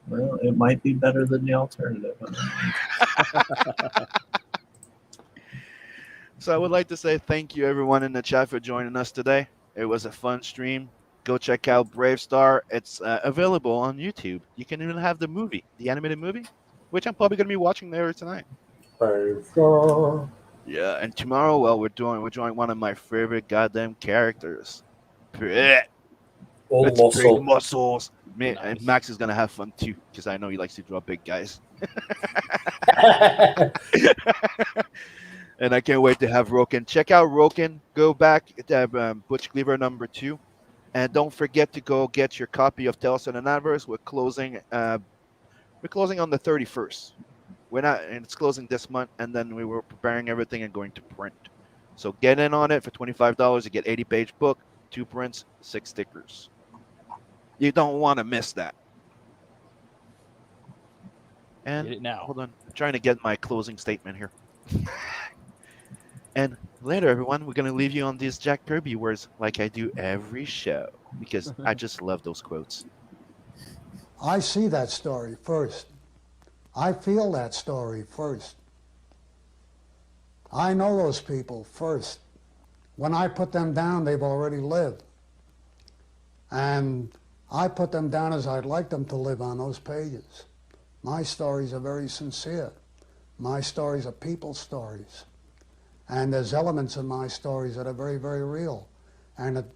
Well, it might be better than the alternative. So I would like to say thank you everyone in the chat for joining us today. It was a fun stream. Go check out Bravestarr. It's available on YouTube. You can even have the movie, the animated movie, which I'm probably going to be watching later tonight. Yeah, and tomorrow, well, we're drawing one of my favorite goddamn characters. Blech. All It's big muscle. muscles. Man, Nice. and Max is gonna have fun too, because I know he likes to draw big guys. And I can't wait to have Roken. Check out Roken. Go back to Butch Cleaver #2, and don't forget to go get your copy of Tales of the Universe. We're closing on the 31st. We're not, and it's closing this month, and then we were preparing everything and going to print. So get in on it for $25. You get 80-page book, 2 prints, 6 stickers. You don't want to miss that. And Get it now. hold on, I'm trying to get my closing statement here. And later, everyone, we're gonna leave you on these Jack Kirby words, like I do every show, because I just love those quotes. I see that story first. I feel that story first. I know those people first. When I put them down, they've already lived. And I put them down as I'd like them to live on those pages. My stories are very sincere. My stories are people's stories. And there's elements in my stories that are very, very real. And